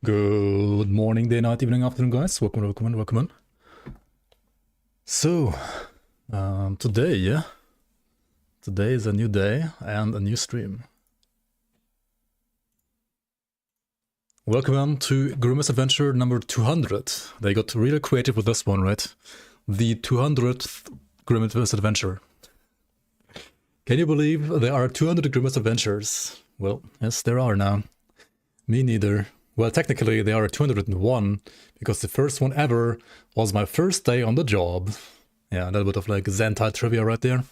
Good morning, day, night, evening, afternoon, guys. Welcome in. So, today is a new day and a new stream. Welcome on to Grimace Adventure number 200. They got really creative with this one, right? The 200th Grimace Adventure. Can you believe there are 200 Grimace Adventures? Well, yes, there are now. Me neither. Well, technically there are 201, because the first one ever was my first day on the job. Yeah, a little bit of like Zentai trivia right there.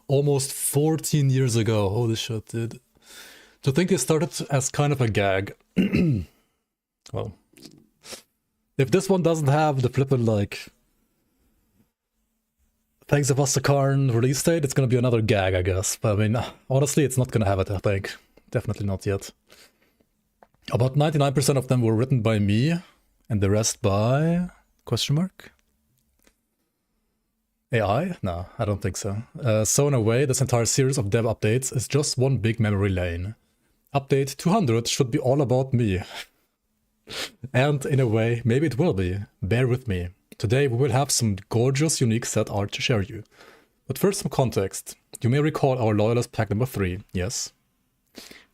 Almost 14 years ago. Holy shit, dude. To think it started as kind of a gag. Well, if this one doesn't have the flippin' like Thanks of Us a Karn release date, it's gonna be another gag, I guess. But I mean, honestly, it's not gonna have it, I think. Definitely not yet. About 99% of them were written by me, and the rest by... question mark? AI? No, I don't think so. So in a way, this entire series of dev updates is just one big memory lane. Update 200 should be all about me. And in a way, maybe it will be. Bear with me. Today we will have some gorgeous, unique set art to share you. But first some context. You may recall our Loyalist pack number 3, yes?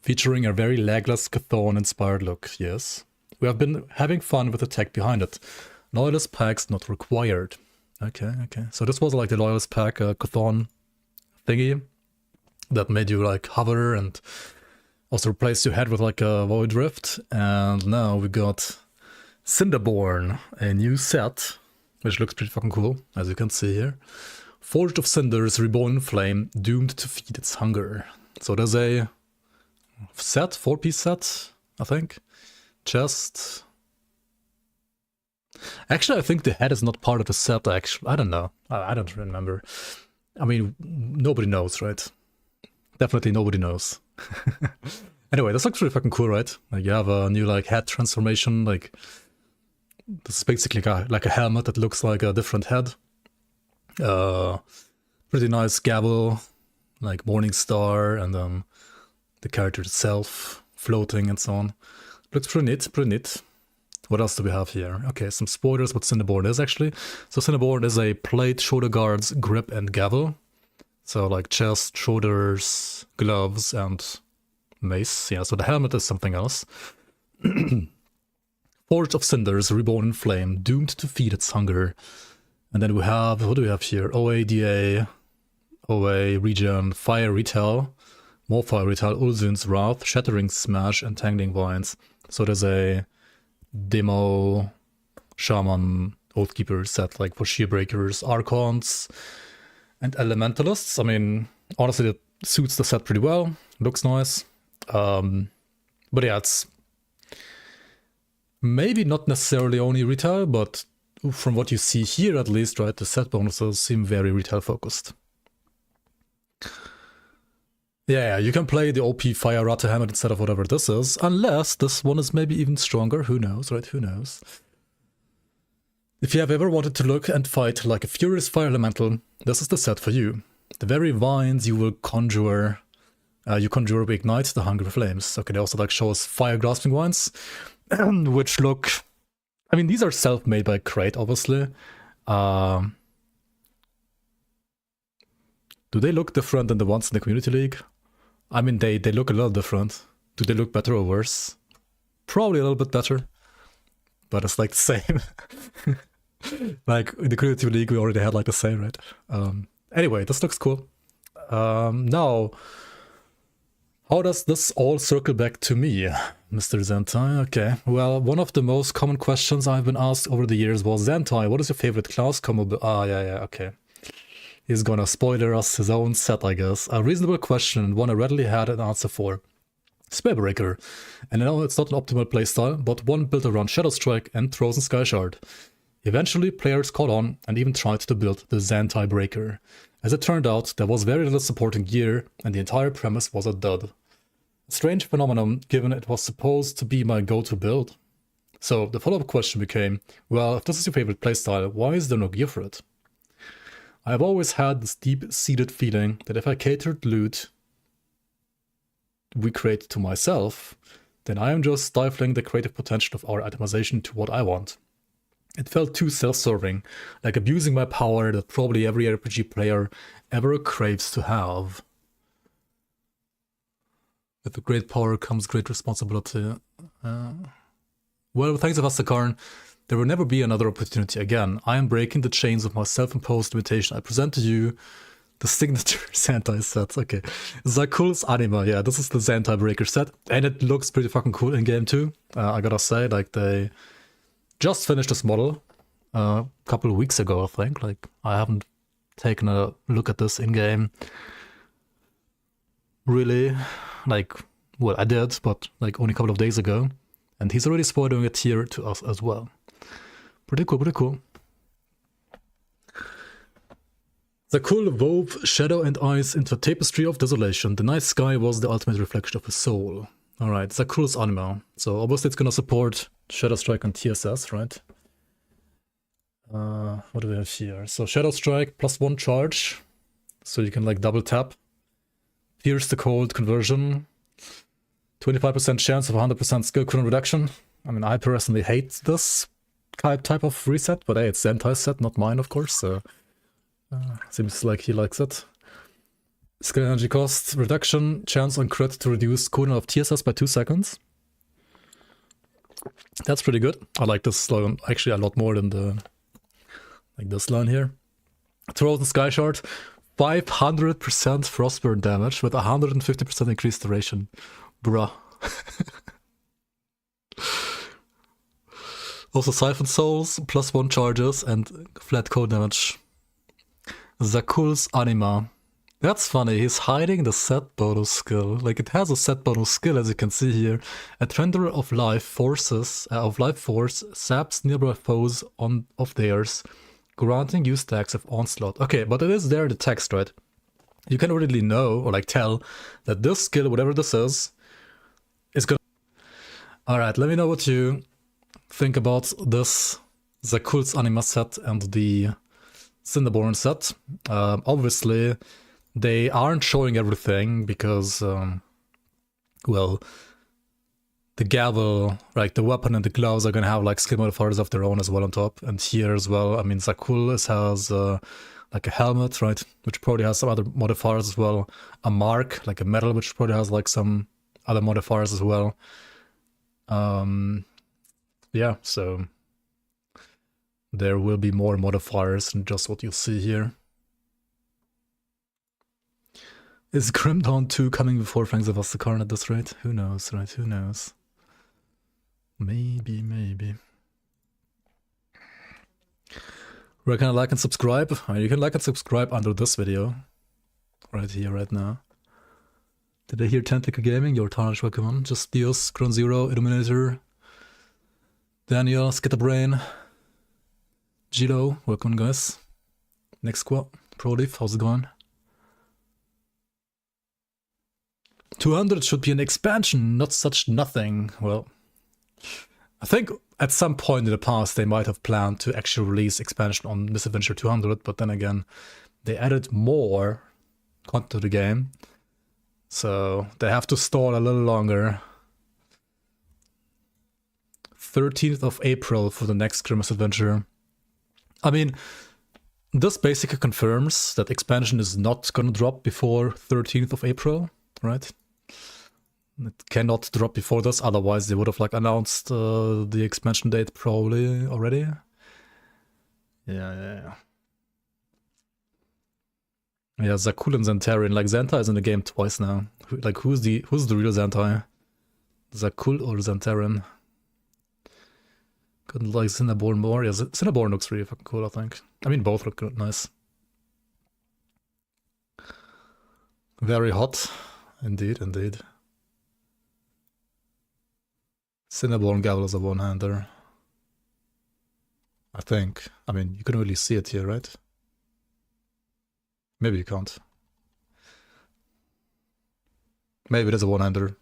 Featuring a very legless Chthon-inspired look, yes? We have been having fun with the tech behind it. Loyalist packs not required. Okay. So this was like the Loyalist pack Chthon thingy that made you like hover and also replaced your head with like a Void Rift. And now we got Cinderborn, a new set, which looks pretty fucking cool, as you can see here. Forged of Cinders, reborn in flame, doomed to feed its hunger. So there's a set, 4-piece set, I think. Chest. Actually, I think the head is not part of the set, actually. I don't know. I don't remember. I mean, nobody knows, right? Definitely nobody knows. Anyway, this looks really fucking cool, right? Like, you have a new, like, head transformation, like... This is basically like a helmet that looks like a different head. Pretty nice gavel, like Morning Star, and then the character itself floating and so on. Looks pretty neat. What else do we have here? Okay, some spoilers what Cinderborn is actually. So Cinderborn is a plate, shoulder guards, grip, and gavel. So like chest, shoulders, gloves, and mace. Yeah, so the helmet is something else. Forged of Cinders, reborn in flame, doomed to feed its hunger. And then we have, what do we have here? OA, DA, OA, regen, fire retail, more fire retail, Ulzun's Wrath, shattering smash, and tangling vines. So there's a demo shaman oathkeeper set like for shear breakers, archons, and elementalists. I mean, honestly, it suits the set pretty well. Looks nice. But yeah, it's maybe not necessarily only retail, but from what you see here at least, right, the set bonuses seem very retail focused. Yeah, you can play the OP Fire Rata Hammer instead of whatever this is, unless this one is maybe even stronger, who knows, right, who knows. If you have ever wanted to look and fight like a furious fire elemental, this is the set for you. The very vines you will conjure, we ignite the hungry flames. Okay, they also like show us fire grasping vines, which look, I mean, these are self-made by Crate, obviously. Do they look different than the ones in the Community League? I mean, they look a little different. Do they look better or worse? Probably a little bit better, but it's like the same. Like in the Community League, we already had like the same, right? Anyway, this looks cool. Now, how does this all circle back to me, Mr. Zentai? Okay, well, one of the most common questions I've been asked over the years was, Zentai, what is your favorite class combo? Yeah, okay. He's gonna spoiler us his own set, I guess. A reasonable question, and one I readily had an answer for. Spellbreaker. And I know it's not an optimal playstyle, but one built around Shadow Strike and Frozen Sky Shard. Eventually, players caught on and even tried to build the Zentai Breaker. As it turned out, there was very little supporting gear, and the entire premise was a dud. A strange phenomenon, given it was supposed to be my go-to build. So the follow-up question became, well, if this is your favorite playstyle, why is there no gear for it? I have always had this deep-seated feeling that if I catered loot we create to myself, then I am just stifling the creative potential of our itemization to what I want. It felt too self-serving, like abusing my power that probably every RPG player ever craves to have. With great power comes great responsibility. Well, thanks to Vastakarn, there will never be another opportunity again. I am breaking the chains of my self-imposed limitation. I present to you the signature Zentai set. Okay. Zakul's Anima. Yeah, this is the Zentai Breaker set. And it looks pretty fucking cool in game too. I gotta say, like, they just finished this model a couple of weeks ago, I think. Like, I haven't taken a look at this in game. Really. Like, well, I did, but like only a couple of days ago. And he's already spoiling it here to us as well. Pretty cool, pretty cool. Zakul wove shadow and ice into a tapestry of desolation. The night sky was the ultimate reflection of his soul. Alright, Zakul's Anima. So obviously it's gonna support Shadow Strike and TSS, right? What do we have here? So Shadow Strike +1 charge. So you can like double tap. Pierce the Cold conversion. 25% chance of 100% skill cooldown reduction. I mean, I personally hate this type of reset, but hey, it's Zentai's set, not mine, of course, so seems like he likes it. Skill energy cost reduction, chance on crit to reduce cooldown of TSS by 2 seconds. That's pretty good. I like this line actually a lot more than this line here. Frozen Sky Shard, 500% frostburn damage with 150% increased duration. Bruh. Also Siphon Souls, +1 charges and flat cold damage. Zakul's Anima. That's funny, he's hiding the set bonus skill. Like, it has a set bonus skill, as you can see here. A Defender of Life Force saps nearby foes of theirs, granting you stacks of Onslaught. Okay, but it is there in the text, right? You can already know, or like tell, that this skill, whatever this is gonna... Alright, let me know what you think about this Zakul's Anima set and the Cinderborn set. Obviously, they aren't showing everything because, well, the gavel, like the weapon and the gloves are gonna have like skill modifiers of their own as well on top. And here as well, I mean, Zakul has like a helmet, right, which probably has some other modifiers as well. A mark, like a medal, which probably has like some other modifiers as well. Yeah, so there will be more modifiers than just what you see here. Is Grim Dawn 2 coming before Fangs of Vastakarn at this rate? Who knows, right? Who knows? Maybe, maybe. Where can I like and subscribe? You can like and subscribe under this video. Right here, right now. Did I hear Tentacle Gaming? Your tarnish, welcome on. Just Dios, Ground Zero, Illuminator, Daniel, Skitterbrain, Gilo, welcome guys. Next squad, Prolif, how's it going? 200 should be an expansion, not such nothing. Well, I think at some point in the past they might have planned to actually release expansion on Misadventure 200, but then again, they added more content to the game. So they have to stall a little longer. 13th of April for the next Grimace Adventure. I mean, this basically confirms that expansion is not gonna drop before 13th of April, right? It cannot drop before this, otherwise they would have like announced the expansion date probably already. Yeah. Yeah, Zakul and Zentarian. Like, Zentai is in the game twice now. Like, who's the real Zentai? Zakul or Zentarian? Couldn't like Cinnaborn more. Yeah, Cinnaborn looks really fucking cool, I think. I mean, both look good, nice. Very hot. Indeed, indeed. Cinnaborn Gavel is a one-hander. I think. I mean, you couldn't really see it here, right? Maybe you can't. Maybe it is a one-hander.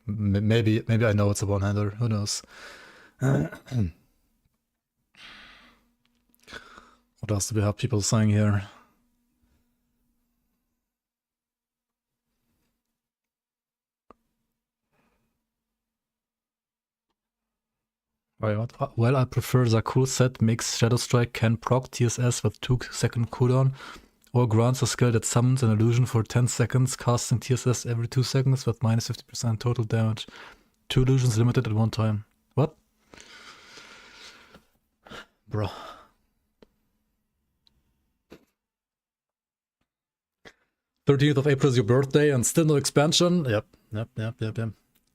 Maybe I know it's a one-hander. Who knows? What else do we have people saying here? Wait, what? Well, I prefer the cool set makes Shadow Strike can proc TSS with 2-second cooldown, or grants a skill that summons an illusion for 10 seconds, casting TSS every 2 seconds with minus 50% total damage. 2 illusions limited at one time. What? Bro. "13th of April is your birthday and still no expansion?" Yep.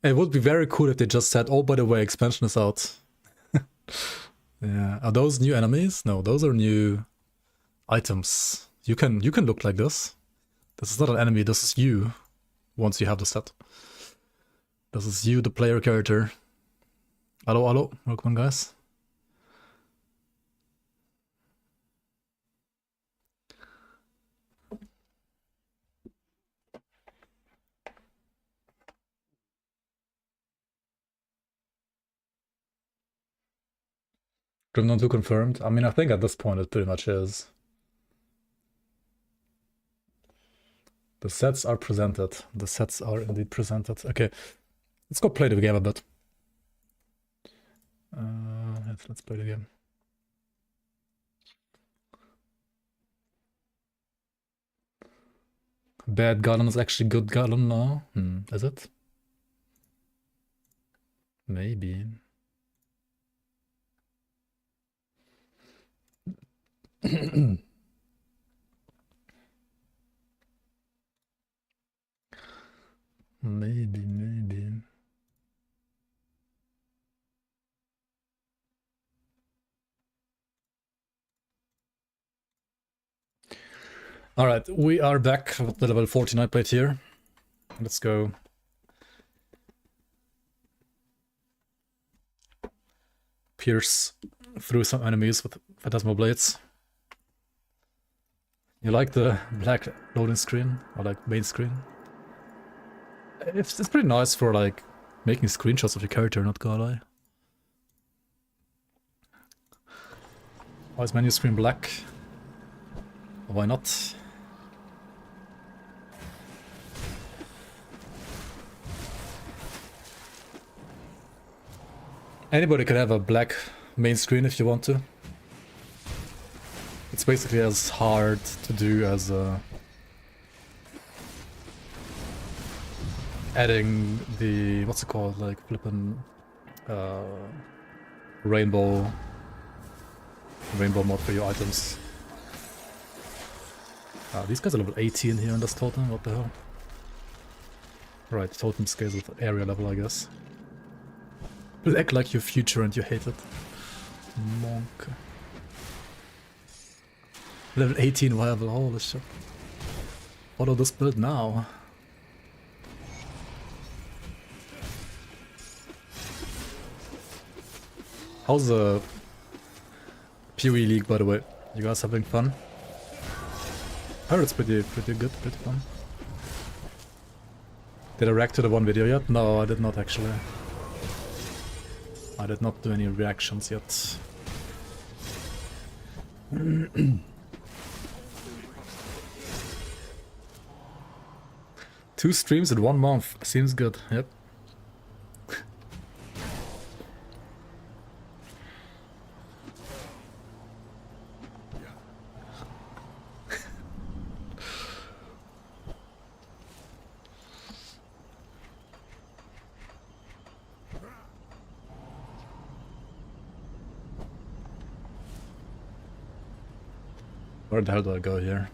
It would be very cool if they just said, "Oh, by the way, expansion is out." Yeah. Are those new enemies? No, those are new items. You can look like this. This is not an enemy, this is you. Once you have the set. This is you, the player character. Hello, welcome guys. Grim 2 confirmed. I mean, I think at this point it pretty much is. The sets are presented. The sets are indeed presented. Okay, let's go play the game a bit. Let's play the game. Bad Garden is actually good Garden now. Is it? Maybe. Maybe. Alright, we are back with the level 40 Nightblade here. Let's go. Pierce through some enemies with Phantasmal blades. You like the black loading screen, or like main screen? It's pretty nice for like making screenshots of your character, not gonna lie. Why is menu screen black? Why not? Anybody can have a black main screen if you want to. It's basically as hard to do as adding the, what's it called, like flippin' rainbow mod for your items. These guys are level 18 here in this totem, what the hell? Right, totem scales with area level, I guess. Will act like your future and you hate it. Monk. Level 18 viable, holy shit. Follow this build now. How's the PoE League, by the way? You guys having fun? I heard it's pretty good, pretty fun. Did I react to the one video yet? No, I did not actually. I did not do any reactions yet. 2 streams in 1 month. Seems good, yep. Where the hell do I go here?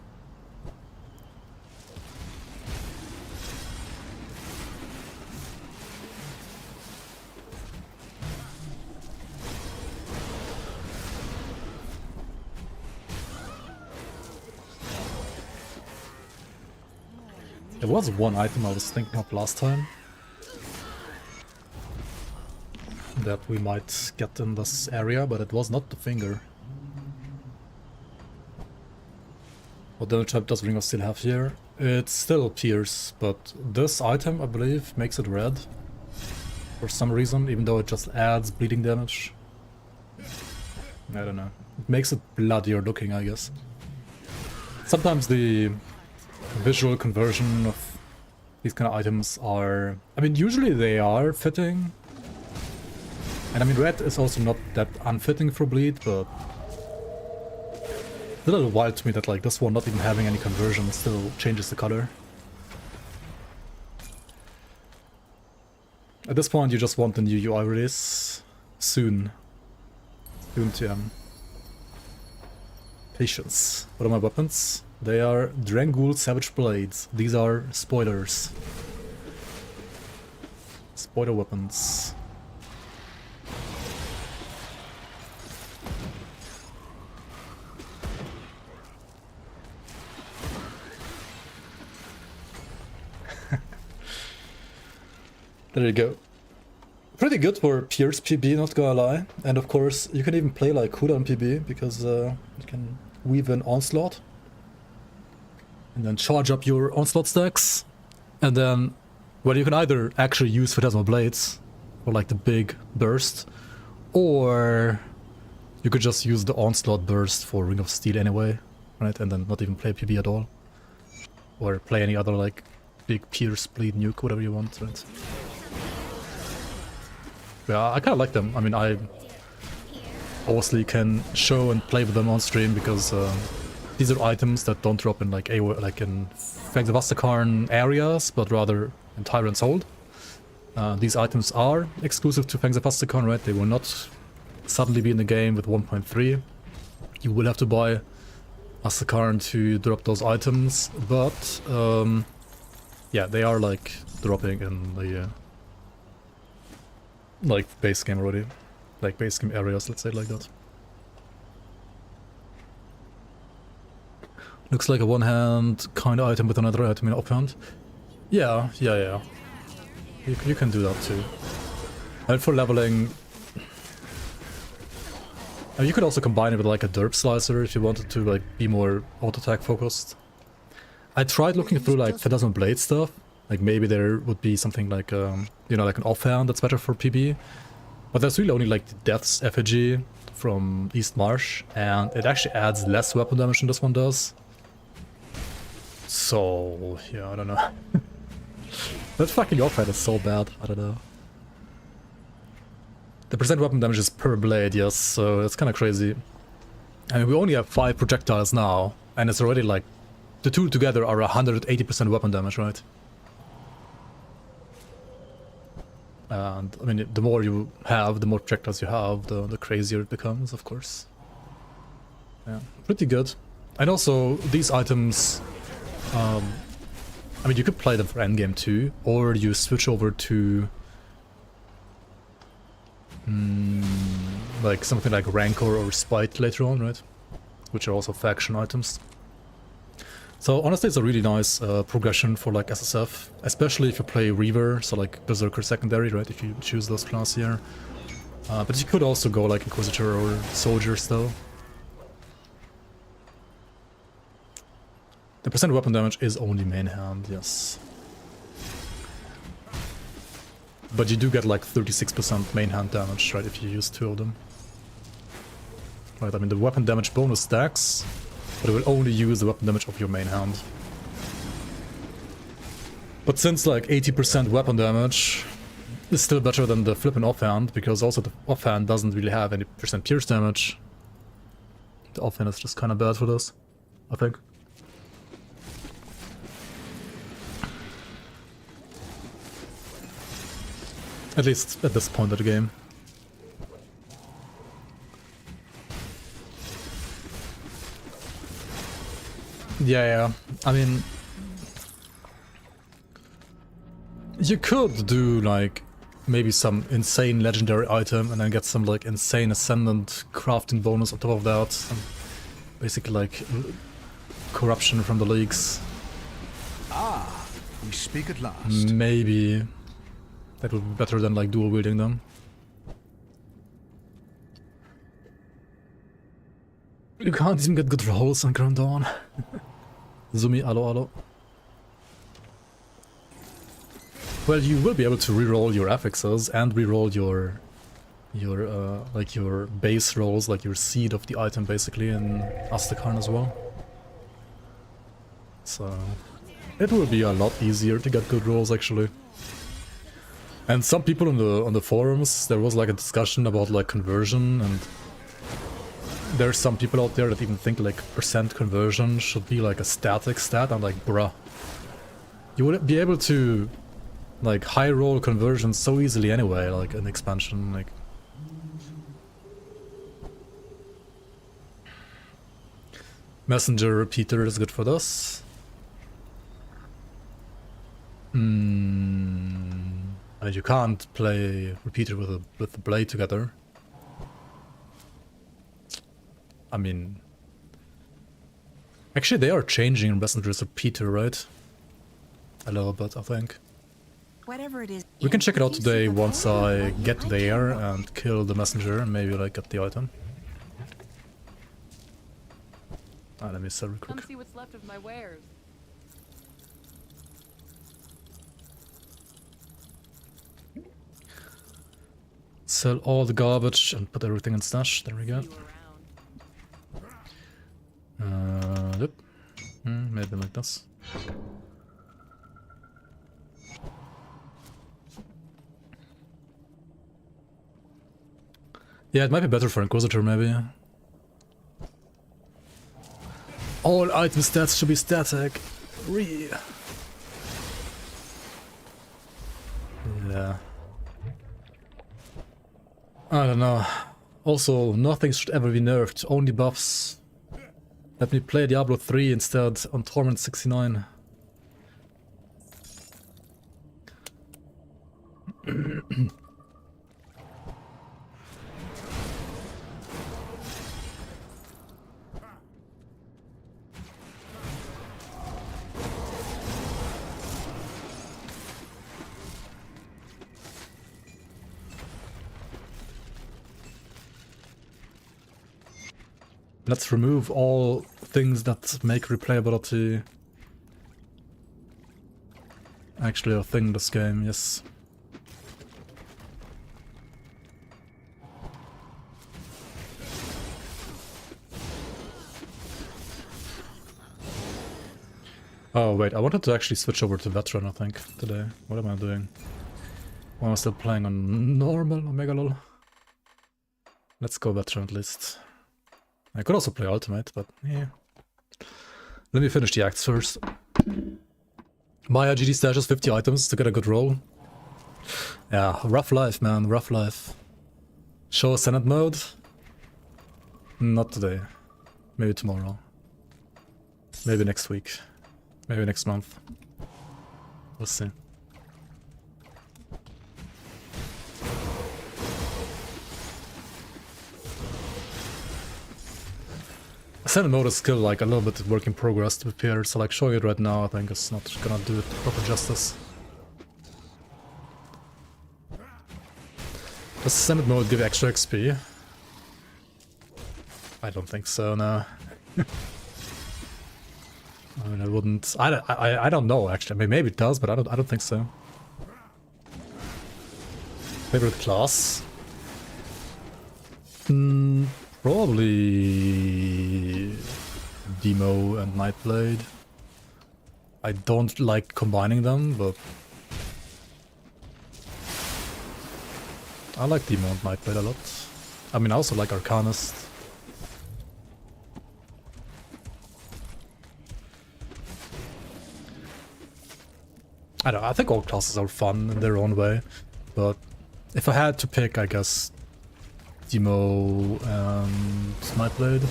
There was one item I was thinking of last time that we might get in this area, but it was not the finger. What damage type does Ring of Steel have here? It's still Pierce, but this item, I believe, makes it red. For some reason, even though it just adds bleeding damage. I don't know. It makes it bloodier looking, I guess. Sometimes the visual conversion of these kind of items are... I mean, usually they are fitting. And I mean, red is also not that unfitting for bleed, but it's a little wild to me that like this one not even having any conversion still changes the color. At this point you just want the new UI release soon. Soon to patience. What are my weapons? They are Drangul Savage Blades. These are spoilers. Spoiler weapons. There you go. Pretty good for Pierce PB, not gonna lie. And of course, you can even play like cooldown PB, because you can weave an onslaught. And then charge up your onslaught stacks. And then, well, you can either actually use Phantasmal Blades, for like the big burst, or you could just use the onslaught burst for Ring of Steel anyway, right? And then not even play PB at all. Or play any other like big Pierce, Bleed, Nuke, whatever you want, right? Yeah, I kind of like them. I mean, I obviously can show and play with them on stream because these are items that don't drop in like in Phantasmal areas, but rather in Tyrant's Hold. These items are exclusive to Phantasmal, right? They will not suddenly be in the game with 1.3. You will have to buy Astakarn to drop those items, but yeah, they are like dropping in the like base game already, like base game areas, let's say it like that. Looks like a one-hand kind of item with another item in offhand. Yeah. You can do that too. And for leveling, you could also combine it with like a derp slicer if you wanted to like be more auto-attack focused. I tried looking through like Phantasmal Blade stuff. Like maybe there would be something like, you know, like an offhand that's better for PB. But there's really only like the Death's effigy from East Marsh, and it actually adds less weapon damage than this one does. So, yeah, I don't know. That fucking offhand is so bad, I don't know. The percent weapon damage is per blade, yes, so it's kind of crazy. I mean, we only have 5 projectiles now, and it's already like, the two together are 180% weapon damage, right? And, I mean, the more you have, the more projectiles you have, the crazier it becomes, of course. Yeah, pretty good. And also, these items, I mean, you could play them for endgame too, or you switch over to like something like Rancor or Spite later on, right? Which are also faction items. So honestly, it's a really nice progression for like SSF, especially if you play Reaver, so like Berserker secondary, right? If you choose those class here. But you could also go like Inquisitor or Soldier still. The percent weapon damage is only main hand, yes. But you do get like 36% main hand damage, right, if you use 2 of them. Right, I mean the weapon damage bonus stacks, but it will only use the weapon damage of your main hand. But since like 80% weapon damage is still better than the flippin' offhand, because also the offhand doesn't really have any percent pierce damage. The offhand is just kind of bad for this, I think. At least at this point of the game. Yeah, I mean, you could do like maybe some insane legendary item and then get some like insane ascendant crafting bonus on top of that. Some basically like corruption from the leagues. Ah, we speak at last. Maybe that would be better than like dual wielding them. You can't even get good rolls on Grand Dawn. Zumi, alo. Well, you will be able to reroll your affixes and reroll your like your base rolls, like your seed of the item basically in Astakarn as well. So it will be a lot easier to get good rolls actually. And some people on the forums, there was like a discussion about like conversion, and there's some people out there that even think like percent conversion should be like a static stat. I'm like, bruh, you would be able to like high roll conversion so easily anyway, like an expansion, like. Messenger repeater is good for this. And you can't play repeater with the blade together. I mean, actually they are changing Messenger's repeater, right? A little bit, I think. Whatever it is. We can check it out today once I get there and kill the messenger and maybe like get the item. Let me sell real quick. Come see what's left of my wares. Sell all the garbage and put everything in stash. There we go. Yep. Maybe like this. Yeah, it might be better for Inquisitor, maybe. All item stats should be static. Yeah. I don't know. Also, nothing should ever be nerfed, only buffs. Let me play Diablo 3 instead on Torment 69. Let's remove all things that make replayability actually a thing in this game, yes. Oh wait, I wanted to actually switch over to Veteran, I think, today. What am I doing? Why am I still playing on normal Omega LOL? Let's go Veteran at least. I could also play Ultimate, but yeah. Let me finish the acts first. My IGD stash is 50 items to get a good roll. Yeah, rough life, man, rough life. Show Senate mode? Not today. Maybe tomorrow. Maybe next week. Maybe next month. We'll see. Senate mode is still like a little bit work in progress to prepare, so like showing it right now I think is not gonna do it proper justice. Does Senate mode give extra XP? I don't think so, no. I mean, I wouldn't. I don't know actually. I mean, maybe it does, but I don't think so. Favorite class? Probably Demo and Nightblade. I don't like combining them, but I like Demo and Nightblade a lot. I mean, I also like Arcanist. I think all classes are fun in their own way, but if I had to pick, I guess Demo and Nightblade.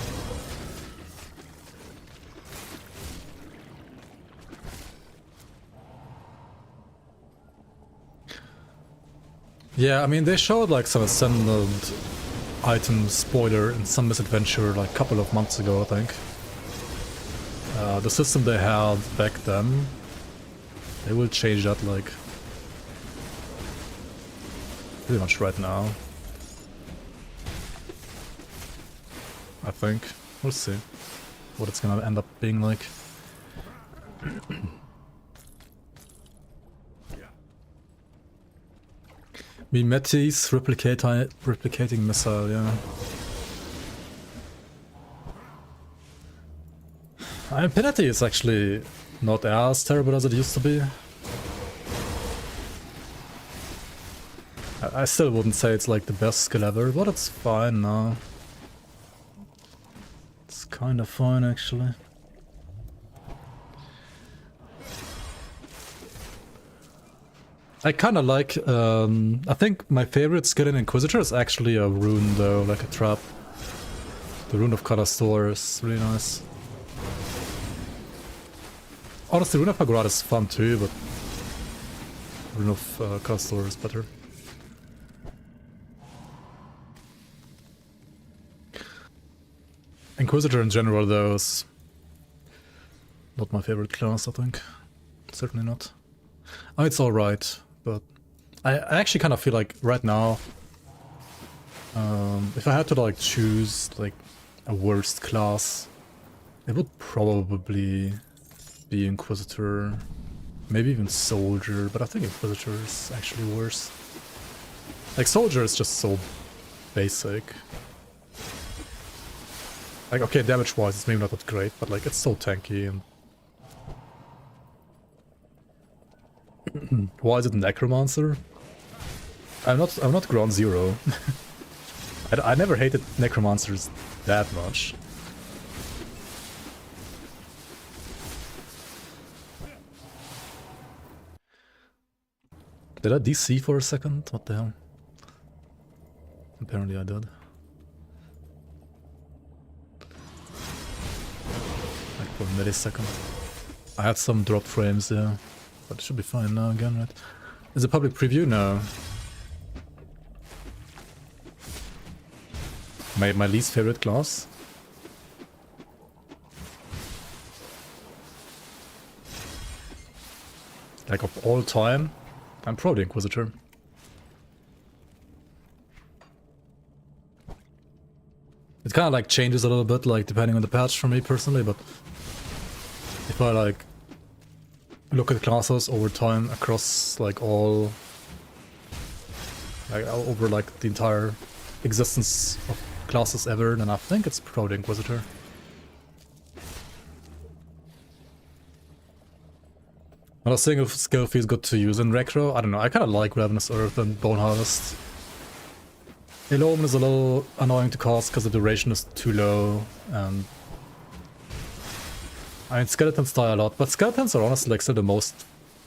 Yeah, I mean, they showed like some ascended item spoiler in some misadventure like a couple of months ago, I think. The system they had back then, they will change that like pretty much right now. I think. We'll see what it's gonna end up being like. Mimetis replicating missile, yeah. I mean, Penalty is actually not as terrible as it used to be. I still wouldn't say it's like the best skill ever, but it's fine now. It's kind of fine actually. I kind of like, I think my favorite skill in Inquisitor is actually a rune though, like a trap. The Rune of Kadastor is really nice. Honestly, Rune of Pagurad is fun too, but Rune of Kadastor is better. Inquisitor in general though is not my favorite class, I think. Certainly not. Oh, it's alright, but I actually kind of feel like right now, if I had to like choose like a worst class, it would probably be Inquisitor, maybe even Soldier, but I think Inquisitor is actually worse. Like Soldier is just so basic. Like, okay, damage-wise it's maybe not that great, but like it's so tanky and... Why is it Necromancer? I'm not ground zero. I never hated Necromancers that much. Did I DC for a second? What the hell? Apparently I did. Like for a millisecond. I had some drop frames there, but it should be fine now again, right? Is it public preview? No. My least favorite class? Like of all time? I'm probably Inquisitor. It kind of like changes a little bit, like depending on the patch for me personally, but if I like look at classes over time across like all, like over like the entire existence of classes ever, then I think it's probably Inquisitor. Another single skill feels good to use in Recro. I don't know, I kind of like Ravenous Earth and Bone Harvest. Illumin is a little annoying to cast because the duration is too low, and I mean skeletons die a lot, but skeletons are honestly like still the most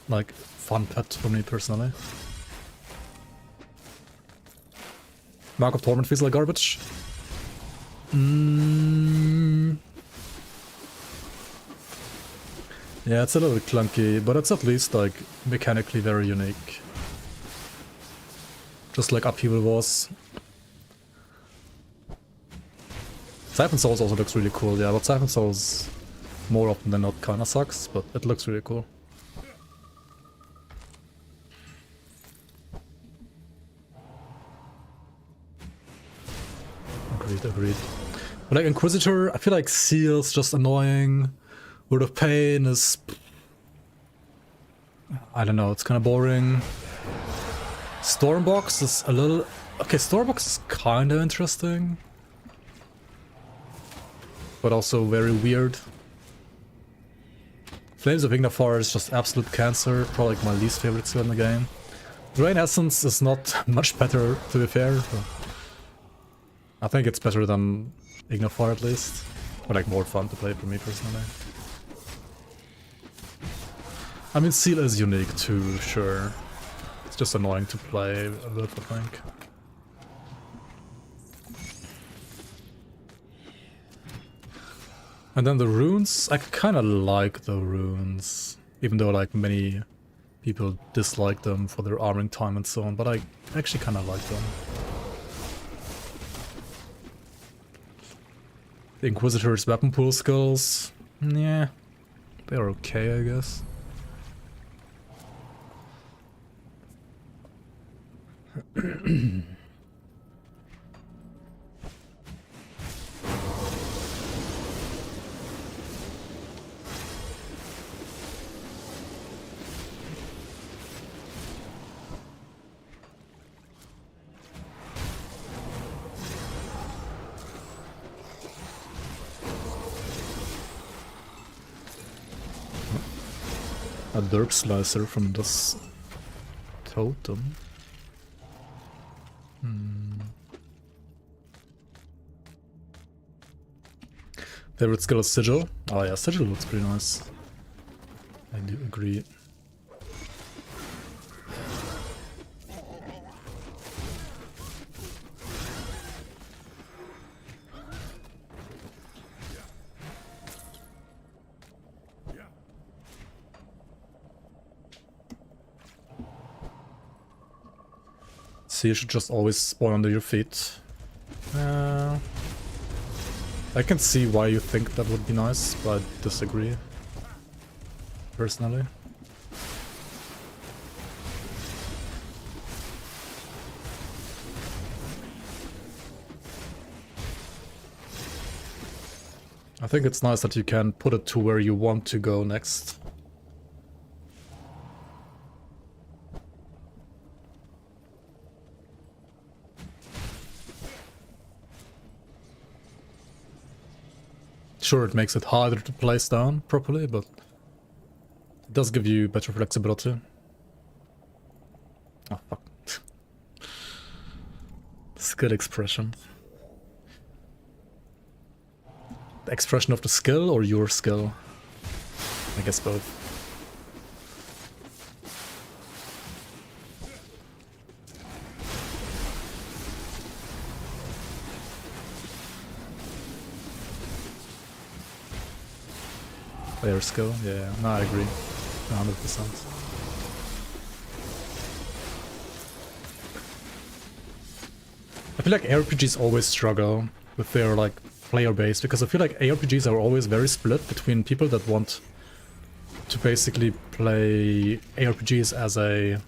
like fun pet for me personally. Mark of Torment feels like garbage. Yeah, it's a little bit clunky, but it's at least like mechanically very unique. Just like Upheaval was. Siphon Souls also looks really cool, yeah, but Siphon Souls more often than not kinda sucks, but it looks really cool. Agreed. But like Inquisitor, I feel like Seal's just annoying. Word of Pain is... I don't know, it's kinda boring. Stormbox is a little... Okay, Stormbox is kinda interesting. But also very weird. Flames of Ignafar is just absolute cancer, probably like my least favorite skill in the game. Drain Essence is not much better, to be fair. But I think it's better than Ignafar at least. Or like more fun to play for me personally. I mean, Seal is unique too, sure. It's just annoying to play a bit, I think. And then the runes, I kinda like the runes. Even though like many people dislike them for their armoring time and so on, but I actually kinda like them. The Inquisitor's weapon pool skills, yeah, they're okay, I guess. A derp slicer from this totem. Favorite skill is Sigil. Oh yeah, Sigil looks pretty nice. I do agree. So you should just always spawn under your feet. I can see why you think that would be nice, but I disagree. Personally. I think it's nice that you can put it to where you want to go next. Sure, it makes it harder to place down properly, but it does give you better flexibility. Oh, fuck. Skill expression. The expression of the skill or your skill? I guess both. Player skill? Yeah, no, I agree. 100%. I feel like ARPGs always struggle with their like player base, because I feel like ARPGs are always very split between people that want to basically play ARPGs as a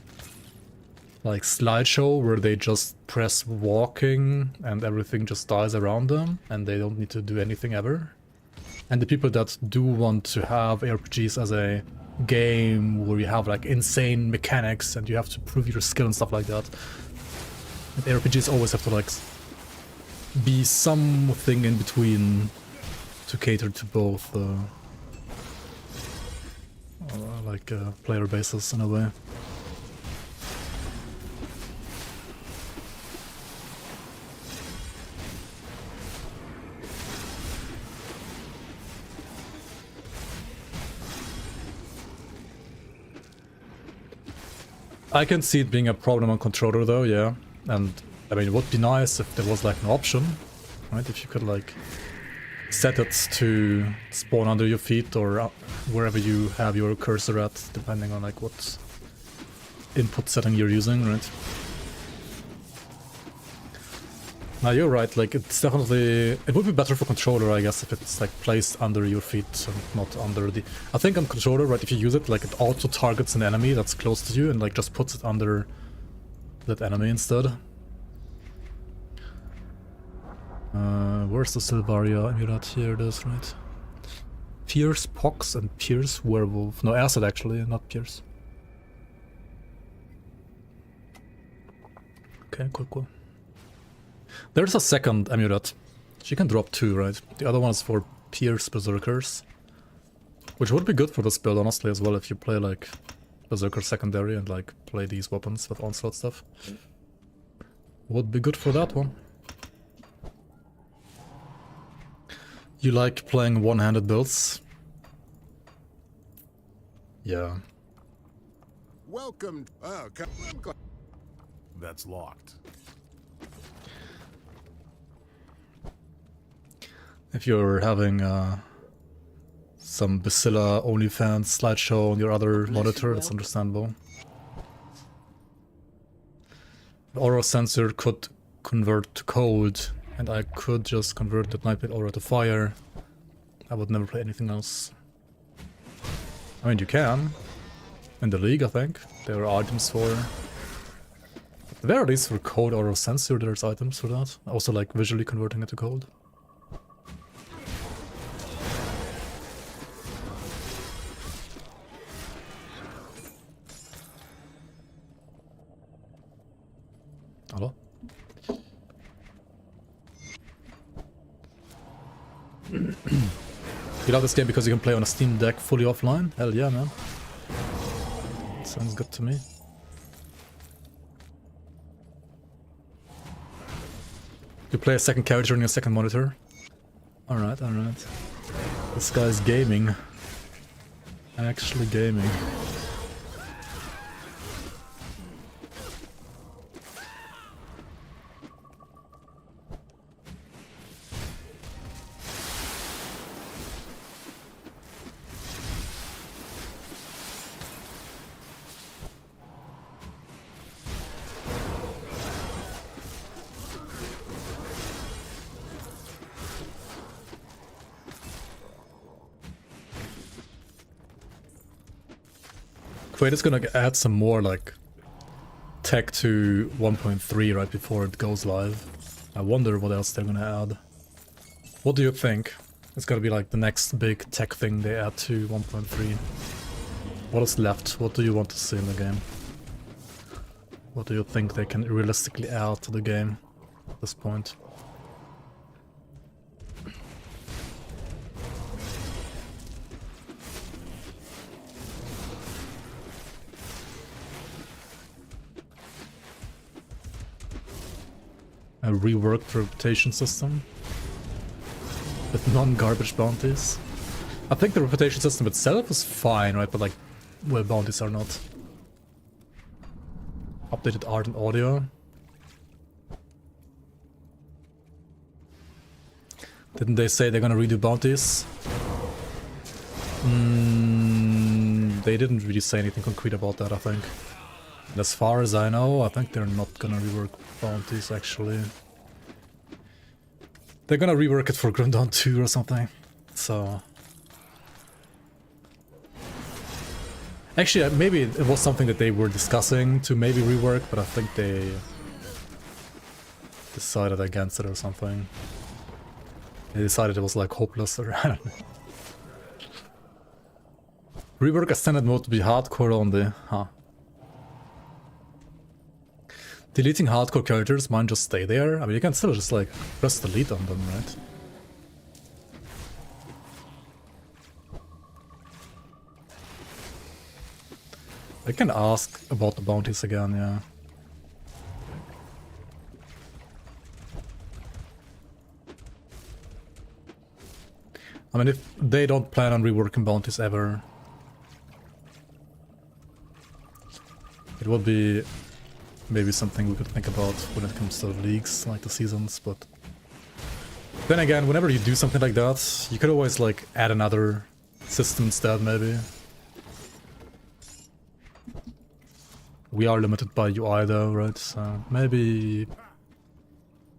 like slideshow where they just press walking and everything just dies around them and they don't need to do anything ever. And the people that do want to have ARPGs as a game where you have like insane mechanics and you have to prove your skill and stuff like that. And ARPGs always have to like be something in between to cater to both player bases in a way. I can see it being a problem on controller though, yeah. And I mean, it would be nice if there was like an option, right? If you could like set it to spawn under your feet or wherever you have your cursor at, depending on like what input setting you're using, right? Now you're right, like it's definitely, it would be better for controller, I guess, if it's like placed under your feet and not under the... I think on controller, right, if you use it, like it auto targets an enemy that's close to you and like just puts it under that enemy instead. Where's the Silvaria amulet? Here it is, right? Pierce Pox and Pierce Werewolf. No, Acid actually, not Pierce. Okay, cool. There's a second amulet. She can drop 2, right? The other one is for Pierce Berserkers. Which would be good for this build, honestly, as well, if you play, like, Berserker secondary and, like, play these weapons with onslaught stuff. Would be good for that one. You like playing one-handed builds? Yeah. Welcome. That's locked. If you're having some Bacilla OnlyFans slideshow on your other monitor, it's understandable. The aura sensor could convert to cold, and I could just convert that Nightblade aura to fire. I would never play anything else. I mean, you can. In the league, I think. There are items for... At the very least, for cold aura sensor, there's items for that. Also, like, visually converting it to cold. Hello? You love this game because you can play on a Steam Deck fully offline? Hell yeah, man. Sounds good to me. You play a second character on your second monitor? Alright, alright. This guy's gaming. Actually gaming. Quaid is gonna add some more like tech to 1.3 right before it goes live. I wonder what else they're gonna add. What do you think? It's gonna be like the next big tech thing they add to 1.3. What is left? What do you want to see in the game? What do you think they can realistically add to the game at this point? A reworked reputation system with non-garbage bounties. I think the reputation system itself is fine, right? But like, well, bounties are not. Updated art and audio. Didn't they say they're gonna redo bounties? They didn't really say anything concrete about that, I think. And as far as I know, I think they're not gonna rework bounties, actually. They're gonna rework it for Grim Dawn 2 or something, so... Actually, maybe it was something that they were discussing to maybe rework, but I think they... decided against it or something. They decided it was like hopeless or I don't know. Rework a standard mode to be hardcore only, huh? Deleting hardcore characters might just stay there. I mean, you can still just like press delete on them, right? I can ask about the bounties again, yeah. I mean, if they don't plan on reworking bounties ever, it would be maybe something we could think about when it comes to leagues, like the seasons, but... Then again, whenever you do something like that, you could always like add another system instead, maybe. We are limited by UI though, right? So maybe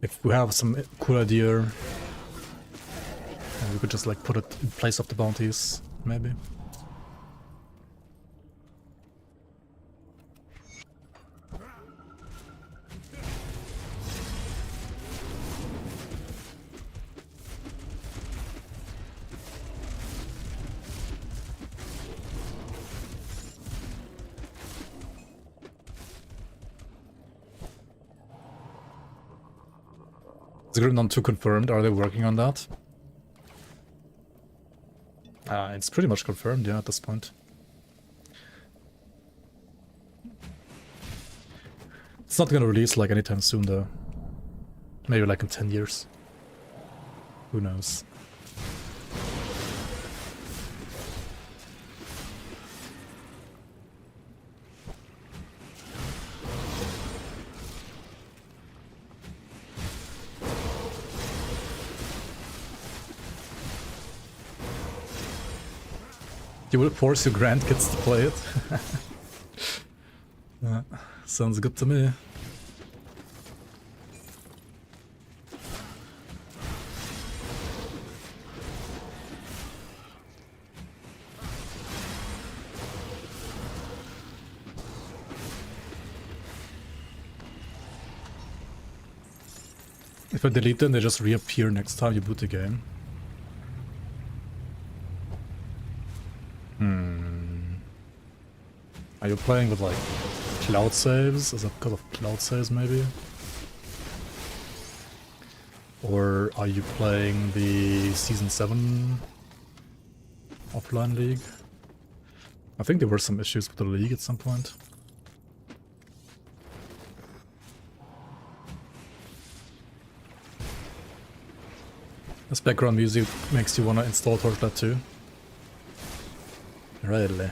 if we have some cool idea, and we could just like put it in place of the bounties, maybe. Is Grim Dawn 2 confirmed? Are they working on that? It's pretty much confirmed, yeah, at this point. It's not gonna release like anytime soon though. Maybe like in 10 years. Who knows? You will force your grandkids to play it? Yeah, sounds good to me. If I delete them, they just reappear next time you boot the game. Are you playing with like cloud saves? Is that because of cloud saves maybe? Or are you playing the Season 7 offline league? I think there were some issues with the league at some point. This background music makes you want to install Torchlight too. Really.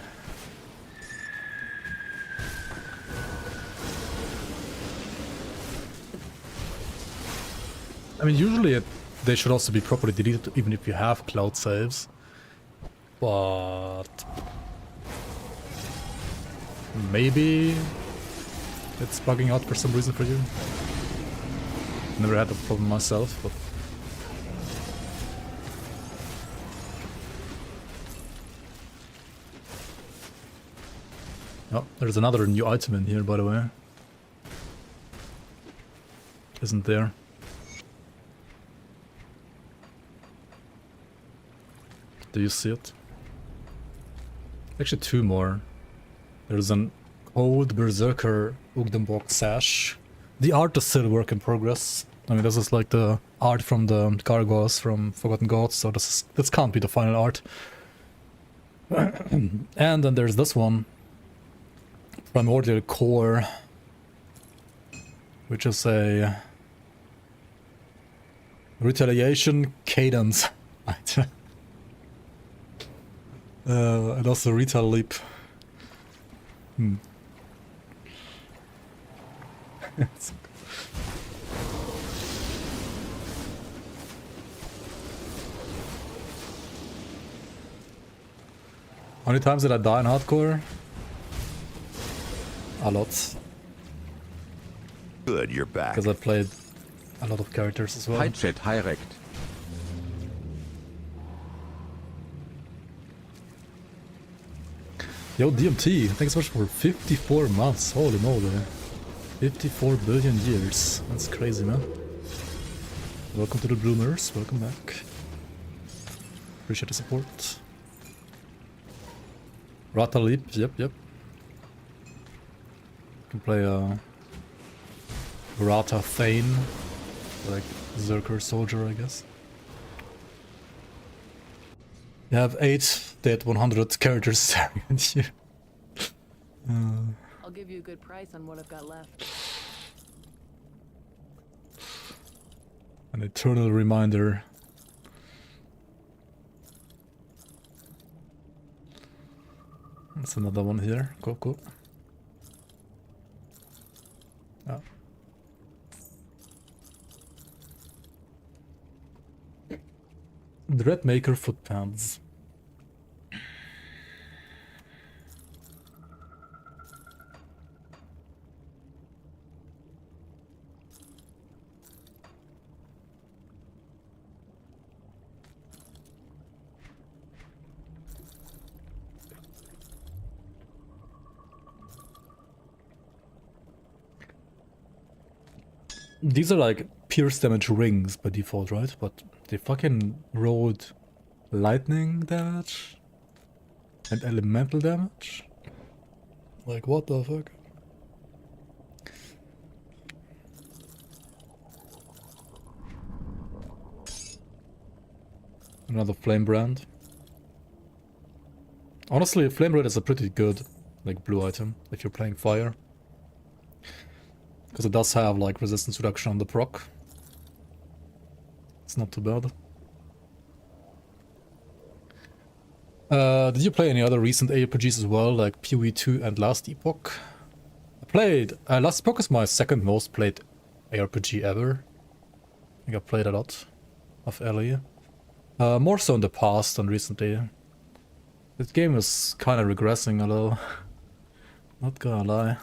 I mean, usually they should also be properly deleted even if you have cloud saves. But maybe it's bugging out for some reason for you. Never had a problem myself, but oh, there's another new item in here, by the way. Isn't there? Do you see it? Actually, two more. There's an old Berserker Ugdenborg sash. The art is still a work in progress. I mean, this is like the art from the gargoyles from Forgotten Gods, so this can't be the final art. And then there's this one. Primordial Core. Which is a retaliation cadence item. And also Retail Leap. How many times did I die in hardcore? A lot. Good, you're back. Because I played a lot of characters as well. Hi Chat, hi Rekt. Yo, DMT, thanks so much for 54 months. Holy moly. 54 billion years. That's crazy, man. Welcome to the Bloomers. Welcome back. Appreciate the support. Rata Leap. Yep. Can play a Rata Thane. Like Zerker Soldier, I guess. You have 8 dead 100 characters staring at you. I'll give you a good price on what I've got left. An eternal reminder. That's another one here. Cool. Oh. Dreadmaker footpads. These are like pierce damage rings by default, right? But they fucking rolled lightning damage and elemental damage? Like, what the fuck? Another flame brand. Honestly, flame brand is a pretty good, like, blue item if you're playing fire. Because it does have, like, resistance reduction on the proc. It's not too bad. Did you play any other recent ARPGs as well, like PoE 2 and Last Epoch? I played... Last Epoch is my second most played ARPG ever. I think I played a lot of LE. More so in the past than recently. This game is kind of regressing a little. Not gonna lie.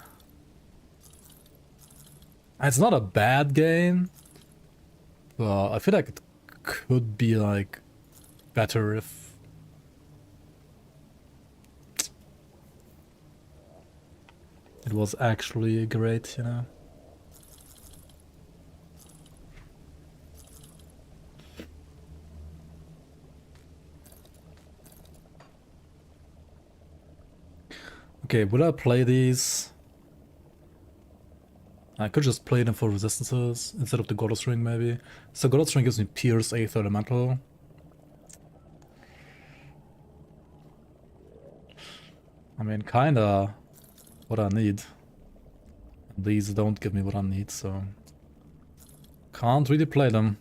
It's not a bad game, but I feel like it could be like better if it was actually great, you know. Okay, will I play these? I could just play them for resistances instead of the Goddess Ring, maybe. So Goddess Ring gives me Pierce, 8th Elemental. I mean, kinda what I need. These don't give me what I need, so... Can't really play them.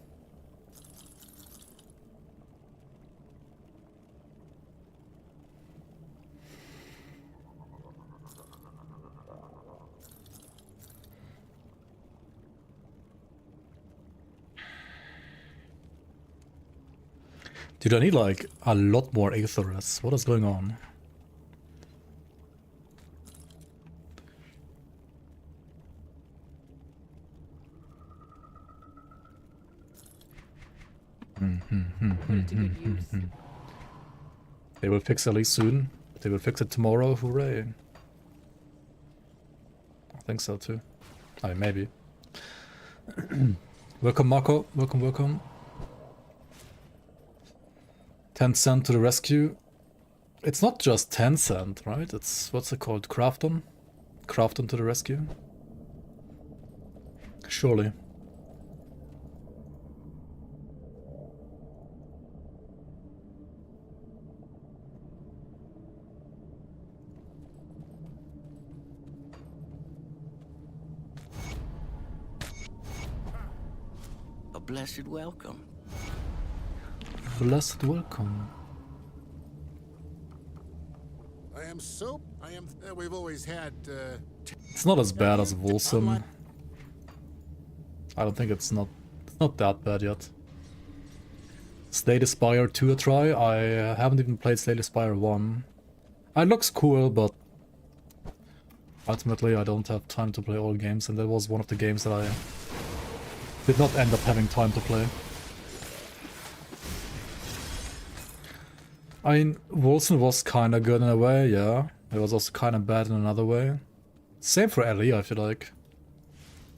Dude, I need like a lot more Aetherus. What is going on? Put it to good use. They will fix Ellie soon. They will fix it tomorrow. Hooray. I think so too. I mean, maybe. Welcome, Marco. Welcome, welcome. 10 cent to the rescue. It's not just 10 cent, right? It's, what's it called? Crafton? Crafton to the rescue? Surely. A blessed welcome. Blessed welcome. I am soap. I am. We've always had. It's not as bad as Volsum. I don't think it's not that bad yet. Slay the Spire 2 a try. I haven't even played Slay the Spire 1. It looks cool, but ultimately I don't have time to play all games, and that was one of the games that I did not end up having time to play. I mean, Wilson was kinda good in a way, yeah. It was also kinda bad in another way. Same for Ellie, I feel like.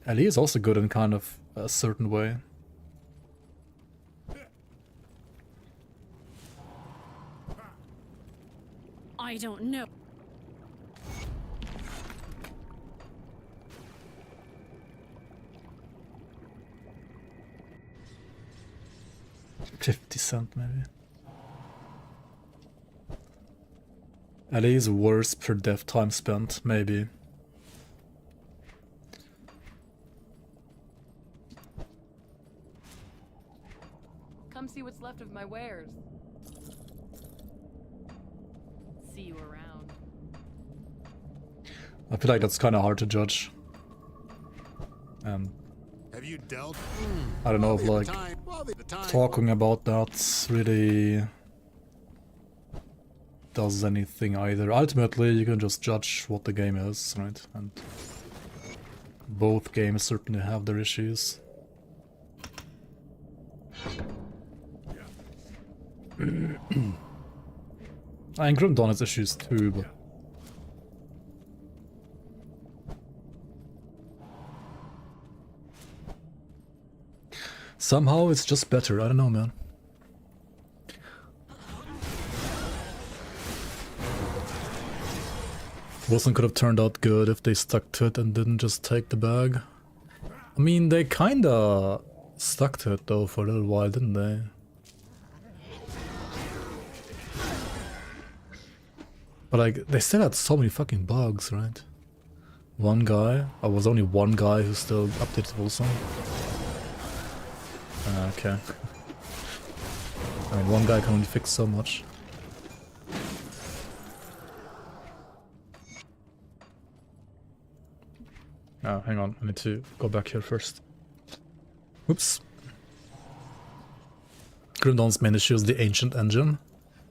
Ellie is also good in kind of a certain way. I don't know. $0.50 maybe. Ellie is worse per dev time spent, maybe. Come see what's left of my wares. See you around. I feel like that's kind of hard to judge. And Have you dealt? I don't know if like talking about that really does anything either. Ultimately, you can just judge what the game is, right? And both games certainly have their issues. And Grim Dawn has issues too, but somehow it's just better. I don't know, man. Wilson could have turned out good if they stuck to it and didn't just take the bag. I mean, they kinda stuck to it though for a little while, didn't they? But like, they still had so many fucking bugs, right? One guy? I was only one guy who still updated Wilson. Okay. I mean, one guy can only fix so much. Oh, hang on, I need to go back here first. Oops. Grim Dawn's main issue is the ancient engine.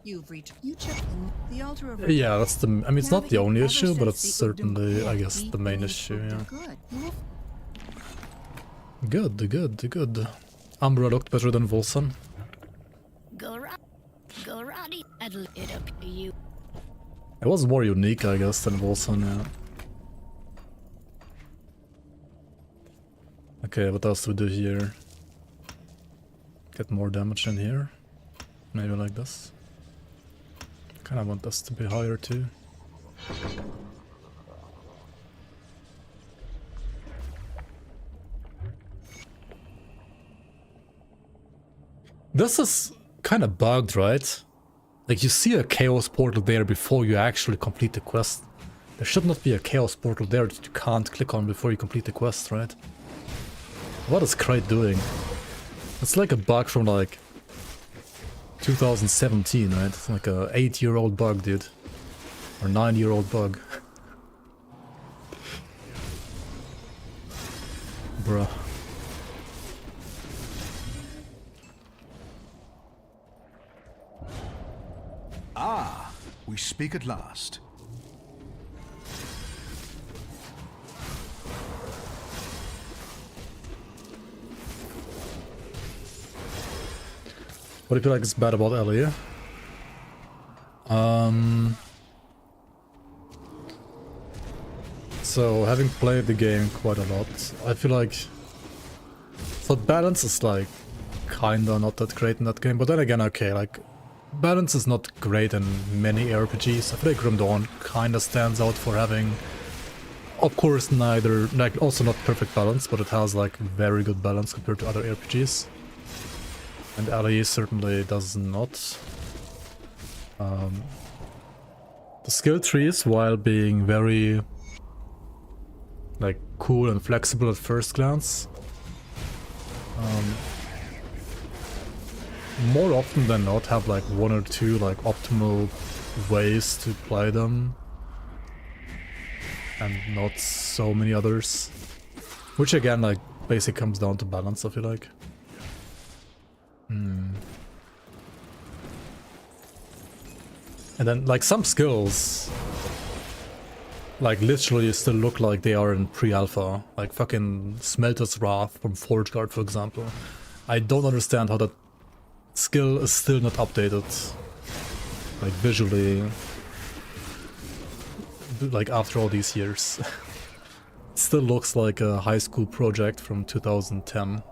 You've reached the altar of Yeah, that's the. I mean, it's not the only issue, but it's certainly, I guess, the main issue. Yeah. Good. Umbra looked better than Volson. Goradi, it up to you. It was more unique, I guess, than Volson. Yeah. Okay, what else do we do here? Get more damage in here. Maybe like this. Kinda want this to be higher too. This is kinda bugged, right? Like, you see a chaos portal there before you actually complete the quest. There should not be a chaos portal there that you can't click on before you complete the quest, right? What is Crate doing? It's like a bug from like 2017, right? It's like a 8-year-old bug, dude. Or 9-year-old bug. Bruh. Ah, we speak at last. What do you feel like is bad about Ellie? So having played the game quite a lot, I feel like the balance is like kinda not that great in that game, but then again, okay, like balance is not great in many RPGs. I feel like Grim Dawn kinda stands out for having, of course, neither, like also not perfect balance, but it has like very good balance compared to other RPGs. And Ellie certainly does not. The skill trees, while being very like cool and flexible at first glance, more often than not have like one or two like optimal ways to play them, and not so many others. Which again, like, basically comes down to balance, I feel like. And then, like, some skills, like, literally still look like they are in pre-alpha. Like, fucking Smelter's Wrath from ForgeGuard, for example. I don't understand how that skill is still not updated. Like, visually. Like, after all these years. It still looks like a high school project from 2010.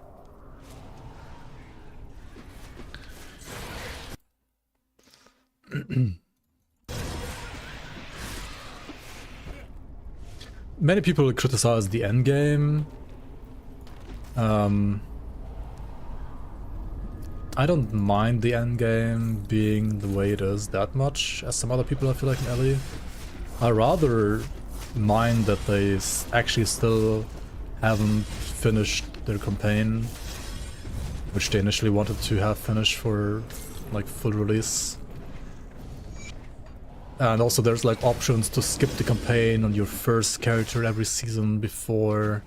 Many people criticize the endgame. I don't mind the endgame being the way it is that much, as some other people I feel like in Ellie. I rather mind that they actually still haven't finished their campaign, which they initially wanted to have finished for like full release. And also there's like options to skip the campaign on your first character every season before.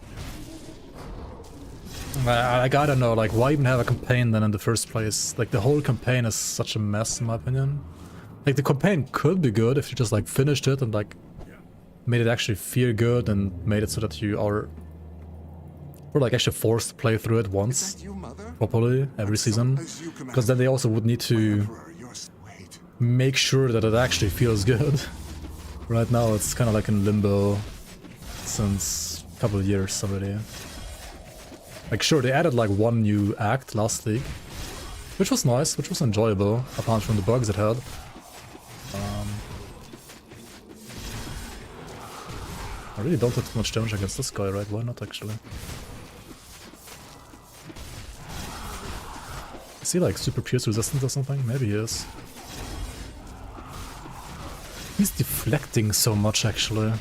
I don't know, like, why even have a campaign then in the first place? Like, the whole campaign is such a mess in my opinion. Like, the campaign could be good if you just like finished it and like made it actually feel good and made it so that you are like actually forced to play through it once properly every season. Because then they also would need to make sure that it actually feels good. Right now it's kind of like in limbo since a couple of years already. Like, sure, they added like one new act last week, which was nice, which was enjoyable, apart from the bugs it had. I really don't have too much damage against this guy, right? Why not, actually? Is he like super pierce resistant or something? Maybe he is. He's deflecting so much, actually.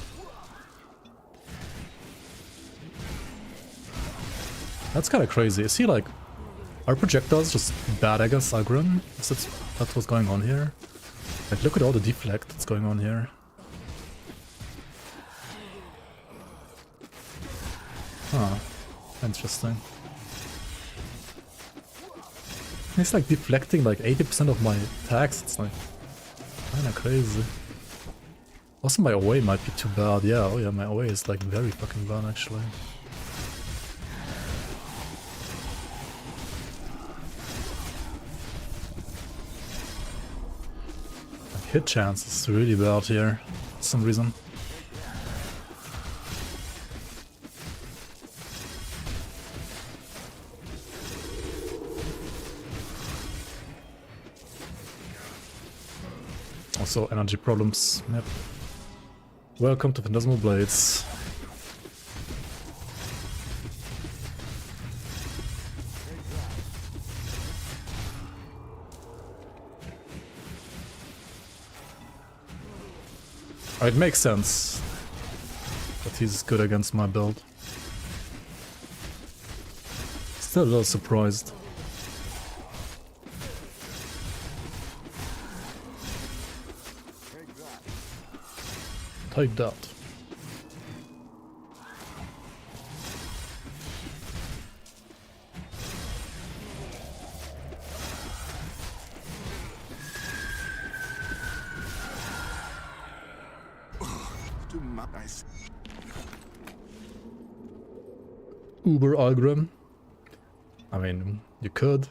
That's kind of crazy. Is he like... Are projectiles just bad against Agrim? Is that what's going on here? Like, look at all the deflect that's going on here. Huh. Interesting. He's like deflecting like 80% of my attacks. It's like kinda crazy. Also my away might be too bad. Yeah, oh yeah, my away is like very fucking bad actually. My hit chance is really bad here for some reason. Also energy problems, yep. Welcome to Phantasmal Blades. It makes sense that he's good against my build. Still a little surprised. Take that. to my eyes. Uber Algrim. I mean, you could.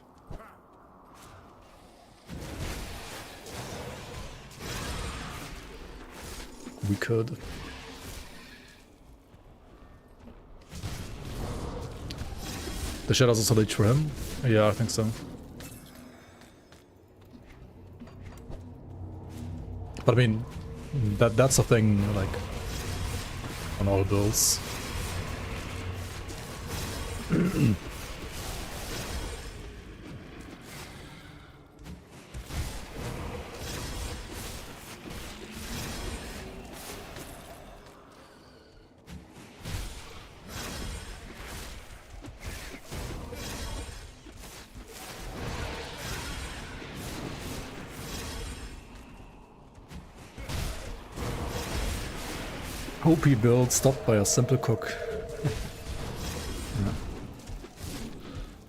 We could. The Shadow's also leech for him? Yeah, I think so. But I mean, that's a thing, like, on all builds. OP build stopped by a simple cook. Yeah.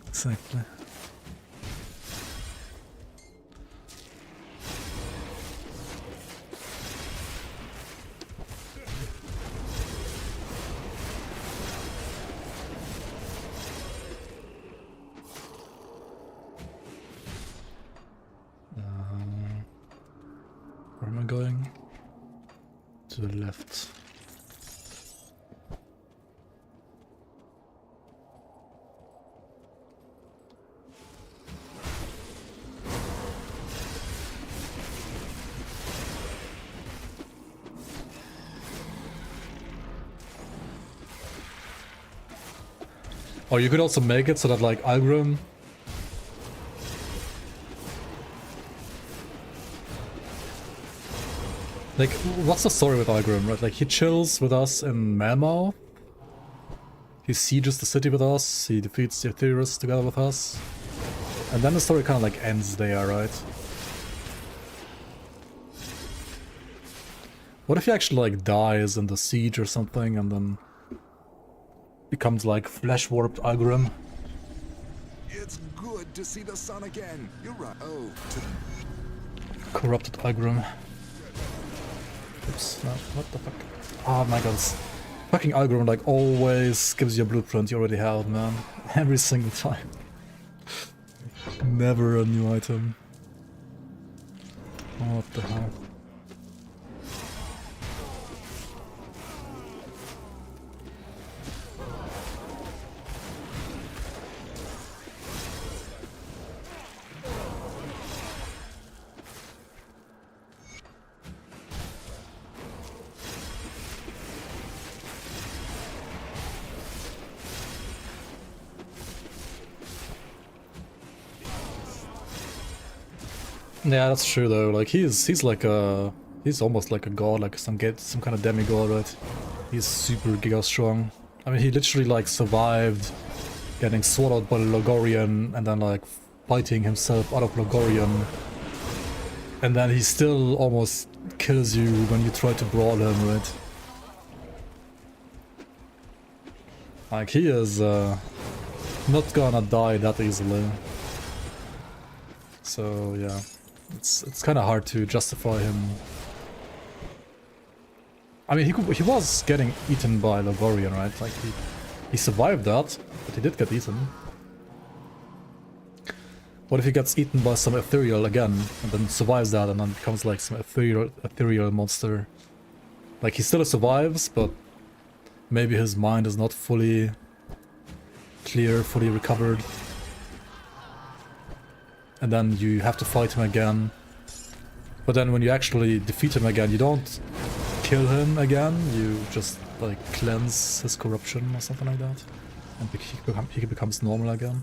Exactly. Where am I going? To the left. Or you could also make it so that, like, Algrim like, what's the story with Algrim, right? Like, he chills with us in Malmau. He sieges the city with us. He defeats the Aetherius together with us. And then the story kind of, like, ends there, right? What if he actually, like, dies in the siege or something and then becomes, like, flesh-warped Algrim? It's good to see the sun again. You're right. Oh, Corrupted Algrim. Oops, no, what the fuck? Oh my god, fucking Algrim, like, always gives you a blueprint you already have, man. Every single time. Never a new item. What the hell? Yeah, that's true though. Like, he's like a, he's almost like a god, like some kind of demigod, right? He's super giga strong. I mean, he literally, like, survived getting swallowed out by Logorian and then, like, fighting himself out of Logorian. And then he still almost kills you when you try to brawl him, right? Like, he is not gonna die that easily. So yeah, it's kind of hard to justify him. I mean, he was getting eaten by Logorian, right? Like, he survived that, but he did get eaten. What if he gets eaten by some ethereal again, and then survives that, and then becomes like some ethereal monster? Like, he still survives, but maybe his mind is not fully clear, fully recovered. And then you have to fight him again. But then when you actually defeat him again, you don't kill him again, you just, like, cleanse his corruption or something like that. And he becomes normal again.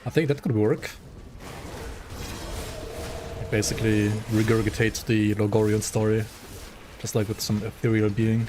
I think that could work. Basically regurgitate the Logorian story, just like with some ethereal being.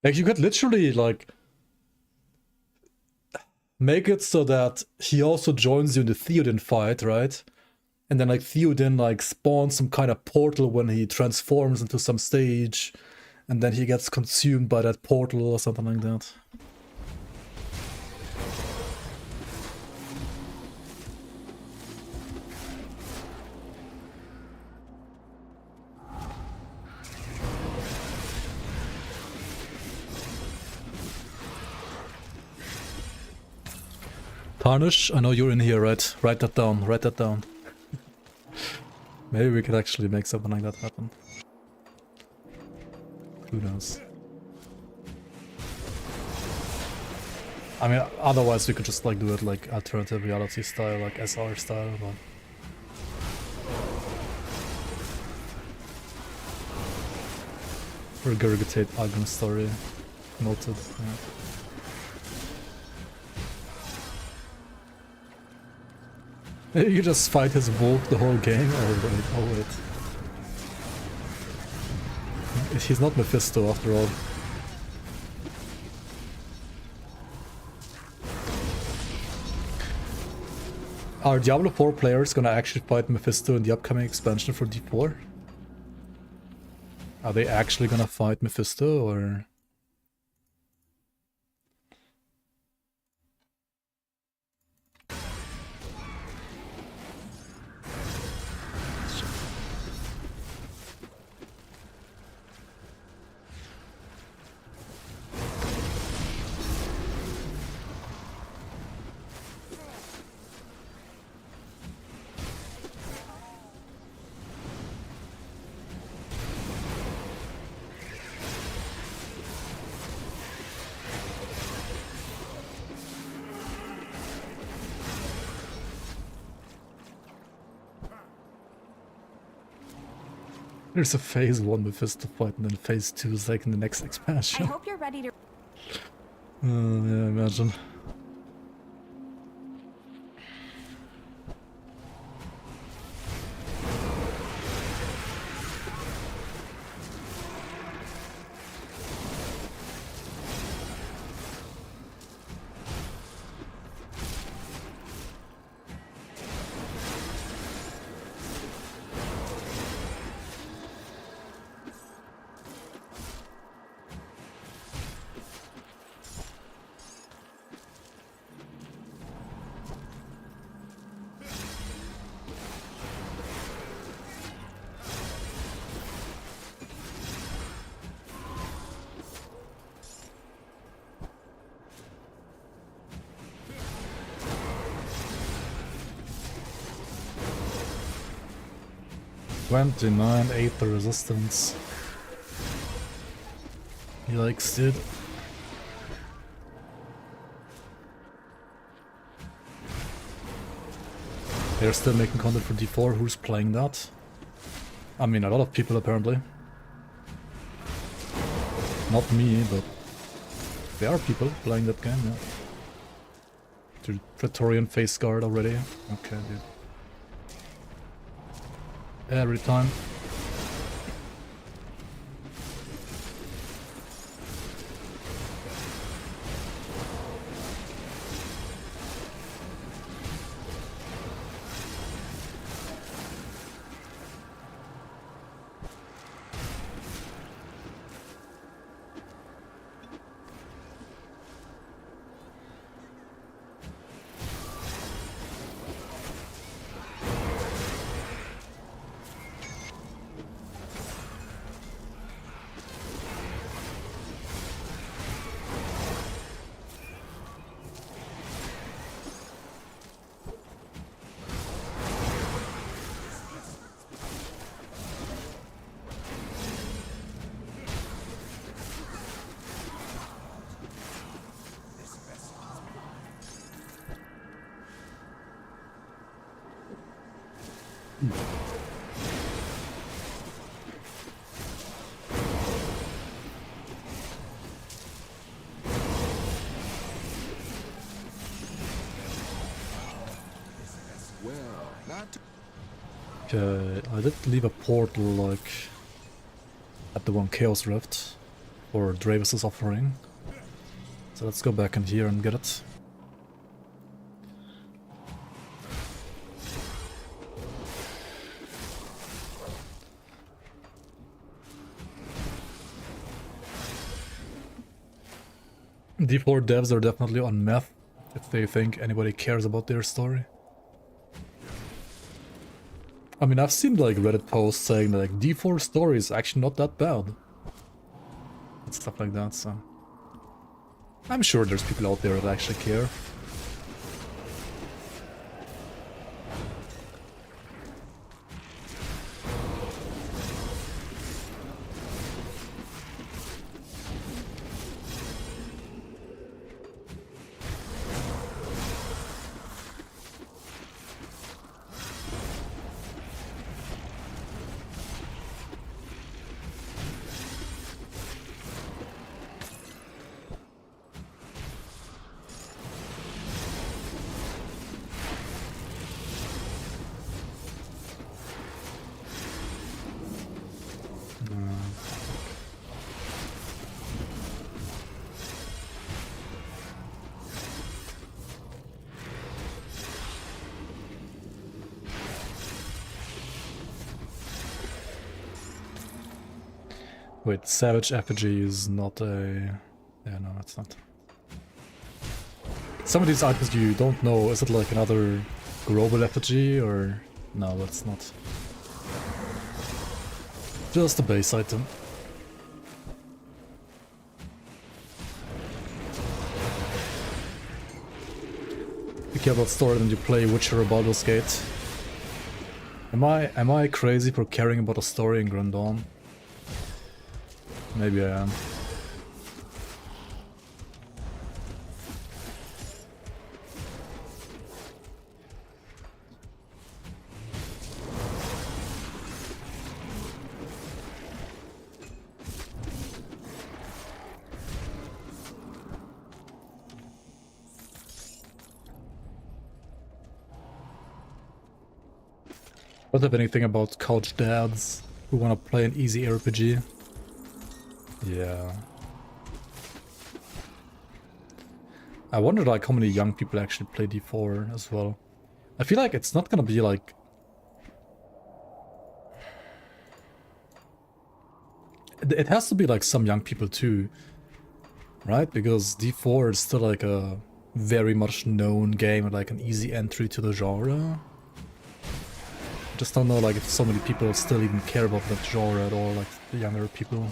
Like, you could literally, like, make it so that he also joins you in the Theoden fight, right? And then, like, Theoden, like, spawns some kind of portal when he transforms into some stage, and then he gets consumed by that portal or something like that. Tarnish, I know you're in here, right? Write that down, write that down. Maybe we could actually make something like that happen. Who knows? I mean, otherwise we could just like do it like alternative reality style, like SR style, but... Regurgitate Agnes story. Noted, yeah. Maybe you just fight his wolf the whole game? Oh wait. He's not Mephisto after all. Are Diablo 4 players gonna actually fight Mephisto in the upcoming expansion for D4? Are they actually gonna fight Mephisto, or...? There's a phase 1 Mephisto fight and then phase 2 is like in the next expansion. I hope you're ready to... Yeah, imagine. $29, 8 the resistance. Yikes, dude. They're still making content for D4. Who's playing that? I mean, a lot of people apparently. Not me, but there are people playing that game, yeah. The Praetorian face guard already. Okay, dude. Every time. Okay, I did leave a portal, like, at the one Chaos Rift. or Dravis is offering. So let's go back in here and get it. D4 devs are definitely on meth if they think anybody cares about their story. I mean, I've seen like Reddit posts saying that like D4 story is actually not that bad. And stuff like that, so I'm sure there's people out there that actually care. Wait, Savage Effigy is not a... Yeah, no, it's not. Some of these items you don't know, is it like another global effigy or... No, that's not. Just a base item. You care about story when you play Witcher or Baldur's Gate. Am I crazy for caring about a story in Grand Dawn? Maybe I am. Don't have anything about couch dads who wanna play an easy RPG. Yeah. I wonder like how many young people actually play D4 as well. I feel like it's not gonna be like... It has to be like some young people too, right? Because D4 is still like a very much known game and like an easy entry to the genre. I just don't know like if so many people still even care about that genre at all, like the younger people.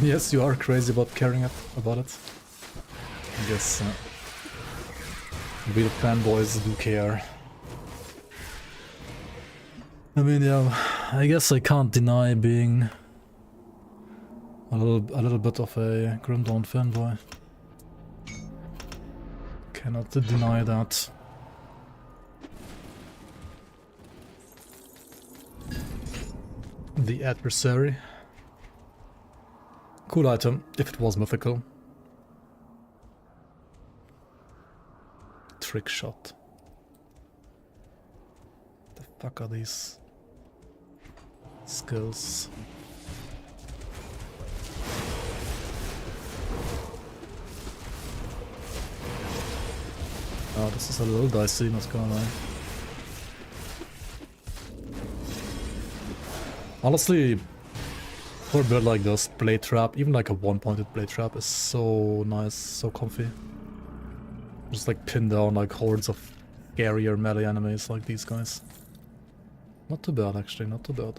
Yes, you are crazy about caring about it. I guess we the fanboys do care. I mean, yeah, I guess I can't deny being a little bit of a Grim Dawn fanboy. Cannot deny that. The Adversary. Cool item, if it was mythical. Trick shot. The fuck are these skills? Oh, this is a little dicey, not gonna lie. Honestly, for a build like this, Blade Trap, even like a one-pointed Blade Trap is so nice, so comfy. Just like pin down like hordes of scarier melee enemies like these guys. Not too bad actually, not too bad.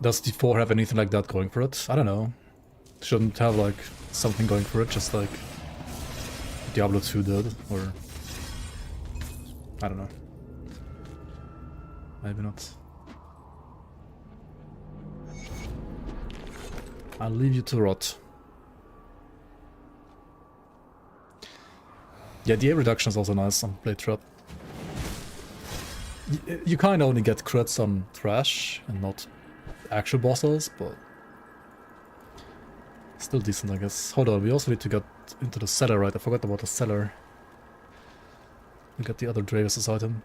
Does D4 have anything like that going for it? I don't know. Shouldn't have like something going for it, just like Diablo 2 did, or I don't know. Maybe not. I'll leave you to rot. Yeah, the A reduction is also nice on Blade Trap. You kind of only get crits on trash and not actual bosses, but still decent, I guess. Hold on, we also need to get into the cellar, right? I forgot about the cellar. We got the other Dravis' item.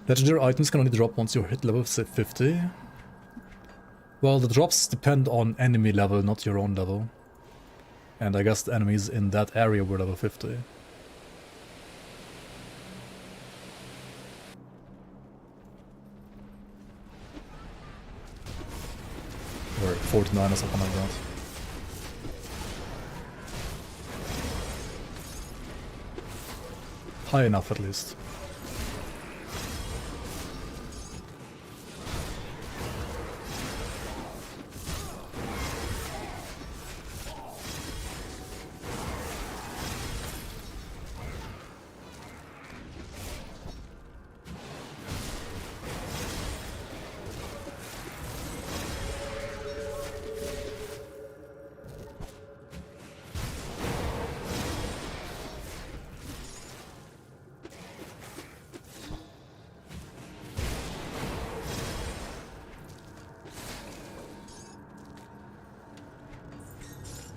Legendary items can only drop once you hit level 50. Well, the drops depend on enemy level, not your own level. And I guess the enemies in that area were level 50. Or 49 or something like that. High enough at least.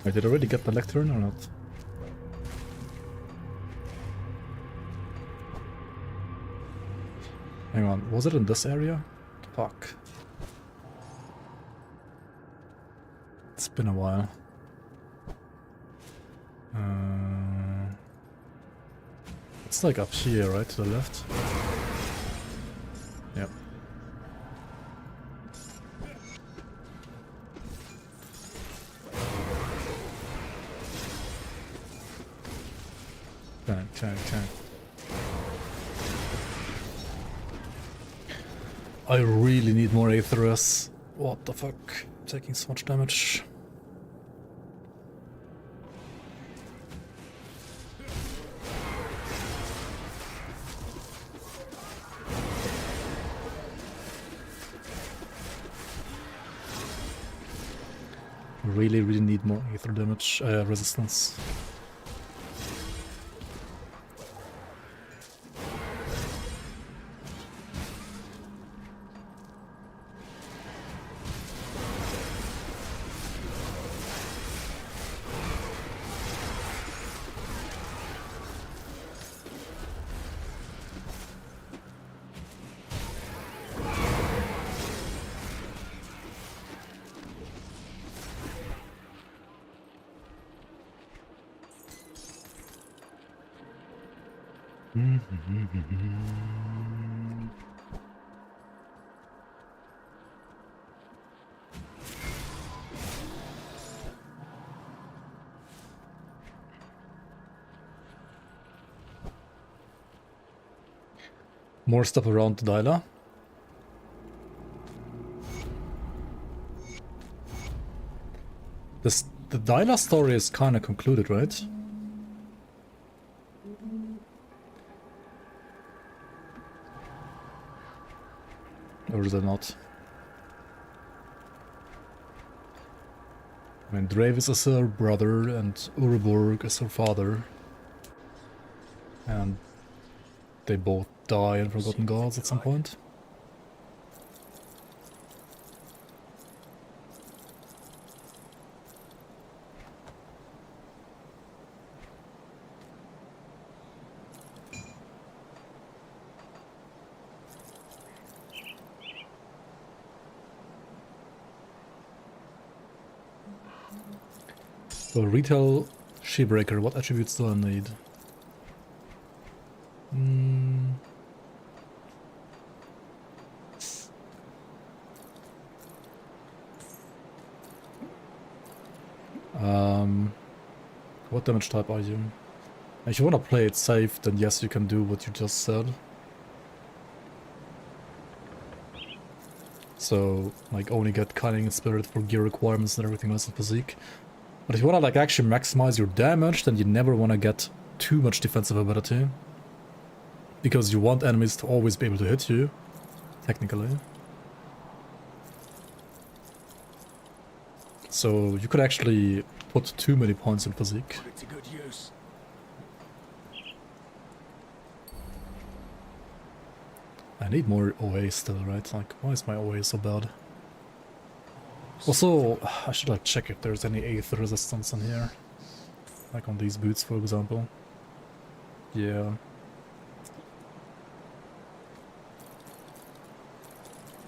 Wait, did I already get the lectern or not? Hang on, was it in this area? Fuck. It's been a while. It's like up here, right, to the left? Yep. Okay. I really need more Aetherus. What the fuck? Taking so much damage. Really need more Aether damage resistance. More stuff around Dyla. The Dyla story is kind of concluded, right? Or is it not? I mean, Dravis is her brother and Uruburg is her father. And they both die in Forgotten Gods at some point. So retail Shebreaker, what attributes do I need? What damage type are you? If you want to play it safe, then yes, you can do what you just said. So, like, only get Cunning and Spirit for gear requirements and everything else in Physique. But if you want to, like, actually maximize your damage, then you never want to get too much defensive ability. Because you want enemies to always be able to hit you, technically. So you could actually put too many points in physique. Put it to good use. I need more OA still, right? Like, why is my OA so bad? Also, I should like check if there's any Aether resistance in here. Like on these boots, for example. Yeah.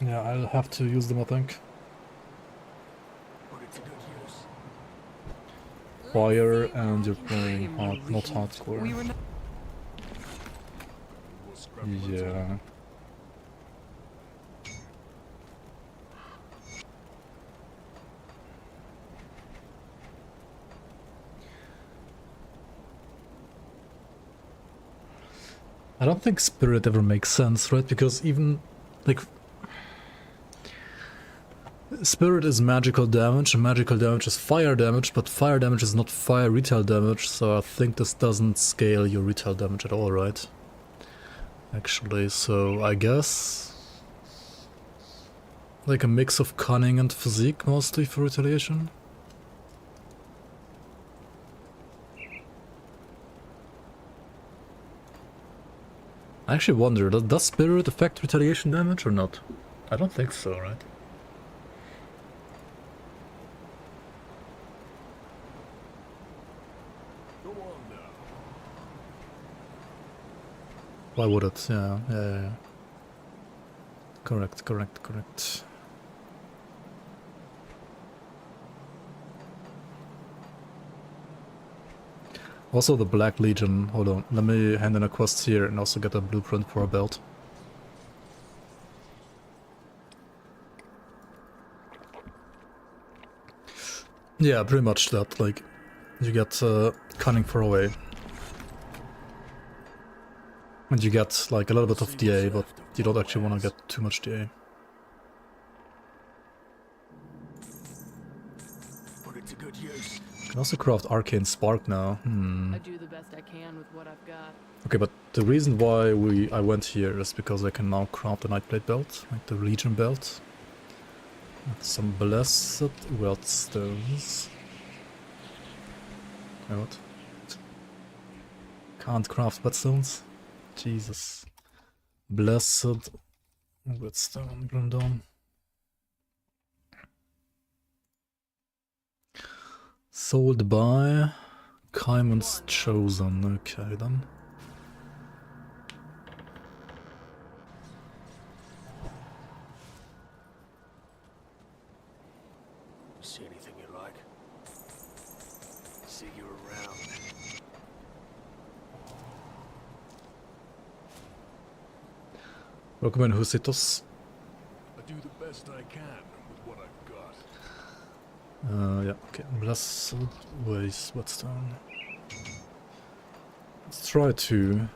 Yeah, I'll have to use them, I think. Put it to good use. Fire, and you're playing hard, not hardcore. We were not We'll scrap Yeah. I don't think Spirit ever makes sense, right? Because even, like, Spirit is magical damage, and magical damage is fire damage, but fire damage is not fire retail damage, so I think this doesn't scale your retail damage at all, right? Actually, so I guess... like a mix of cunning and physique, mostly, for retaliation? I actually wonder, does Spirit affect retaliation damage or not? I don't think so, right? Go on now. Why would it? Yeah. Correct. Also the Black Legion, hold on, let me hand in a quest here and also get a blueprint for a belt. Yeah, pretty much that, like, you get cunning for away. And you get like a little bit of DA, but you don't actually want to get too much DA. Put it to good use. You can also craft Arcane Spark now. I do the best I can with what I've got. Okay, but the reason why I went here is because I can now craft the Nightblade belt, like the Legion belt. With some blessed wellstones. Wait, what? Can't craft whetstones? Jesus. Blessed whetstone, Grundon. Sold by Kaimon's Chosen. Okay then. See anything you like? See you around. Welcome in, Husitos. I do the best I can with what I've got. Yeah, okay. Blessed Ways Whetstone. Let's try to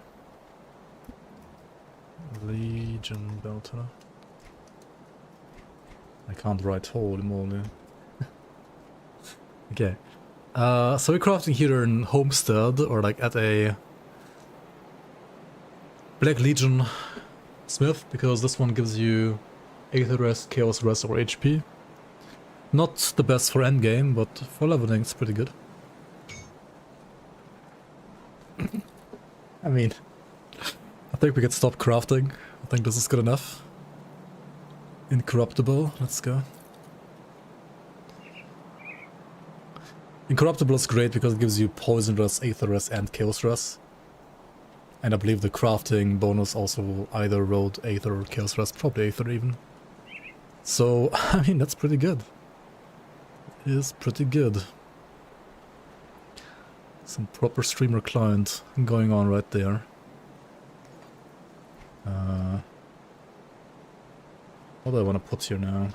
Legion Belter. I can't write holy moly. Okay. So we're crafting here in Homestead, or like at a Black Legion Smith, because this one gives you Aether Rest, Chaos Rest, or HP. Not the best for endgame, but for leveling it's pretty good. I mean, I think we can stop crafting. I think this is good enough. Incorruptible, let's go. Incorruptible is great because it gives you Poison Rest, Aether Rest, and Chaos Rest. And I believe the crafting bonus also either wrote Aether or Chaos Rest, probably Aether even. So, I mean, that's pretty good. It is pretty good. Some proper streamer client going on right there. What do I want to put here now?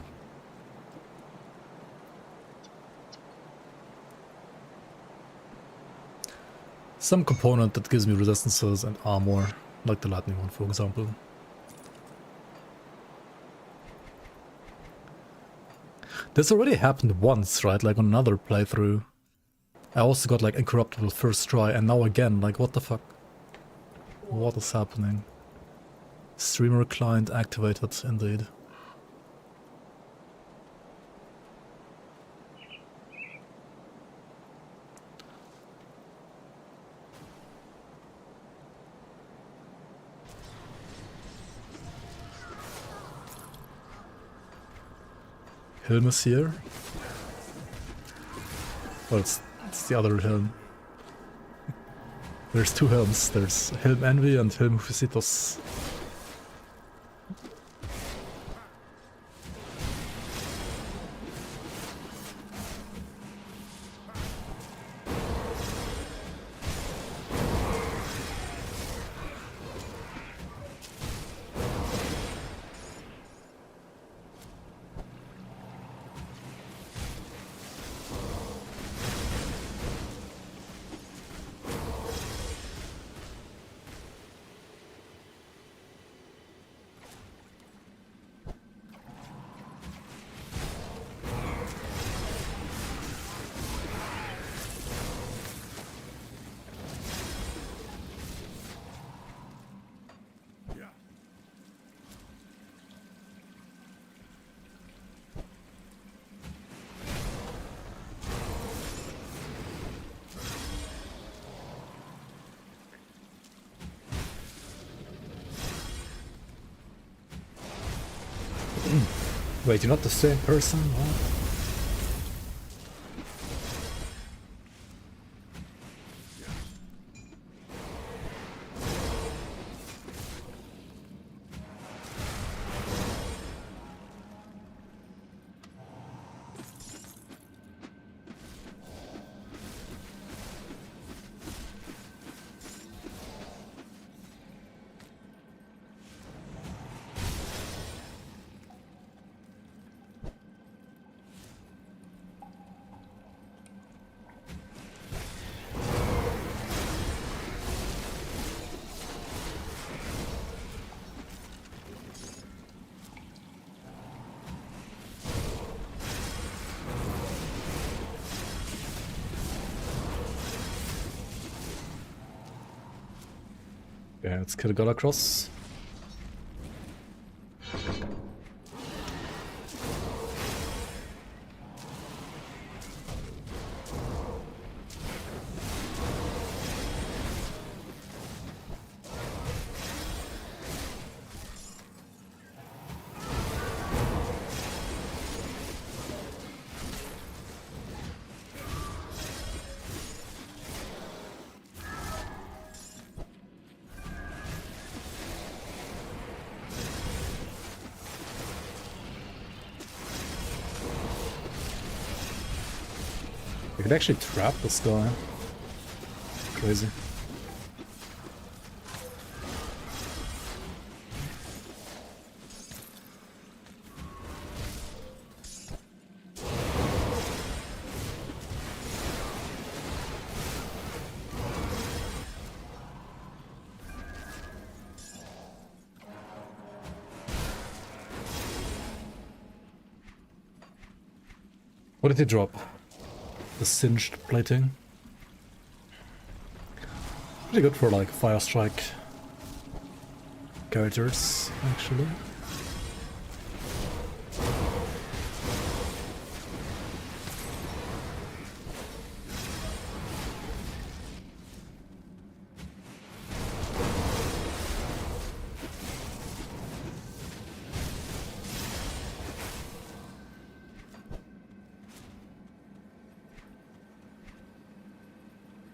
Some component that gives me resistances and armor, like the lightning one, for example. This already happened once, right? Like on another playthrough. I also got like incorruptible first try, and now again, like what the fuck? What is happening? Streamer client activated, indeed. Helm is here. Well, it's the other Helm. There's two Helms. There's Helm Envy and Helm Visitos. Wait, you're not the same person? What? Yeah, let's kill Galacross. I could actually trap this guy. Crazy. What did he drop? The singed plating. Pretty good for like Fire Strike characters, actually.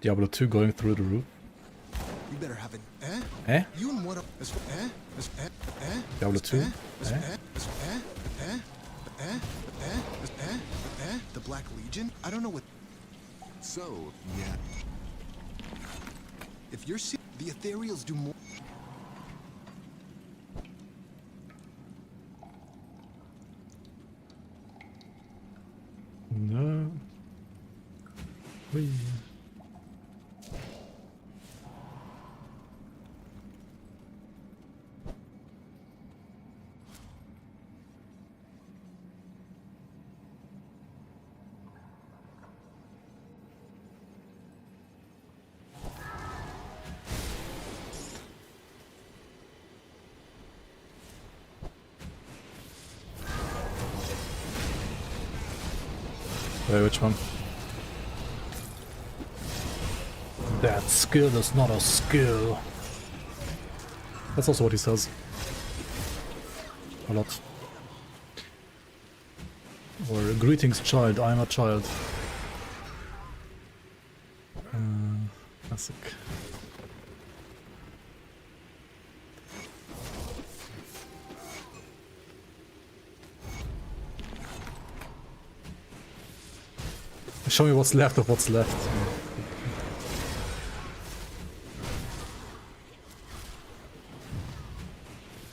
Diablo 2 going through the roof. You better have an Eh? You and what Diablo 2? The Black Legion? I don't know what. So, yeah. If you're the Ethereals do more. No. Whee. Wait, which one? That skill is not a skill. That's also what he says. A lot. Or greetings, child. I'm a child. Classic. Show me what's left of what's left.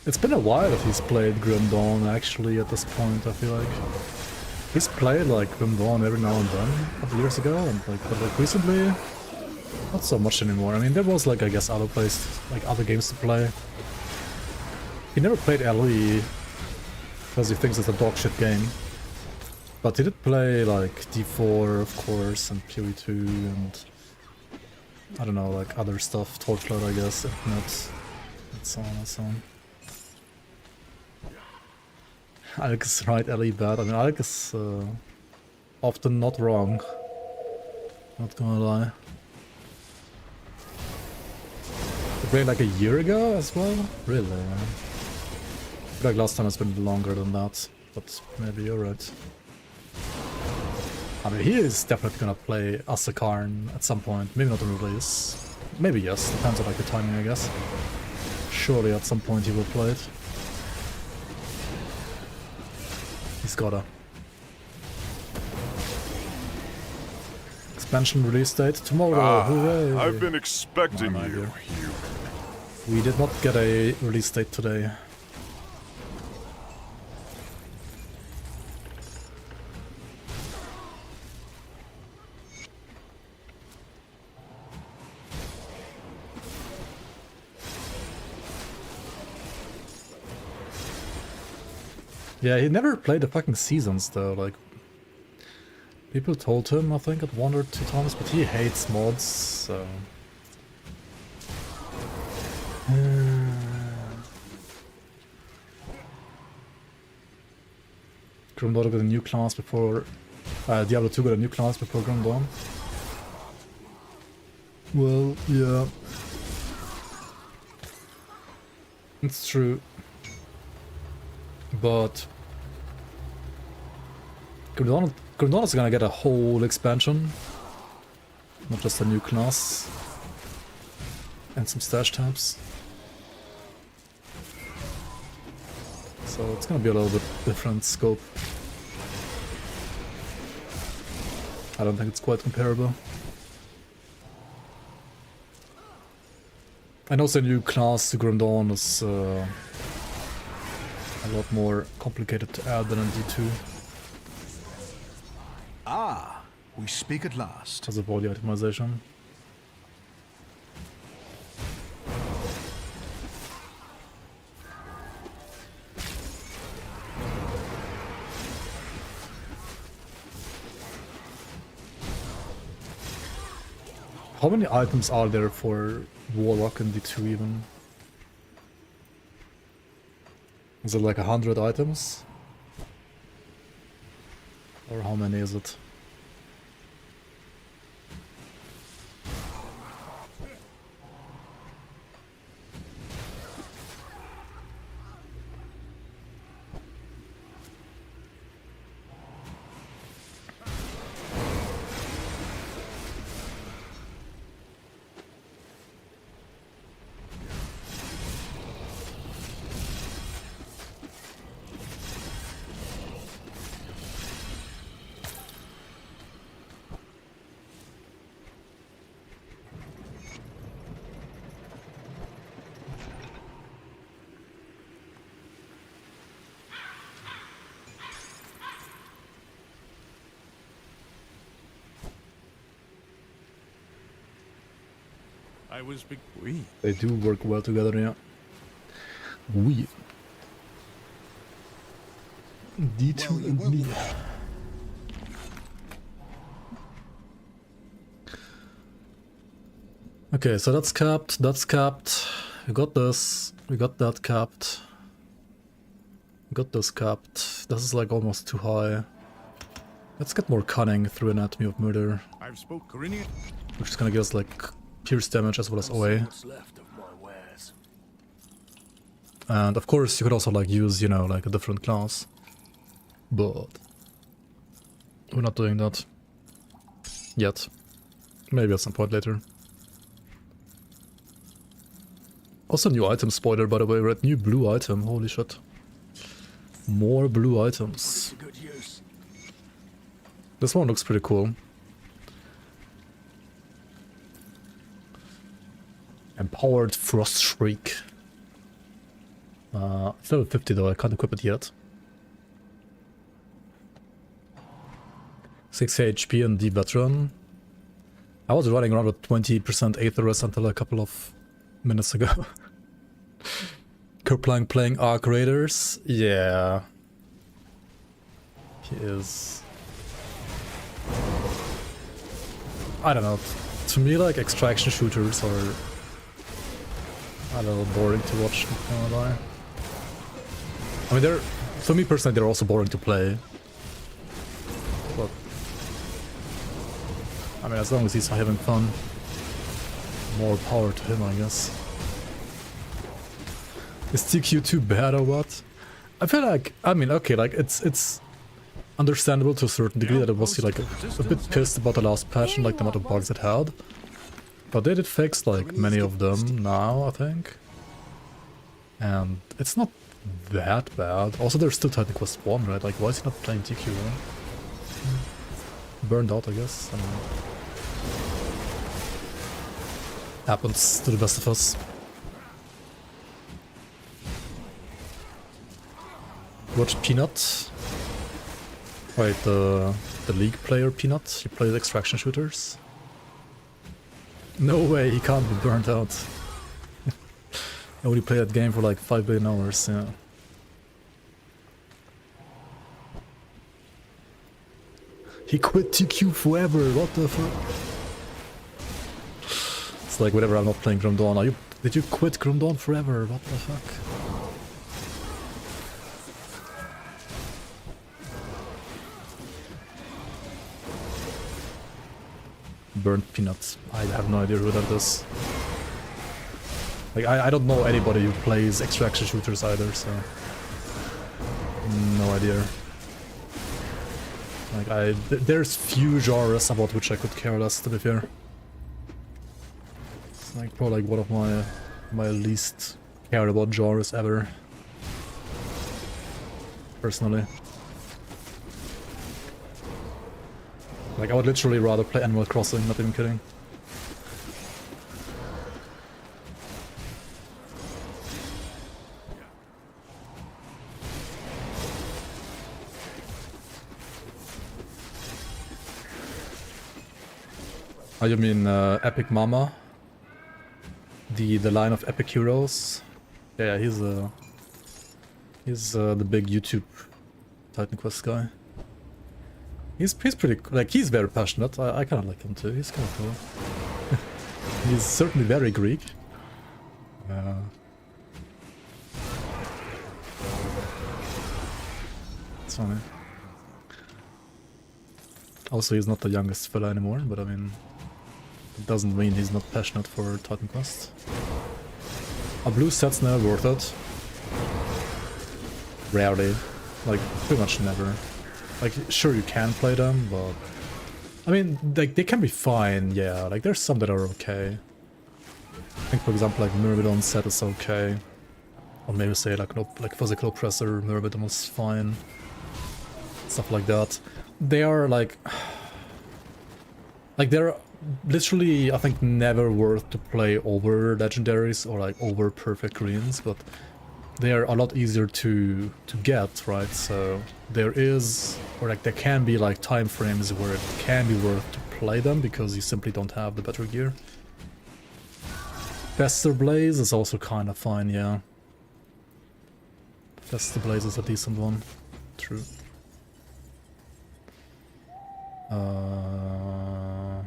It's been a while if he's played Grim Dawn actually at this point, I feel like. He's played like Grim Dawn every now and then, a couple years ago, and but like recently, not so much anymore. I mean, there was like, I guess, other other games to play. He never played LE because he thinks it's a dog shit game. But he did play like D4, of course, and PoE2, and I don't know, like other stuff, Torchlight, I guess, if not, and so on and so on. Alec is right, LE bad. I mean, Alec is often not wrong. Not gonna lie. He played like a year ago as well? Really? I feel like last time it's been longer than that, but maybe you're right. I mean, he is definitely gonna play Asakarn at some point. Maybe not in release. Maybe yes, depends on like the timing, I guess. Surely at some point he will play it. He's gotta. Expansion release date tomorrow. Hooray! I've been expecting you. We did not get a release date today. Yeah, he never played the fucking seasons though, like... People told him, I think, at 1 or 2 times, but he hates mods, so... Grim Dawn got a new class before... Diablo 2 got a new class before Grim Dawn. Well, yeah... It's true. But Grim Dawn is gonna get a whole expansion, not just a new class and some stash tabs. So it's gonna be a little bit different scope. I don't think it's quite comparable. And also a new class to Grim Dawn is a lot more complicated to add than in D2. Ah, we speak at last. Because of all the optimization. How many items are there for Warlock in D2 even? Is it like 100 items? Or how many is it? I was big. They do work well together, yeah. We. D2 and me. Okay, so that's capped, that's capped. We got this, we got that capped. We got this capped. This is like almost too high. Let's get more cunning through Anatomy of Murder. I've spoke Corinian. Which is gonna give us like pierce damage as well as OA. And of course you could also like use, you know, like a different class. But We're not doing that. Yet. Maybe at some point later. Also new item spoiler, by the way, red new blue item, holy shit. More blue items. Good use. This one looks pretty cool. Empowered Frost Shriek. It's level 50 though, I can't equip it yet. 6 HP and the veteran. I was running around with 20% Aetherus until a couple of minutes ago. Kerplank playing Arc Raiders. Yeah. He is. I don't know. To me, like, extraction shooters are a little boring to watch, not gonna lie. I mean, they're, for me personally, they're also boring to play. But I mean, as long as he's having fun, more power to him, I guess. Is TQ too bad or what? I feel like, I mean, okay, like, it's understandable to a certain degree that it was like a bit pissed about the last patch and like the amount of bugs it had. But they did fix like many of them now, I think. And it's not that bad. Also, there's still Titan Quest 1, right? Like, why is he not playing TQ, right? Burned out, I guess. I don't know. Happens to the best of us. Watch Peanut. Wait, the League player Peanut? He plays extraction shooters? No way, he can't be burnt out. I only played that game for like 5 billion hours, yeah. He quit TQ forever, what the fuck? It's like whenever I'm not playing Grim Dawn, did you quit Grim Dawn forever? What the fuck? Burnt Peanuts. I have no idea who that is. Like, I don't know anybody who plays extraction shooters either, so... no idea. Like, there's few genres about which I could care less, to be fair. It's like probably like one of my least cared about genres ever. Personally. Like, I would literally rather play Animal Crossing, not even kidding. Oh, you mean Epic Mama? The line of epic heroes? Yeah, he's the big YouTube Titan Quest guy. He's pretty, like, he's very passionate. I kind of like him too. He's kind of cool. He's certainly very Greek. It's funny. Also, he's not the youngest fella anymore, but I mean, it doesn't mean he's not passionate for Titan Quest. A blue set's never worth it. Rarely. Like, pretty much never. Like, sure you can play them, but... I mean, like, they can be fine, yeah. Like, there's some that are okay. I think, for example, like, Myrmidon set is okay. Or maybe say, like, no, like Physical Oppressor, Myrmidon was fine. Stuff like that. They are, like... Like, they're literally, I think, never worth to play over legendaries or, like, over perfect greens, but... they are a lot easier to get, right? So there is, or like there can be like time frames where it can be worth to play them because you simply don't have the better gear. Fester Blaze is also kind of fine, yeah. Fester Blaze is a decent one. True.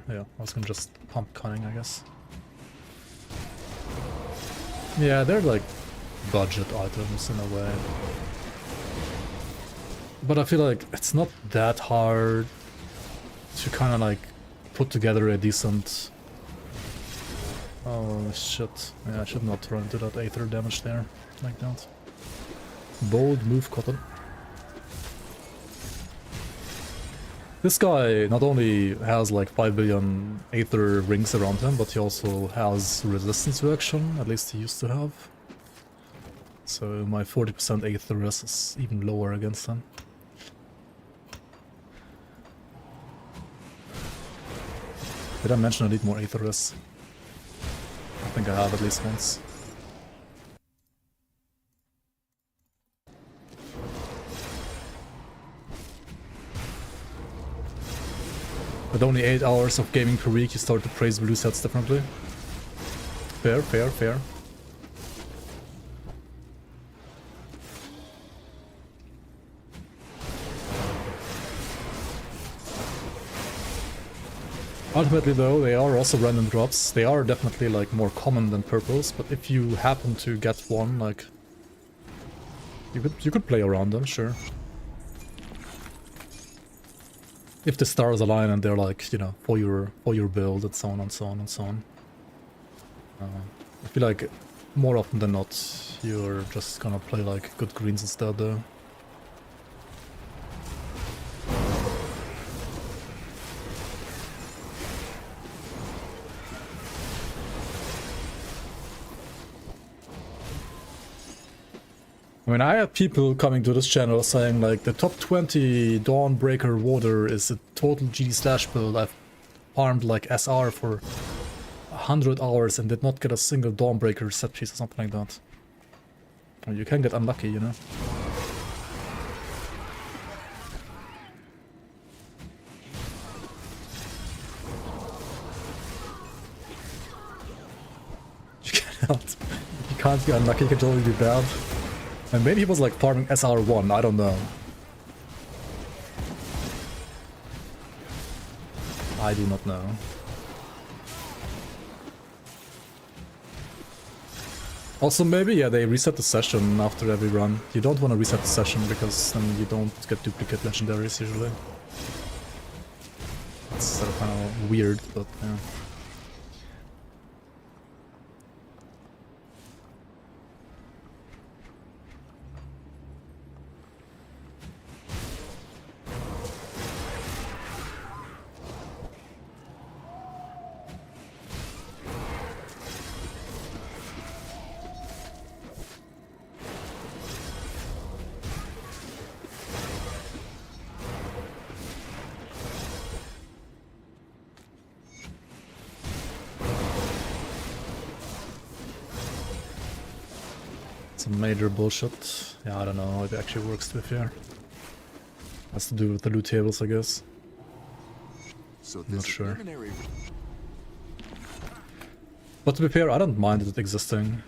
Yeah, I was gonna just pump Cunning, I guess. Yeah, they're like budget items in a way. But I feel like it's not that hard to kind of like put together a decent... Oh shit. Yeah, I should not run into that Aether damage there, like that. Bold move, Cotton. This guy not only has like 5 billion Aether rings around him, but he also has resistance to action, at least he used to have. So my 40% Aether res is even lower against him. Did I mention I need more Aether res? I think I have at least once. With only 8 hours of gaming per week, you start to praise blue sets differently. Fair, fair, fair. Ultimately though, they are also random drops. They are definitely like more common than purples, but if you happen to get one, like you could play around them, sure. If the stars align and they're like, you know, for your build and so on and so on and so on. I feel like more often than not, you're just gonna play like good greens instead though. I mean, I have people coming to this channel saying like the top 20 Dawnbreaker Water is a total GD slash build. I've farmed like SR for 100 hours and did not get a single Dawnbreaker set piece or something like that. Well, you can get unlucky, you know. You can't be unlucky, you can totally be bad. And maybe he was like farming SR1, I don't know. I do not know. Also maybe, yeah, they reset the session after every run. You don't want to reset the session because then you don't get duplicate legendaries usually. It's sort of kind of weird, but yeah. Some major bullshit. Yeah, I don't know how it actually works to be fair. Has to do with the loot tables, I guess. So I'm not this sure. divinary- But to be fair, I don't mind it existing.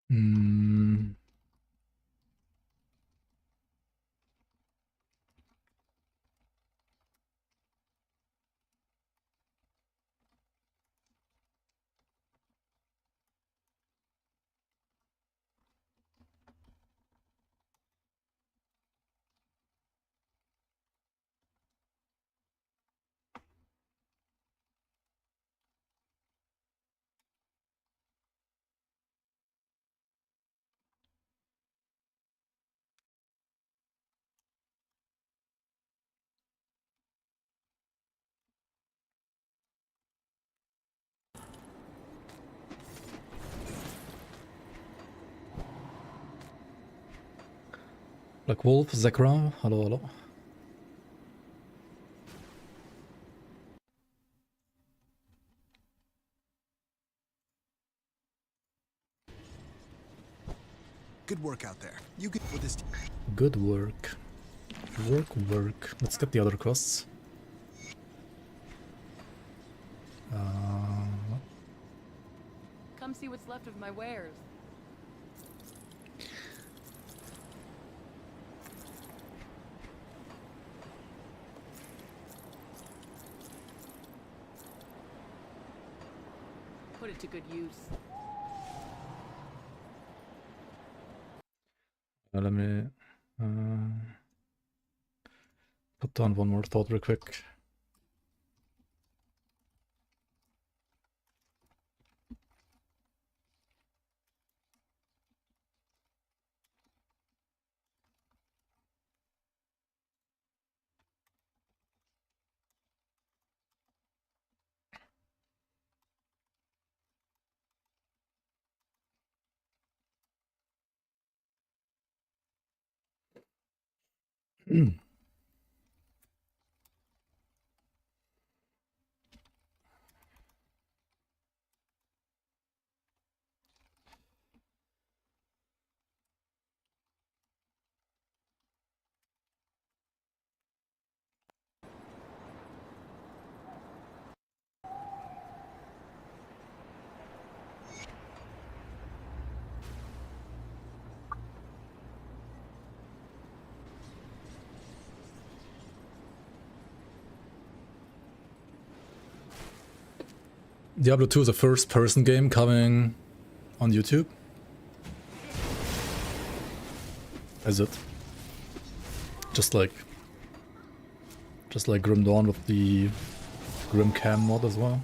Hmm. Black Wolf, Zekra, hello, hello. Good work out there. You could with this. Good work. Work. Let's get the other quests. Come see what's left of my wares. Put it to good use. Let me put down one more thought real quick. Diablo 2 is a first-person game coming on YouTube. Is it? Just like Grim Dawn with the Grim Cam mod as well.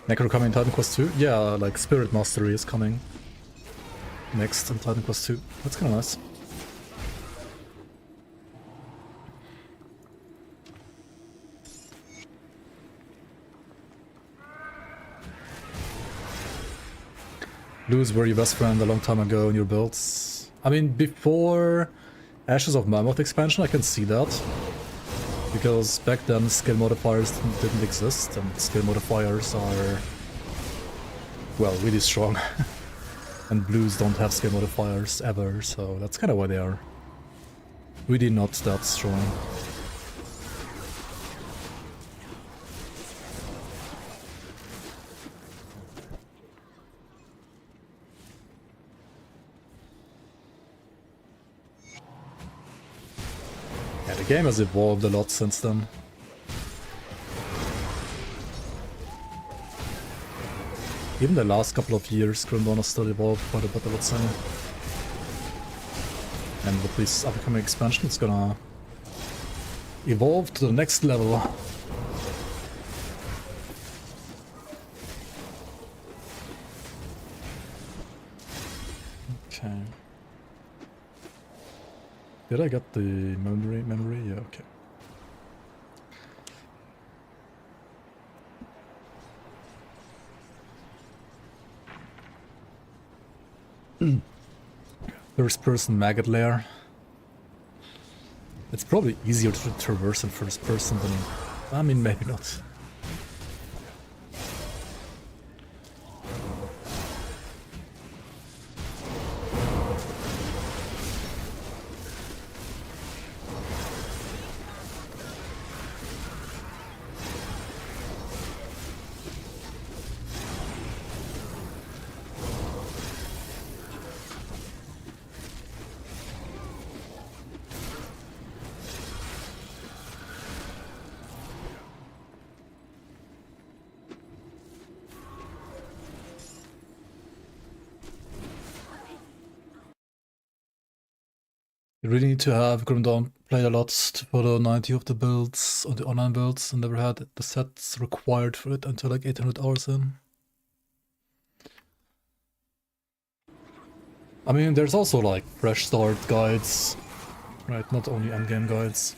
Necro coming in Titan Quest 2? Yeah, like Spirit Mastery is coming next in Titan Quest 2. That's kinda nice. Blues were your best friend a long time ago in your builds. I mean, before Ashes of Mammoth expansion, I can see that. Because back then skill modifiers didn't exist, and skill modifiers are, well, really strong. And blues don't have skill modifiers ever, so that's kind of why they are really not that strong. Yeah, the game has evolved a lot since then. Even the last couple of years, Grim Dawn has still evolved quite a bit, I would say. And with this upcoming expansion, it's gonna evolve to the next level. Okay. Did I get the memory? Yeah, okay. First person maggot lair. It's probably easier to traverse in first person than... I mean, maybe not. You really need to have Grim Dawn played a lot to follow 90 of the builds, or the online builds, and never had the sets required for it until like 800 hours in. I mean, there's also like fresh start guides, right? Not only endgame guides.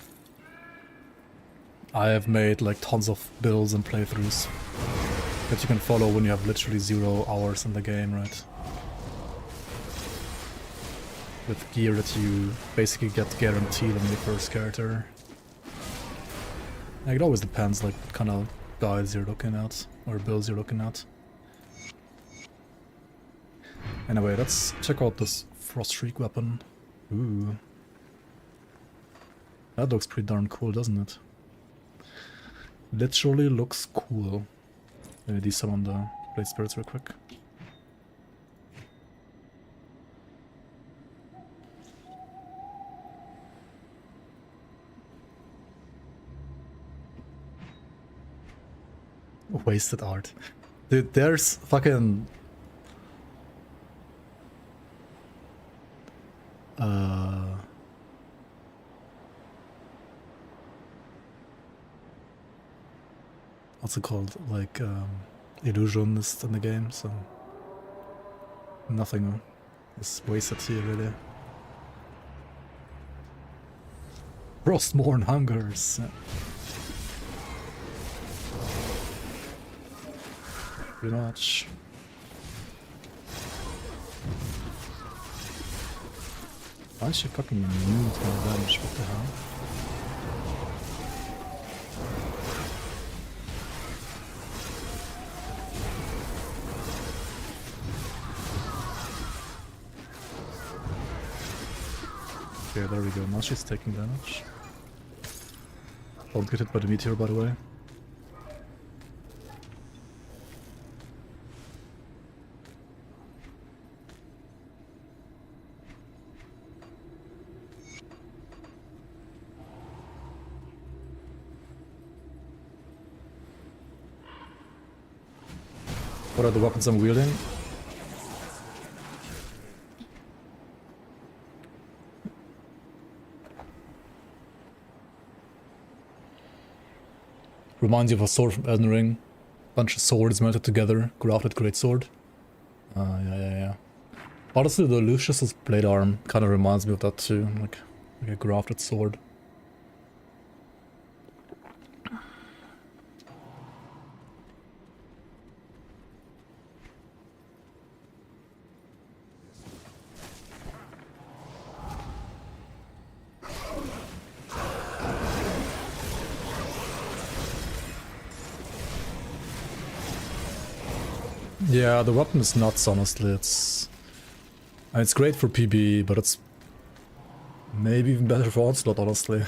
I have made like tons of builds and playthroughs that you can follow when you have literally 0 hours in the game, right? With gear that you basically get guaranteed on your first character. Like, it always depends, like, what kind of guys you're looking at, or builds you're looking at. Anyway, let's check out this Frost Shriek weapon. Ooh. That looks pretty darn cool, doesn't it? Literally looks cool. Maybe desummon the Blade Spirits real quick. Wasted art. Dude, there's fucking... what's it called? Like, illusionist in the game, so... Nothing is wasted here, really. Frostmourne hungers! Pretty much. Why is she fucking immune to my damage? What the hell? Okay, there we go. Now she's taking damage. Don't get hit by the meteor, by the way. What are the weapons I'm wielding? Reminds you of a sword from Elden Ring. Bunch of swords melted together, grafted greatsword. Yeah. Honestly, the Lucius's blade arm kind of reminds me of that too, like a grafted sword. Yeah, the weapon is nuts, honestly. It's great for PB, but it's maybe even better for Onslaught, honestly.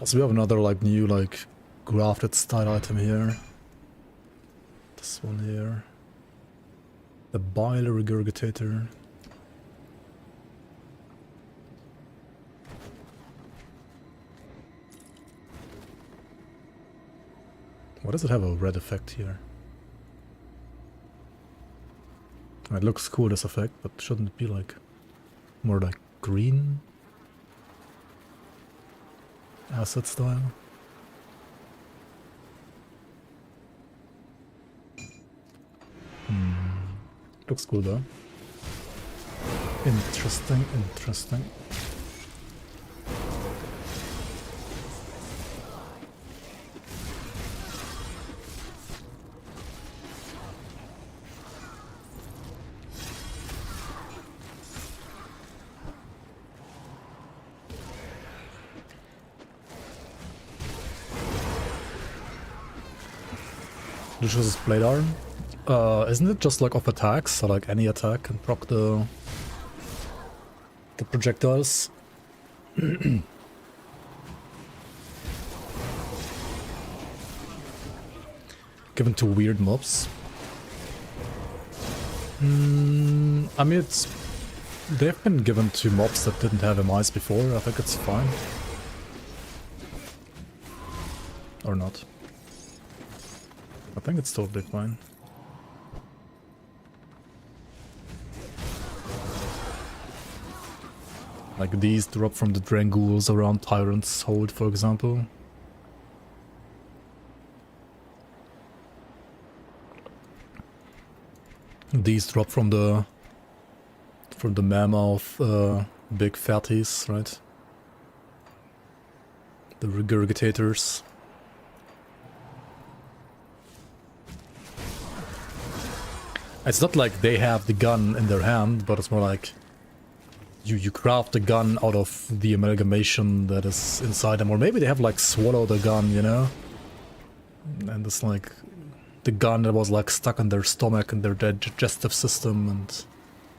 So we have another like new like grafted style item here. This one here. The Bile Regurgitator. Why does it have a red effect here? It looks cool, this effect, but shouldn't it be like more like green? Acid style. Looks cool though. Interesting. Lucius's blade arm. Isn't it just like off attacks? So like any attack can proc the projectiles? Given to weird mobs. I mean, they've been given to mobs that didn't have MIs before. I think it's fine. Or not. I think it's totally fine. Like these drop from the Drangools around Tyrant's Hold, for example. These drop from the mammoth big fatties, right? The regurgitators. It's not like they have the gun in their hand, but it's more like you craft the gun out of the amalgamation that is inside them. Or maybe they have like swallowed a gun, you know? And it's like the gun that was like stuck in their stomach and their digestive system, and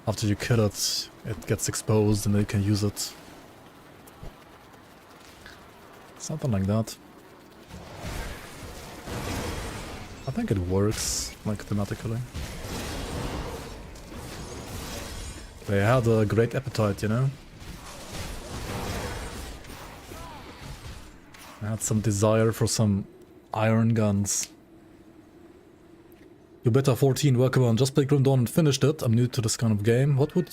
after you kill it, it gets exposed and they can use it. Something like that. I think it works, like, thematically. They had a great appetite, you know? I had some desire for some iron guns. You better 14, welcome on. Just played Grim Dawn and finished it. I'm new to this kind of game. What would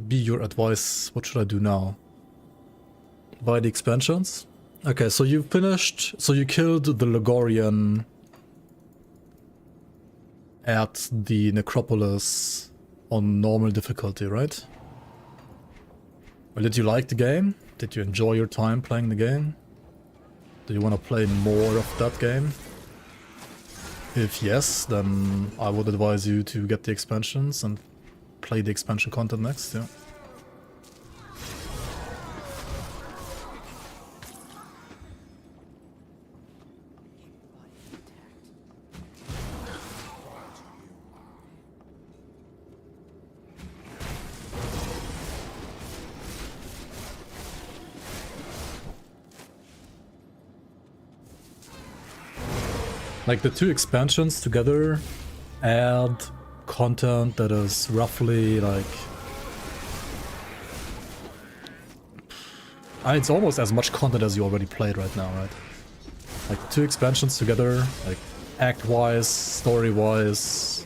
be your advice? What should I do now? Buy the expansions? Okay, so you finished, so you killed the Logorian at the Necropolis on normal difficulty, right? Well, did you like the game? Did you enjoy your time playing the game? Do you want to play more of that game? If yes, then I would advise you to get the expansions and play the expansion content next, yeah. Like, the two expansions together add content that is roughly like... it's almost as much content as you already played right now, right? Like, two expansions together, like, act-wise, story-wise,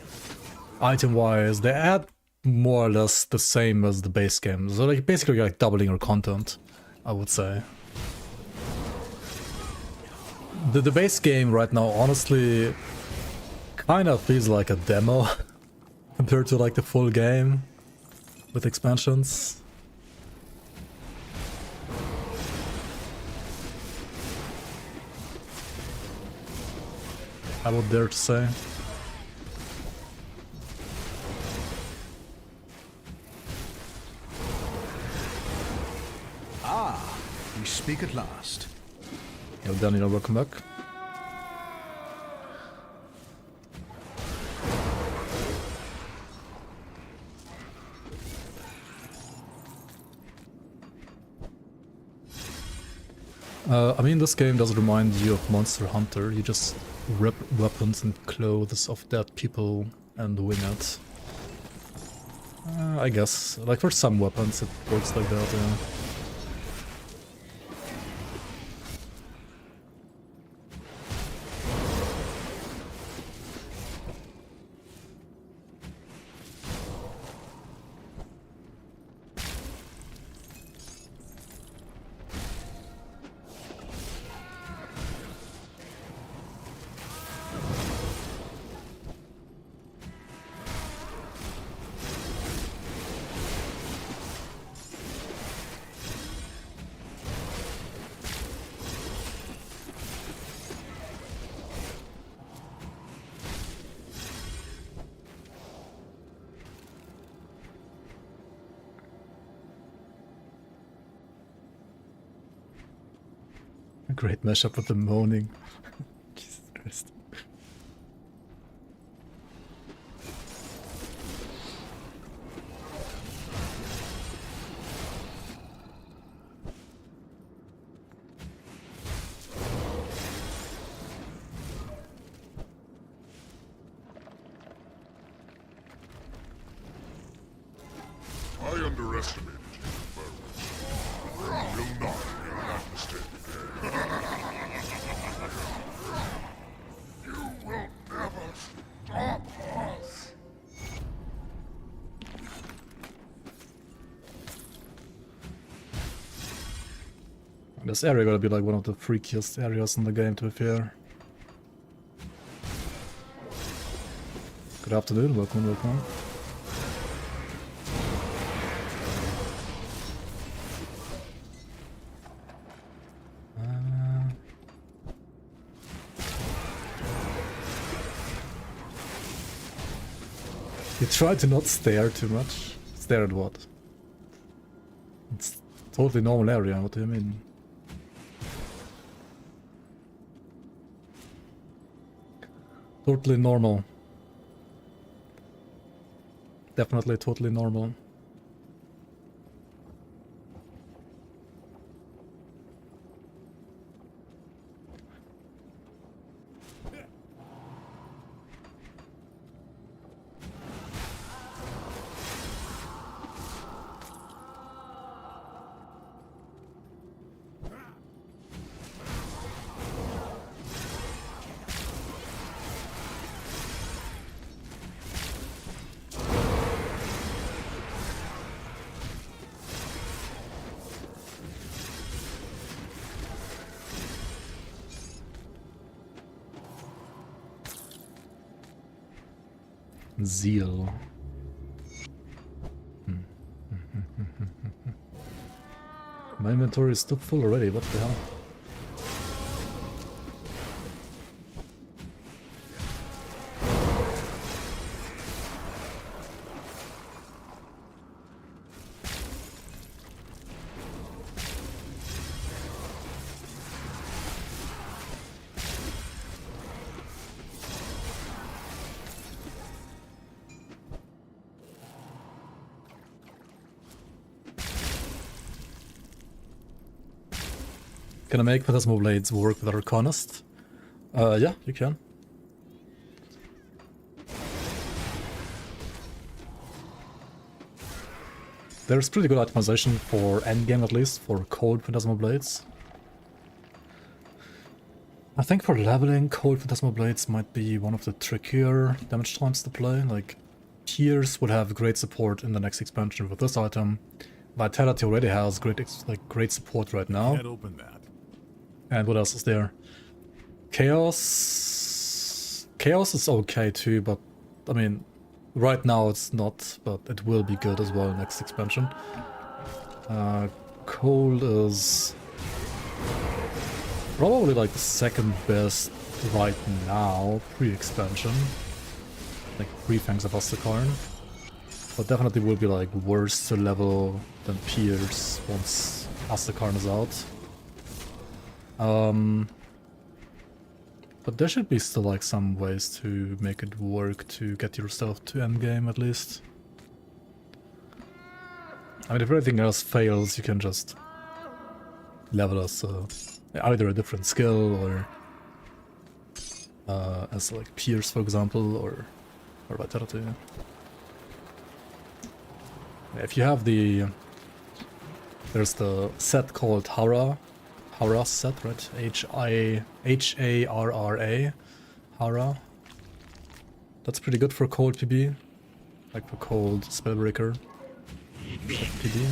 item-wise, they add more or less the same as the base game. So, like, basically you're like doubling your content, I would say. The base game right now, honestly, kind of feels like a demo compared to like the full game with expansions. I would dare to say. Ah, we speak at last. Yo, Daniel, welcome back. I mean, this game does remind you of Monster Hunter. You just rip weapons and clothes of dead people and wing it. I guess. Like, for some weapons it works like that, yeah. A great mashup with the moaning. Jesus Christ. I underestimated you, but I will not make that mistake again. You will never stop us. This area gotta be like one of the freakiest areas in the game, to be fair. Good afternoon, welcome, welcome. You try to not stare too much. Stare at what? It's totally normal area, what do you mean? Totally normal. Definitely totally normal. Zeal. My inventory is still full already, what the hell? Can I make Phantasmal blades work with Arcanist? Yeah, you can. There's pretty good optimization for endgame, at least, for cold Phantasmal blades. I think for leveling, cold Phantasmal blades might be one of the trickier damage times to play. Like, Tears would have great support in the next expansion with this item. Vitality already has great support right now. Can't open that. And what else is there? Chaos... Chaos is okay too, but I mean, right now it's not, but it will be good as well next expansion. Cold is probably like the second best right now, pre-expansion. Like pre-Fangs of Astakarn. But definitely will be like worse to level than Pierce once Astakarn is out. But there should be still like some ways to make it work to get yourself to endgame at least. I mean, if everything else fails, you can just level as either a different skill or as like Pierce, for example, or Vitality. If you have there's the set called Hara set, right? H-A-R-R-A. Hara. That's pretty good for cold PB. Like for cold Spellbreaker PB.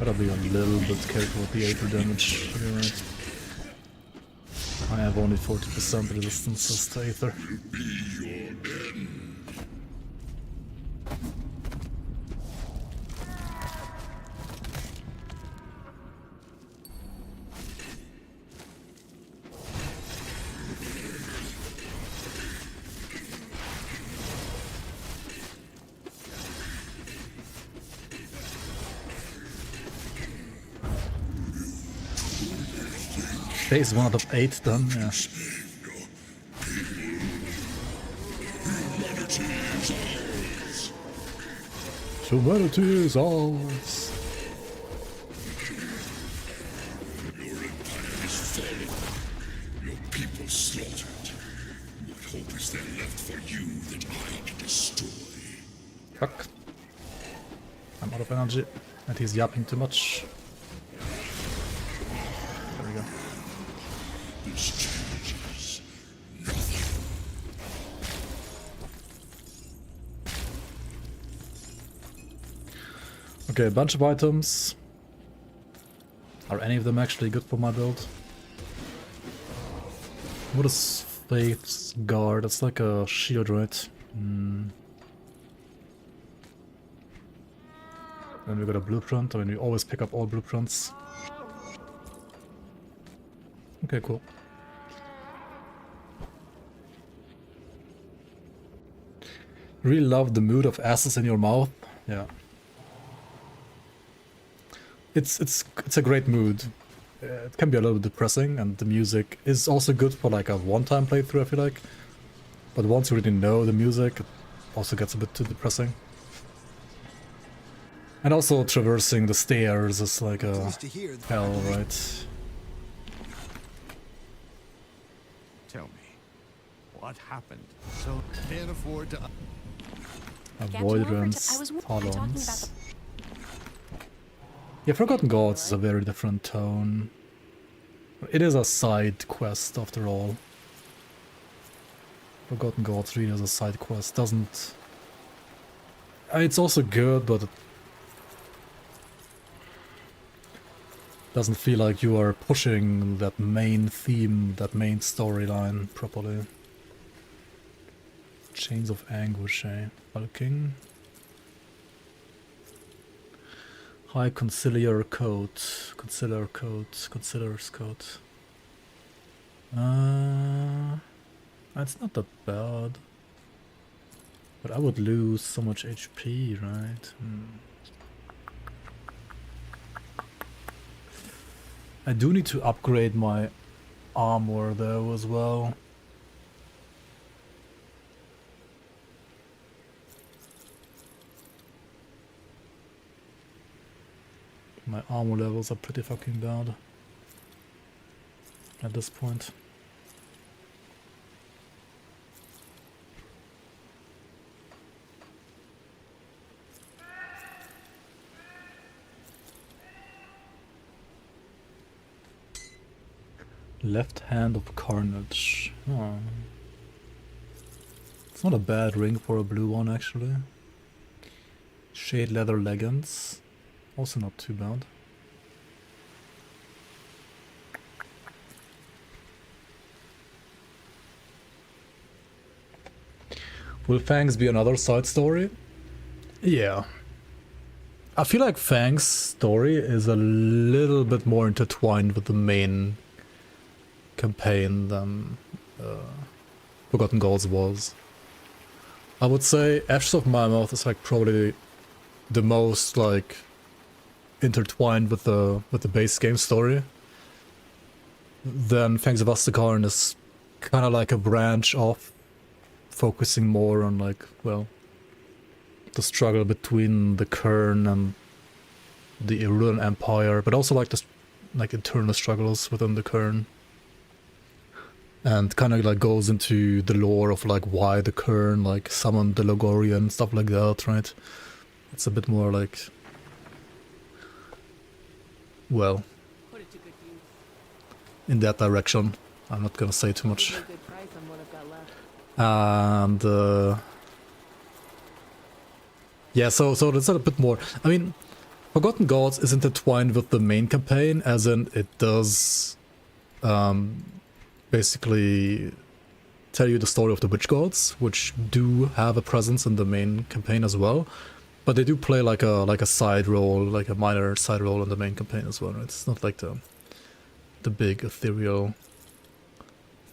Gotta be a little bit careful with the Aether damage, you're right. I have only 40% resistances to Aether. Phase 1 out of 8 done, yeah. Humanity is ours. Your empire is fallen. Your people slaughtered. What hope is there left for you that I can destroy? Fuck. I'm out of energy, and he's yapping too much. There we go. This changes nothing. Okay, a bunch of items. Are any of them actually good for my build? What is Faith's Guard? It's like a shield, right? Then we got a blueprint. I mean, we always pick up all blueprints. Okay, cool. Really love the mood of asses in your mouth. Yeah. It's a great mood. It can be a little bit depressing, and the music is also good for like a one-time playthrough, I feel like. But once you really know the music, it also gets a bit too depressing. And also traversing the stairs is like a Pleased to hear that. hell, right? Tell me, what happened? So can't afford to. Avoidance, Talons. Yeah, Forgotten Gods is a very different tone. It is a side quest after all. Forgotten Gods really is a side quest. Doesn't... It's also good, but it doesn't feel like you are pushing that main theme, that main storyline properly. Chains of Anguish, eh? Hulking. High Conciliar Code. Conciliar's Code. It's not that bad. But I would lose so much HP, right? I do need to upgrade my armor though as well. My armor levels are pretty fucking bad at this point. Left Hand of Carnage. Oh. It's not a bad ring for a blue one actually. Shade Leather Leggings. Also not too bad. Will Fangs be another side story? Yeah. I feel like Fang's story is a little bit more intertwined with the main campaign than Forgotten Gods was. I would say Ashes of Mammoth is like probably the most like intertwined with the base game story. Then Fangs of Astakarn is kind of like a branch off, focusing more on like, well, the struggle between the Kern and the Irulan Empire, but also like the like internal struggles within the Kern. And kind of like goes into the lore of like why the Kern like summoned the Logoria and stuff like that, right? It's a bit more like, well, Put it to good use. in that direction. I'm not gonna say too much. Give you a good price on what I've got left. And yeah, so that's a bit more. I mean, Forgotten Gods is intertwined with the main campaign, as in it does basically tell you the story of the Witch Gods, which do have a presence in the main campaign as well. But they do play like a side role, like a minor side role in the main campaign as well, right? It's not like the big ethereal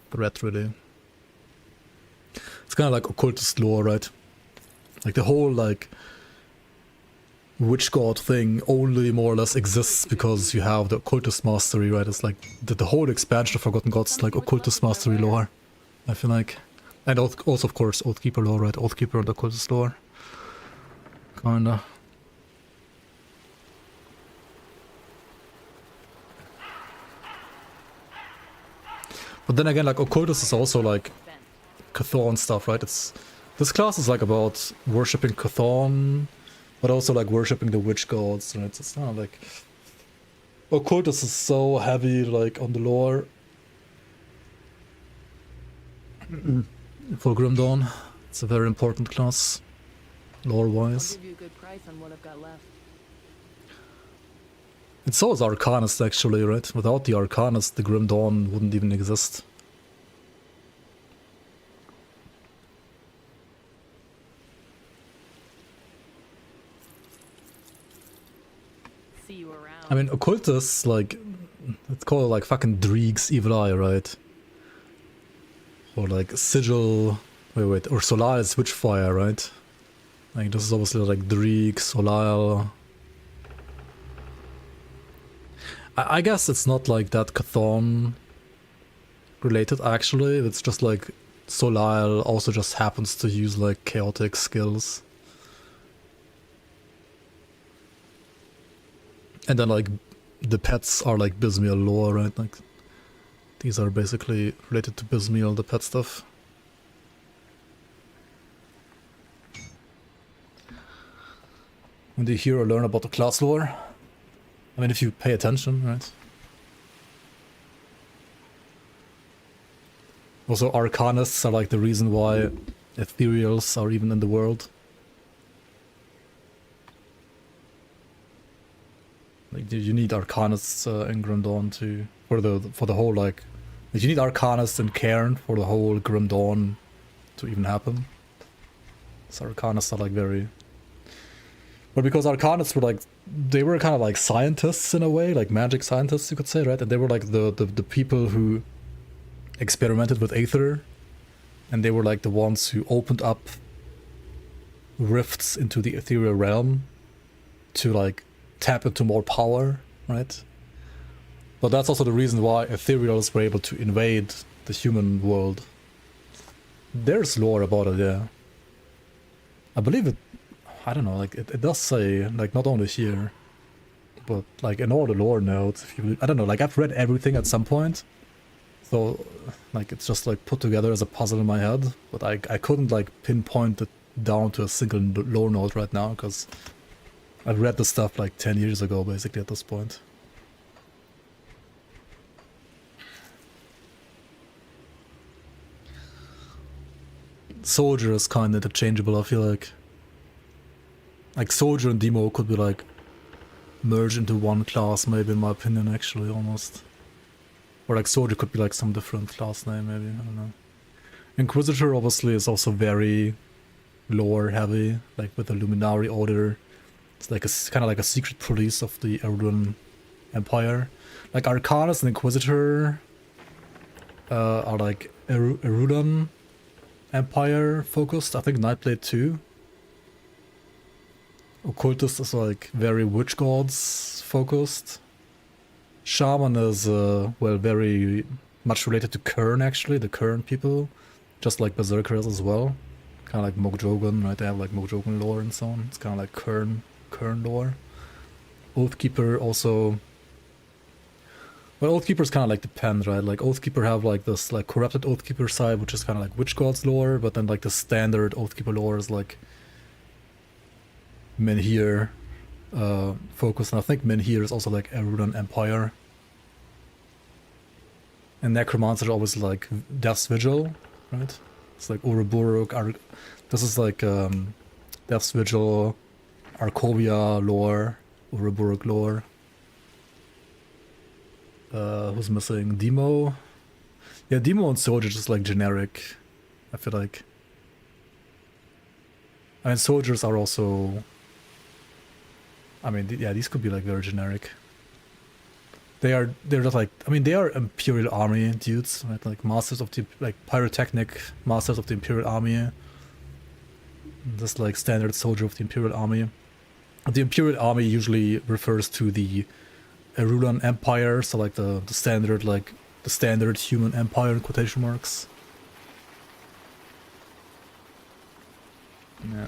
threat, really. It's kind of like occultist lore, right? Like the whole like witch god thing only more or less exists because you have the occultist mastery, right? It's like the whole expansion of Forgotten Gods is like occultist mastery lore, I feel like. And also of course Oathkeeper lore, right? Oathkeeper and occultist lore. Kinda. But then again, like occultist is also like Chthon stuff, right? This class is like about worshipping Chthon, but also like worshipping the witch gods, right? It's not like occultist is so heavy like on the lore. For Grim Dawn, it's a very important class, lore-wise. I'll give you a good price on what I've got left. And so is Arcanist actually, right? Without the Arcanist, the Grim Dawn wouldn't even exist. See you around. I mean, Occultists, like, it's called like fucking Dreeg's Evil Eye, right? Or like Sigil, wait, or Solar's Witchfire, right? Like, this is obviously like Dreeg, Solar. I guess it's not like that Chthon related actually, it's just like Solar also just happens to use like chaotic skills. And then like the pets are like Bismiel lore, right? Like these are basically related to Bismiel, the pet stuff. When do you hear or learn about the class lore? I mean, if you pay attention, right? Also, Arcanists are like the reason why Ethereals are even in the world. Like, you need Arcanists in Grim Dawn to for the whole like you need Arcanists in Cairn for the whole Grim Dawn to even happen. So Arcanists are like very. But because Arcanists were like, they were kind of like scientists in a way, like magic scientists you could say, right? And they were like the people who experimented with Aether, and they were like the ones who opened up rifts into the ethereal realm to like tap into more power, right? But that's also the reason why Ethereals were able to invade the human world. There's lore about it, yeah. I believe it, I don't know, like it does say, like not only here, but like in all the lore notes, if you, I don't know, like I've read everything at some point. So like it's just like put together as a puzzle in my head, but I couldn't like pinpoint it down to a single lore note right now, because I've read the stuff like 10 years ago basically at this point. Soldier is kind of interchangeable, I feel like. Like Soldier and Demo could be like merged into one class maybe, in my opinion, actually, almost. Or like Soldier could be like some different class name maybe, I don't know. Inquisitor obviously is also very lore heavy, like with the Luminary Order. It's like a kind of like a secret police of the Erudan Empire. Like Arcanist and Inquisitor are like Erudan Empire focused. I think Nightblade too. Occultist is like very witch gods focused. Shaman is well, very much related to Kern actually, the Kern people, just like Berserkers as well. Kind of like Mokjogun, right? They have like Mokjogun lore and so on. It's kind of like Kern lore. Oathkeeper also. Well, Oathkeepers kind of like depend, right? Like Oathkeeper have like this like corrupted Oathkeeper side, which is kind of like witch gods lore, but then like the standard Oathkeeper lore is like Menhir focused, and I think Menhir is also like Erudan Empire. And Necromancer is always like Death's Vigil, right? It's like Ouroboros. This is like Death's Vigil, Arkovia lore, Ouroboros lore. Who's missing? Demo? Yeah, Demo and Soldier just like generic, I feel like. I mean, soldiers are also... I mean, yeah, these could be like very generic. They're just like, I mean, they are Imperial Army dudes, right? Like masters of the, like pyrotechnic masters of the Imperial Army. Just like standard soldier of the Imperial Army. The Imperial Army usually refers to the Erudan Empire, so like the standard, like the standard human empire in quotation marks. Yeah.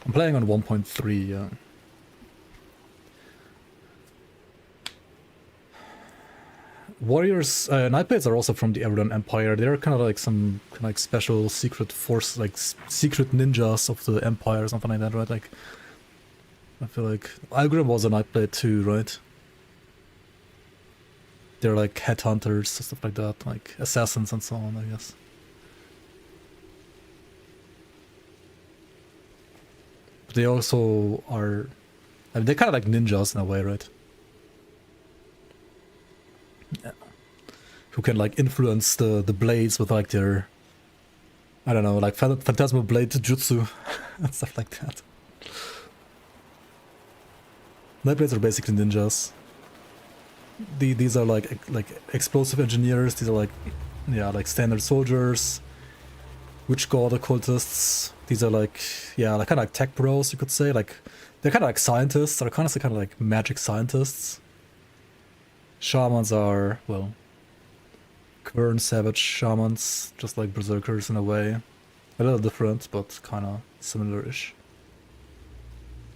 I'm playing on 1.3, yeah. Warriors, Nightblades are also from the Erudan Empire. They're kind of like some kind of like special secret force, like secret ninjas of the Empire or something like that, right? Like, I feel like Algrim was a Nightblade too, right? They're like headhunters, stuff like that, like assassins and so on, I guess. But they also are I mean, they're kind of like ninjas in a way, right? Yeah. Who can like influence the blades with like their, I don't know, like Phantasmal blade jutsu and stuff like that. Nightblades are basically ninjas. These are like explosive engineers. These are like, yeah, like standard soldiers, witch god occultists. These are like, yeah, like kind of like tech bros, you could say. Like they're kind of like scientists. They're kind of like magic scientists. Shamans are, well, Quern savage shamans, just like berserkers in a way. A little different, but kind of similar-ish.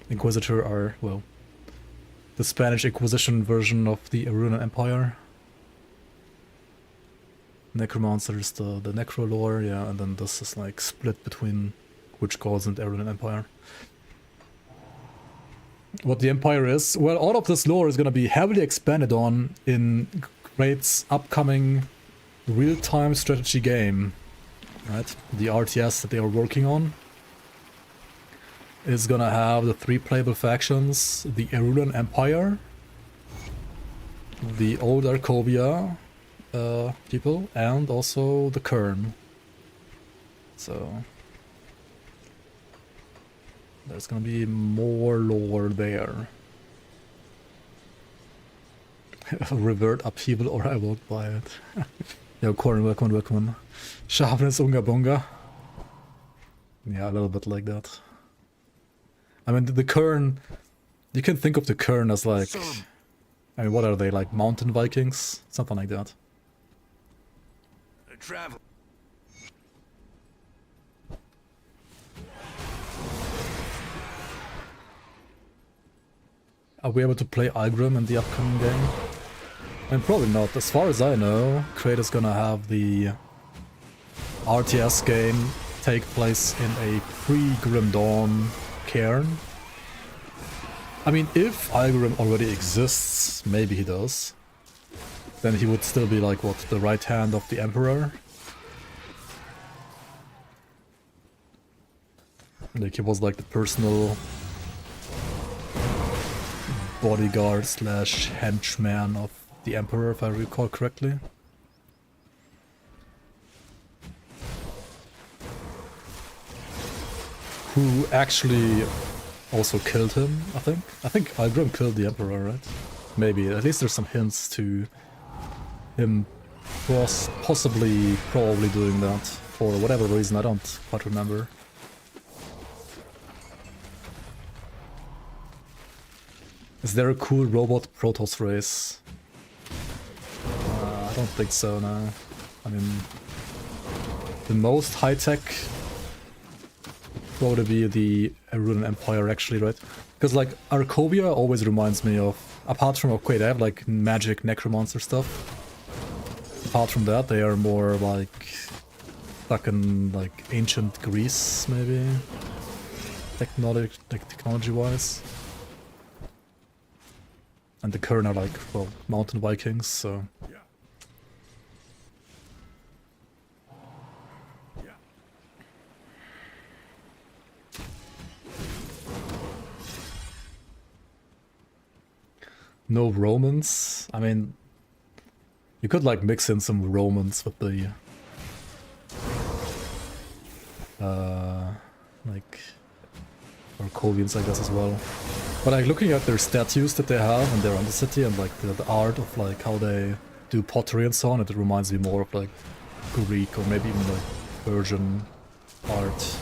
Inquisitor are, well, the Spanish Inquisition version of the Arunan Empire. Necromancer is the Necro lore, yeah, and then this is like split between witch gods and Arunan Empire. What the Empire is, well, all of this lore is going to be heavily expanded on in Great's upcoming real-time strategy game, right? The RTS that they are working on is gonna have the 3 playable factions: the Arunan Empire, the old Arcovia people, and also the Kern. So there's gonna be more lore there. Revert upheaval or I won't buy it. Yo, Corn, welcome. Sharpness, Unga Bunga. Yeah, a little bit like that. I mean, the Kern, you can think of the Kern as like, I mean, what are they, like mountain Vikings? Something like that. Travel. Are we able to play Ilgrim in the upcoming game? I mean, probably not. As far as I know, Kratos gonna have the RTS game take place in a pre-Grim Dawn cairn. I mean, if Ilgrim already exists, maybe he does, then he would still be like, what, the right hand of the Emperor? Like, he was like the personal bodyguard slash henchman of the Emperor, if I recall correctly. Who actually also killed him, I think. I think Ilgrim killed the Emperor, right? Maybe. At least there's some hints to him possibly, probably doing that for whatever reason. I don't quite remember. Is there a cool robot Protoss race? I don't think so, no. I mean, the most high-tech probably be the Arunan Empire, actually, right? Because, like, Arcovia always reminds me of, apart from, okay, they have, like, magic necromancer stuff. Apart from that, they are more, like, stuck in, like, ancient Greece, maybe? Technology-wise. And the Kern are like, well, mountain Vikings, so... No Romans? I mean, you could like mix in some Romans with the... like... Arcovians, I guess, as well. But like looking at their statues that they have and their undercity and like the art of like how they do pottery and so on, it reminds me more of like Greek or maybe even like Persian art,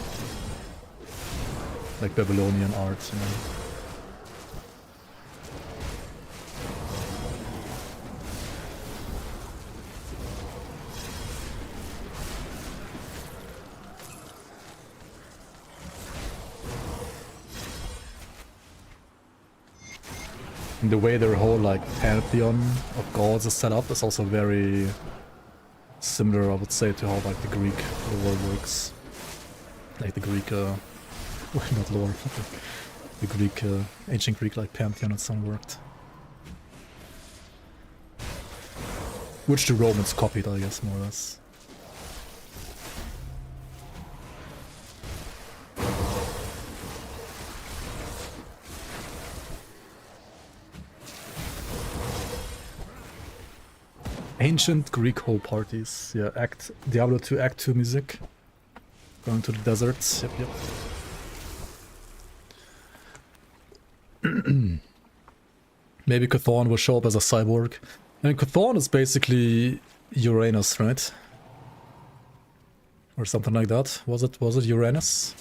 like Babylonian art, you know. And the way their whole like pantheon of gods is set up is also very similar, I would say, to how like the Greek lore works. Like the Greek, well, not lore, the Greek, ancient Greek like pantheon and so on worked. Which the Romans copied, I guess, more or less. Ancient Greek Ho parties. Yeah, Diablo 2 Act 2 music. Going to the deserts. Yep, yep. Maybe Chthon will show up as a cyborg. I mean, Chthon is basically Uranus, right? Or something like that. Was it Uranus?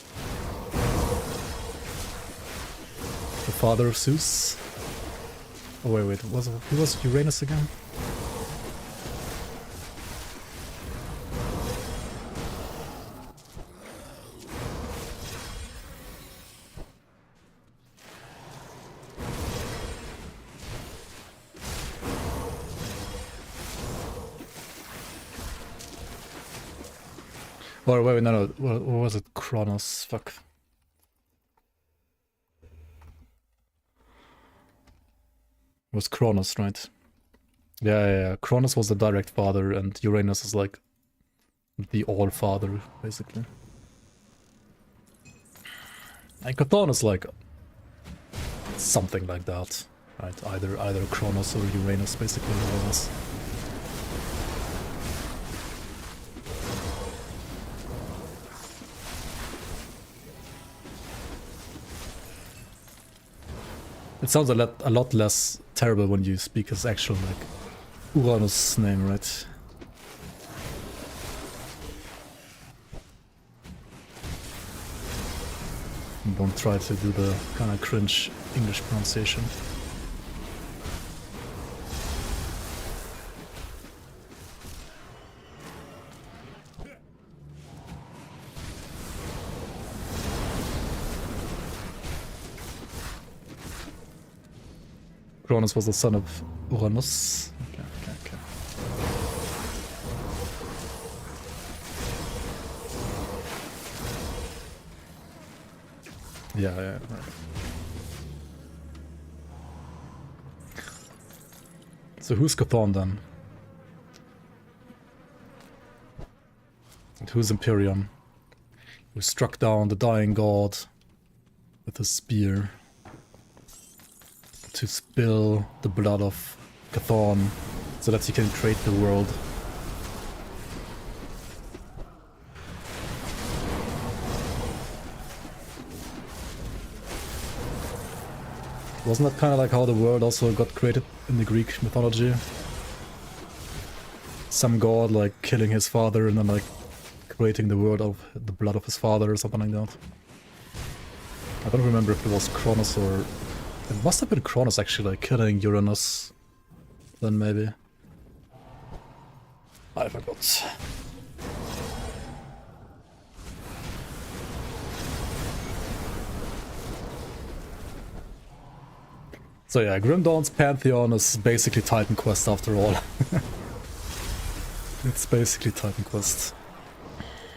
The father of Zeus? Oh wait, who was Uranus again? Or wait, no, what was it? Kronos, fuck. It was Kronos, right? Yeah. Kronos was the direct father, and Uranus is like the all-father, basically. And Chthon is like something like that, right? Either Kronos or Uranus, basically, more or less. It sounds a lot less terrible when you speak his actual, like, Uranus name, right? And don't try to do the kind of cringe English pronunciation. Kronos was the son of Uranus. Okay. Yeah, right. So who's Chthon then? And who's Empyrean? Who struck down the dying god with a spear to spill the blood of Chthon so that he can create the world. Wasn't that kind of like how the world also got created in the Greek mythology? Some god like killing his father and then like creating the world of the blood of his father or something like that. I don't remember if it was Kronos or... It must have been Kronos actually, like killing Uranus. Then maybe. I forgot. So yeah, Grim Dawn's Pantheon is basically Titan Quest after all. It's basically Titan Quest.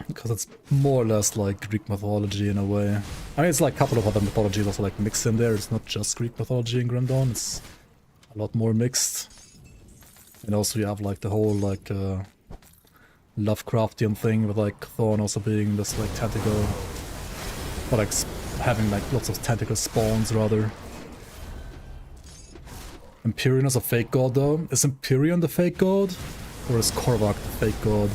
Because it's more or less like Greek mythology in a way. I mean, it's like a couple of other mythologies also like mixed in there. It's not just Greek mythology in Grim Dawn, it's a lot more mixed. And also you have like the whole like Lovecraftian thing with like Thorn also being this like tentacle, or like having like lots of tentacle spawns rather. Empyrean is a fake god though. Is Empyrean the fake god? Or is Korvac the fake god?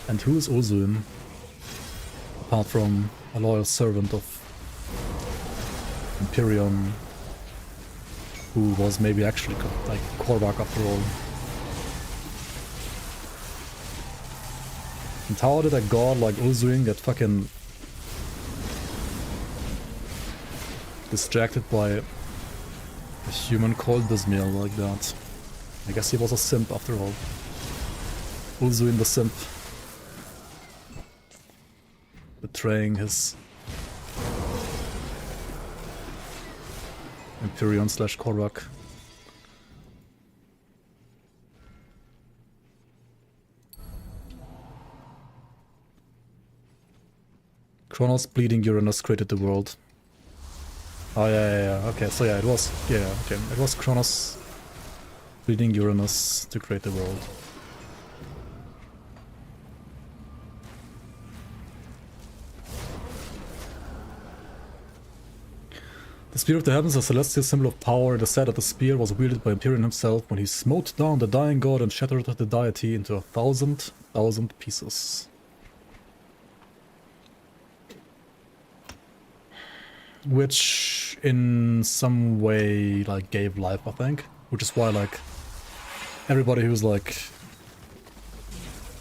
And who is Urzuin? Apart from a loyal servant of Empyrean, who was maybe actually like Korvac after all. And how did a god like Urzuin get fucking distracted by a human called Bismiel like that? I guess he was a simp after all. Urzuin the simp. Betraying his Empyrean / Korvac. Kronos bleeding Uranus created the world. Oh yeah. Okay, so yeah, it was it was Kronos bleeding Uranus to create the world. The Spear of the Heavens, a celestial symbol of power. It is said that the spear was wielded by Empyrean himself when he smote down the dying god and shattered the deity into 1,000 pieces. Which in some way like gave life, I think. Which is why like everybody who's like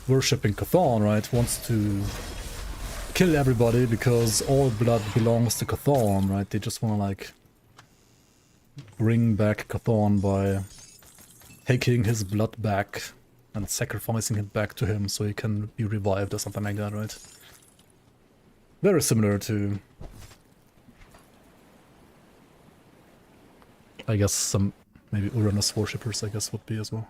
worshipping Chthon, right, wants to kill everybody because all blood belongs to Chthon, right? They just want to like bring back Chthon by taking his blood back and sacrificing it back to him so he can be revived or something like that, right? Very similar to, I guess, some maybe Uranus worshippers, I guess, would be as well.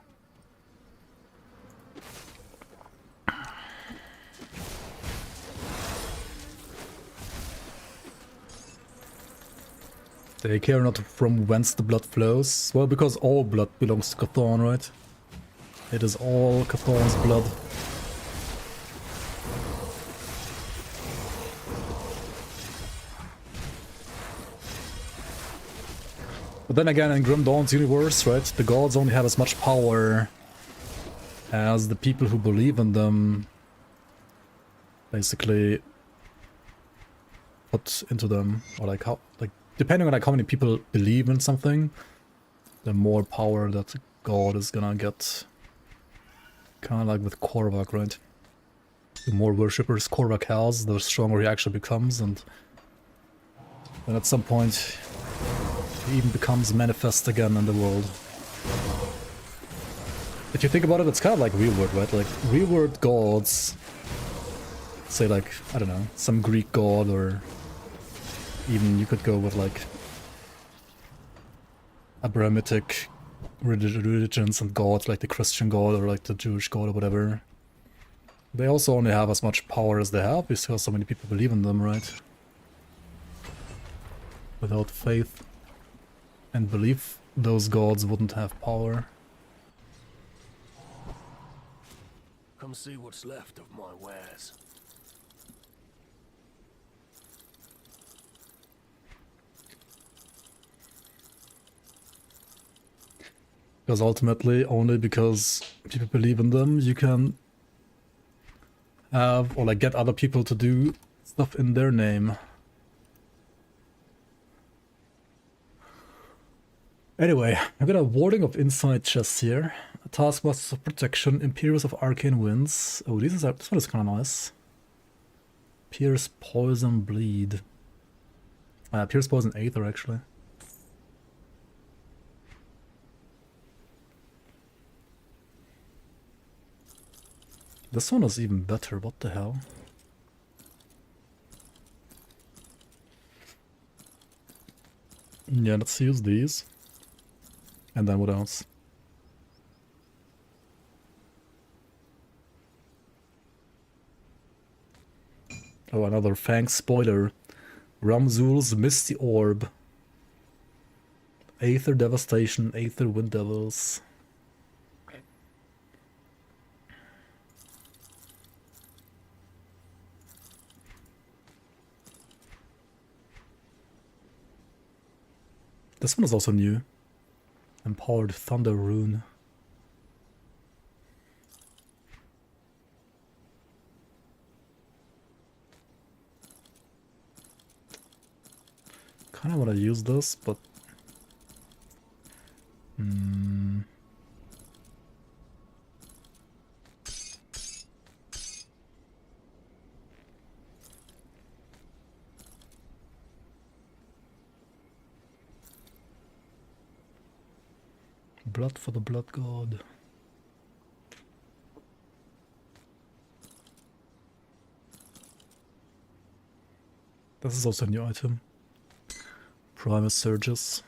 They care not from whence the blood flows. Well, because all blood belongs to Chthon, right? It is all Chthon's blood. But then again, in Grim Dawn's universe, right, the gods only have as much power as the people who believe in them basically put into them, or like how, like, depending on like how many people believe in something, the more power that the god is gonna get. Kind of like with Korvac, right? The more worshippers Korvac has, the stronger he actually becomes, and then at some point he even becomes manifest again in the world. If you think about it, it's kind of like real world, right? Like real world gods, say like, I don't know, some Greek god, or even you could go with like Abrahamic religions and gods, like the Christian god or like the Jewish god or whatever. They also only have as much power as they have because so many people believe in them, right? Without faith and belief, those gods wouldn't have power. Come see what's left of my wares. Because ultimately, only because people believe in them, you can have, or like get other people to do stuff in their name. Anyway, I've got a Warding of Insight chest here. A Taskmasters of Protection, Imperials of Arcane Winds. Oh, this one is kind of nice. Pierce, Poison, Bleed. Pierce, Poison, Aether, actually. This one is even better, what the hell? Yeah, let's use these. And then what else? Oh, another Fang spoiler. Ramzul's Misty Orb. Aether Devastation, Aether Wind Devils. This one is also new. Empowered Thunder Rune. Kinda wanna use this, but... Blood for the Blood God. This is also a new item. Primus Surges.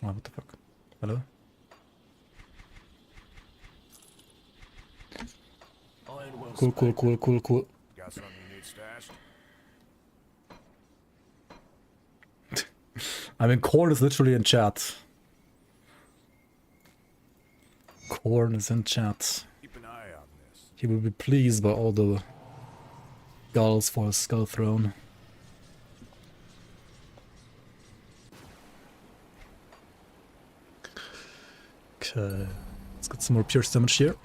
Oh, what the fuck? Hello? Cool. Got something you need stashed? I mean, Korn is literally in chat. Korn is in chat. Keep an eye on this. He will be pleased by all the skulls for a skull throne. Okay, let's get some more pierce damage here.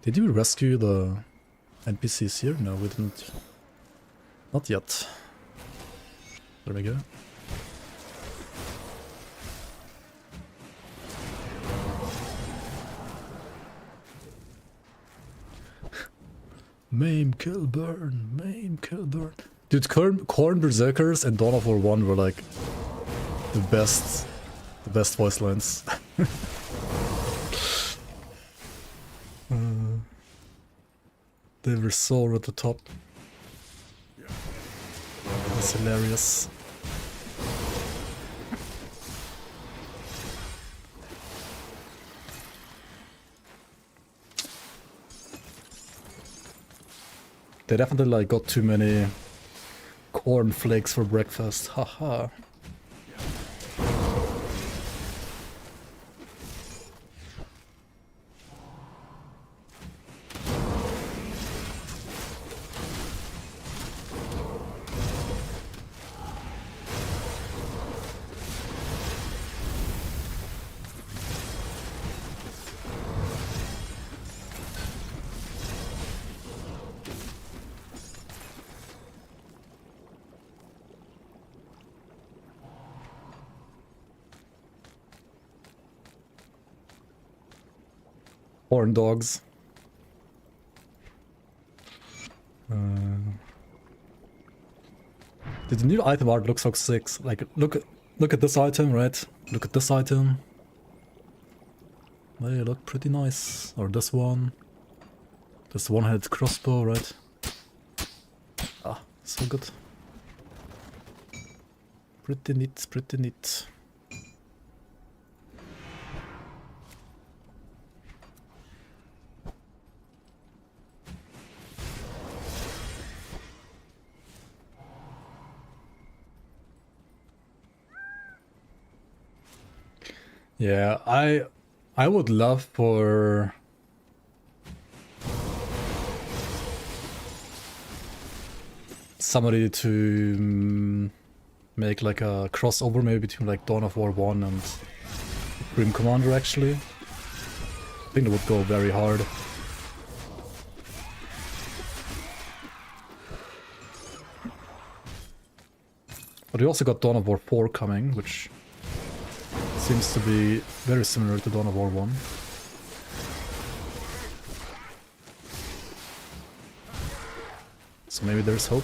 Did you rescue the NPCs here? No, we didn't. Not yet. There we go. Maim, kill, burn, maim, kill, burn. Dude, Corn Berserkers and Dawn of War 1 were like the best voice lines. They were so over the top. That's hilarious. They definitely like got too many cornflakes for breakfast. Haha. Horn dogs. Did the new item art look so sick? Like, look at this item, right? Look at this item. They look pretty nice. Or this one. This one-headed crossbow, right? Ah, so good. Pretty neat, pretty neat. Yeah, I would love for somebody to make like a crossover maybe between like Dawn of War 1 and Grim Commander actually. I think that would go very hard. But we also got Dawn of War 4 coming, which seems to be very similar to Dawn of War 1. So maybe there's hope.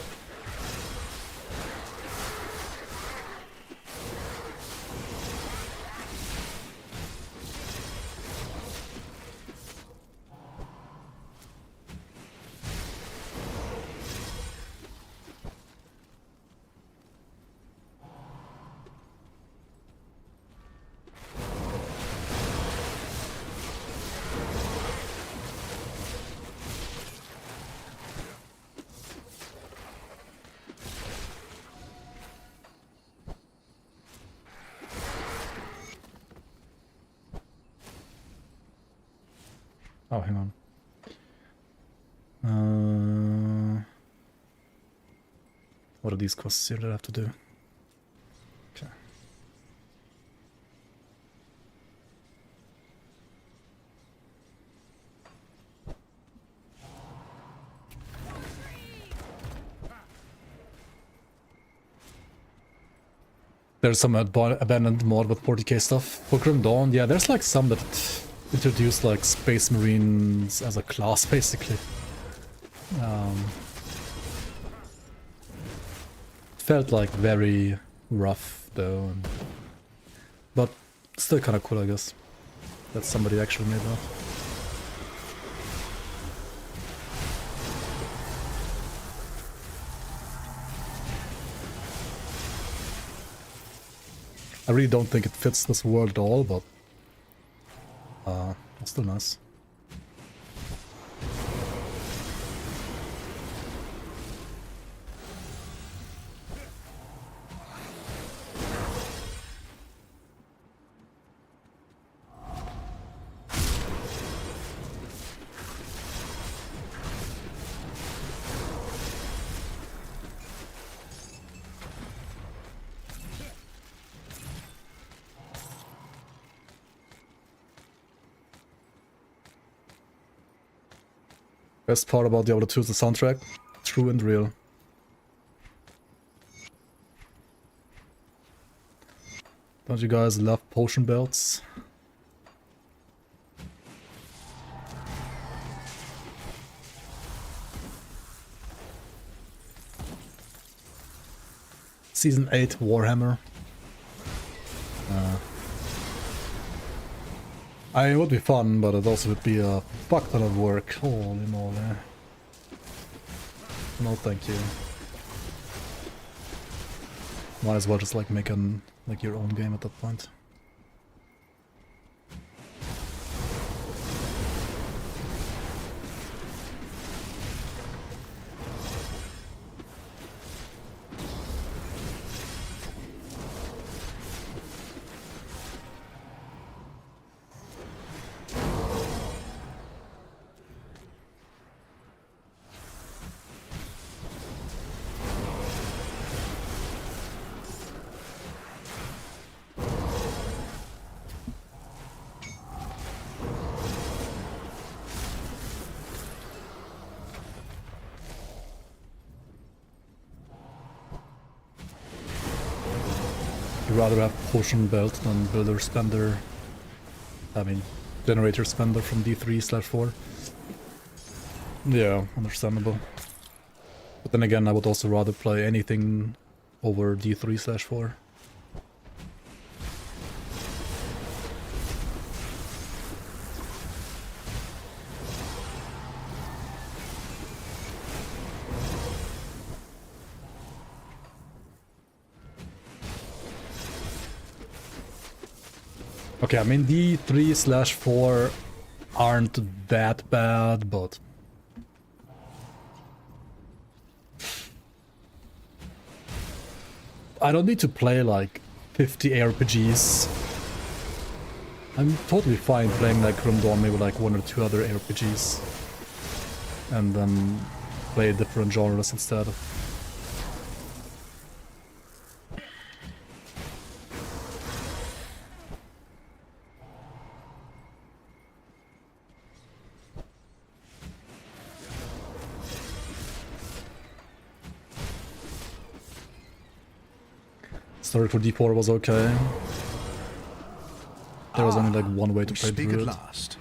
Oh, hang on. What are these quests here that I have to do? Okay. There's some abandoned mod with 40k stuff. For Grim Dawn, yeah, there's like some that introduced like Space Marines as a class, basically. Felt like very rough though, but still kind of cool, I guess. That somebody actually made that. I really don't think it fits this world at all, but it's still nice. Best part about Diablo 2 is the soundtrack. True and real. Don't you guys love potion belts? Season 8 Warhammer. I mean, it would be fun, but it also would be a fuck ton of work. Holy moly. No thank you. Might as well just like make an like your own game at that point. Rather have potion belt than builder spender. I mean, generator spender from D3/4. Yeah, understandable. But then again, I would also rather play anything over D3/4. Okay, I mean D3/4 aren't that bad, but I don't need to play like 50 ARPGs. I'm totally fine playing like Grim Dawn, maybe like 1 or 2 other ARPGs, and then play different genres instead. Story for D4 was okay. There was only like one way to play through it. Last.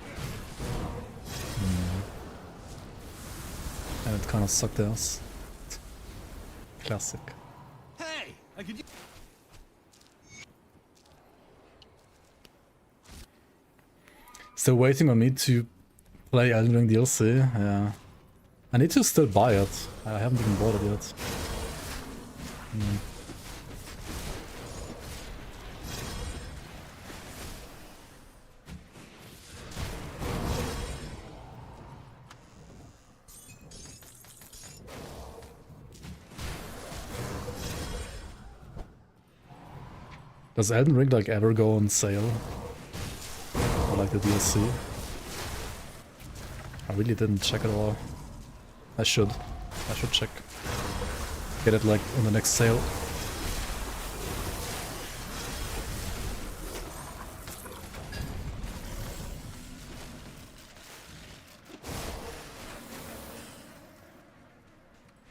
And it kind of sucked ass. Classic. Hey, I could. Still waiting on me to play Elden Ring DLC. Yeah, I need to still buy it. I haven't even bought it yet. Does Elden Ring like ever go on sale? Or like the DLC? I really didn't check at all. I should check. Get it like on the next sale.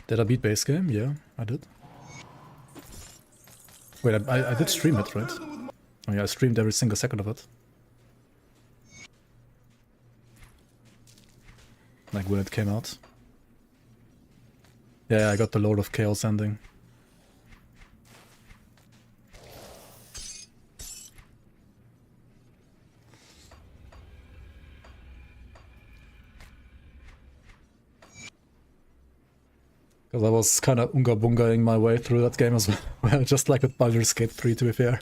Did I beat base game? Yeah, I did. Wait, I did stream it, right? Oh yeah, I streamed every single second of it. Like when it came out. Yeah, I got the Lord of Chaos ending. Because I was kind of unga-bungaing my way through that game as well, just like with Baldur's Gate 3 to be fair.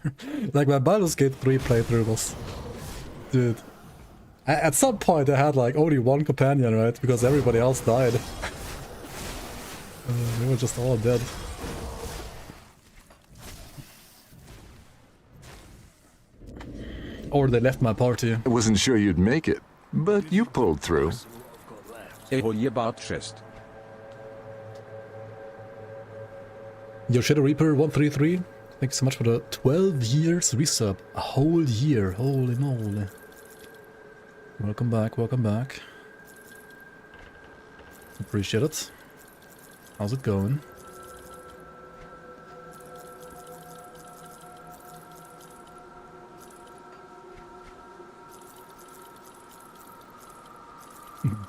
Like my Baldur's Gate 3 playthrough was... Dude. At some point I had like only one companion, right? Because everybody else died. They were just all dead. Or they left my party. I wasn't sure you'd make it, but you pulled through. Yoshida Reaper 133, thank you so much for the 12 years resub. A whole year, holy moly. Welcome back, welcome back. Appreciate it. How's it going?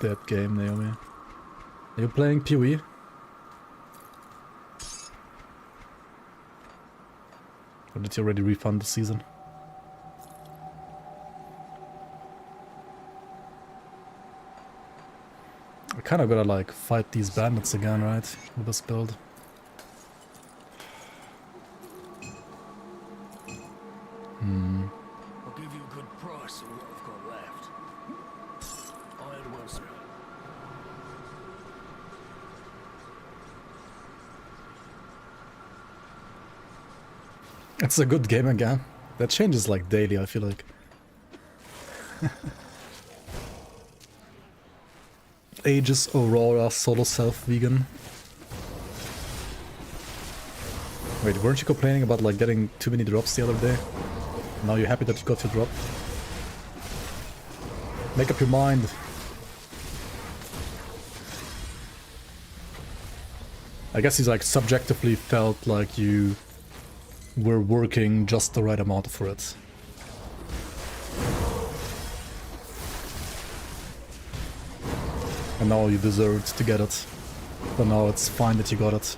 Dead game, Naomi. Are you playing PoE? Or did you already refund the season? I kind of gotta like fight these bandits again, right? With this build. I'll give you a good price on what I've got left. Iron will speak. It's a good game again. That changes like daily, I feel like. Aegis, Aurora, Solo Self, Vegan. Wait, weren't you complaining about like getting too many drops the other day? Now you're happy that you got your drop? Make up your mind. I guess he's like subjectively felt like you were working just the right amount for it. And now you deserved to get it. But now it's fine that you got it.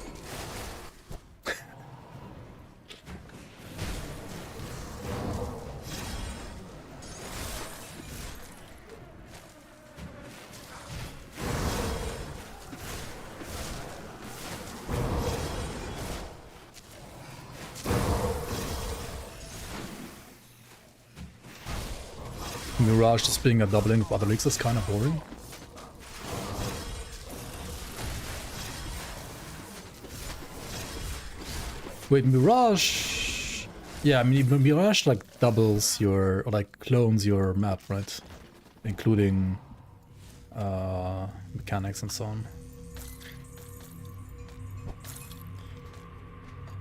Mirage just being a doubling of other leagues is kind of boring. Wait, Mirage... Yeah, I mean, Mirage like doubles your... or like clones your map, right? Including... mechanics and so on.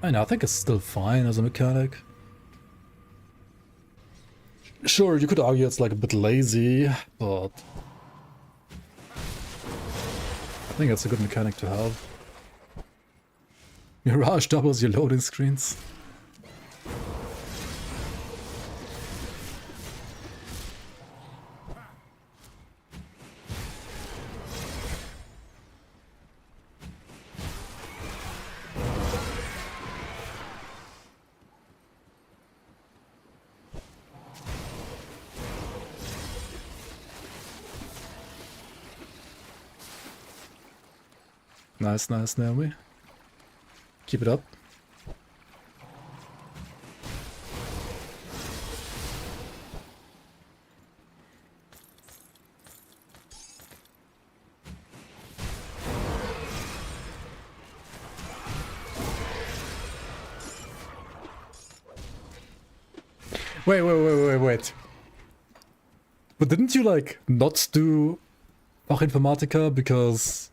I know, I think it's still fine as a mechanic. Sure, you could argue it's like a bit lazy, but... I think it's a good mechanic to have. Mirage doubles your loading screens. Nice, nice, Naomi. Keep it up. Wait. But didn't you, like, not do Fachinformatiker because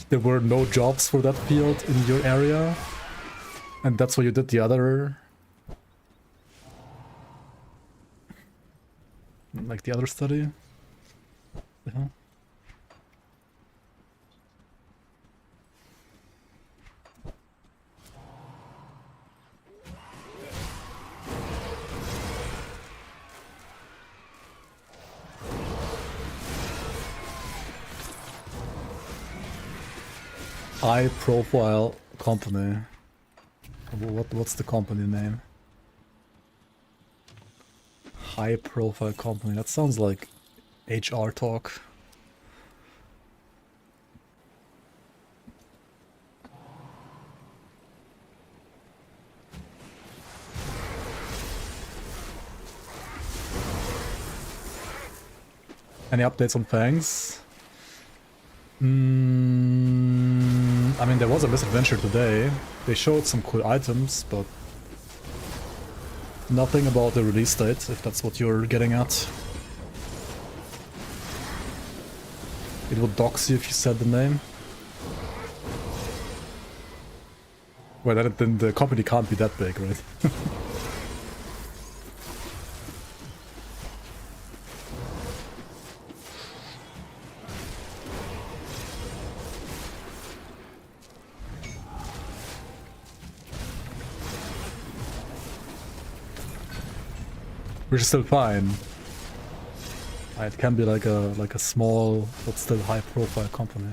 there were no jobs for that field in your area? And that's why you did the other... like the other study? Yeah. High profile company. What's the company name? High profile company. That sounds like HR talk. Any updates on Fangs? I mean, there was a misadventure today. They showed some cool items, but nothing about the release date, if that's what you're getting at. It would dox you if you said the name. Well, then the company can't be that big, right? which is still fine. It can be like a small but still high profile company.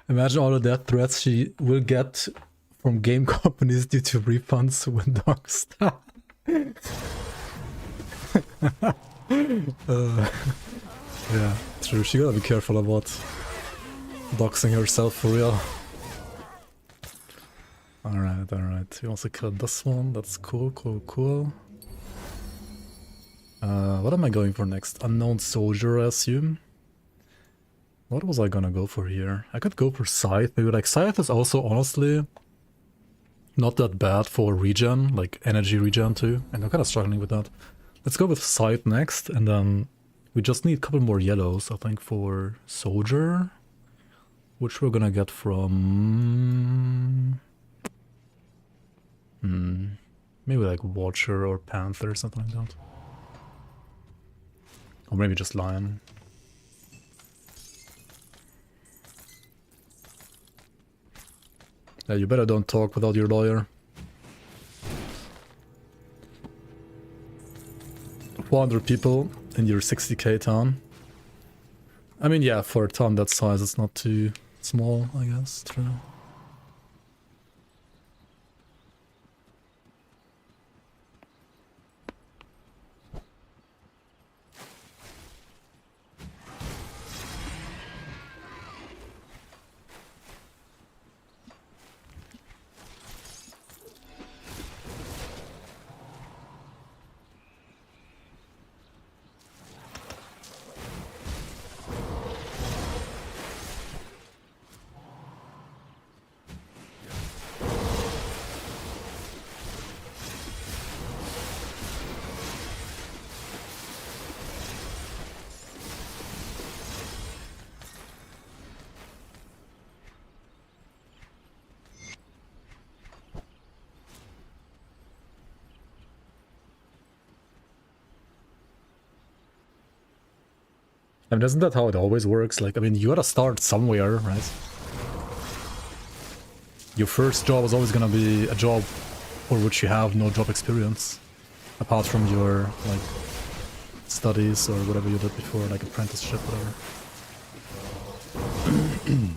Imagine all the death threats she will get from game companies due to refunds when dogs. Yeah, true. She gotta be careful about doxing herself for real. Alright, alright. We also killed this one. That's cool, cool, cool. What am I going for next? Unknown soldier, I assume. What was I gonna go for here? I could go for Scythe. Maybe like Scythe is also honestly not that bad for regen, like energy regen too. And I'm kind of struggling with that. Let's go with Scythe next, and then we just need a couple more yellows, I think, for soldier, which we're gonna get from maybe like Watcher or Panther or something like that. Or maybe just Lion. Yeah, you better don't talk without your lawyer. 400 people in your 60k town. I mean, yeah, for a town that size, it's not too small, I guess. True. I mean, isn't that how it always works? Like, I mean, you gotta start somewhere, right? Your first job is always gonna be a job for which you have no job experience. Apart from your, like, studies or whatever you did before, like apprenticeship, whatever. You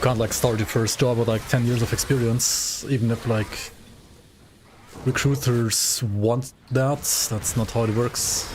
can't, like, start your first job with, like, 10 years of experience, even if, like, recruiters want that. That's not how it works.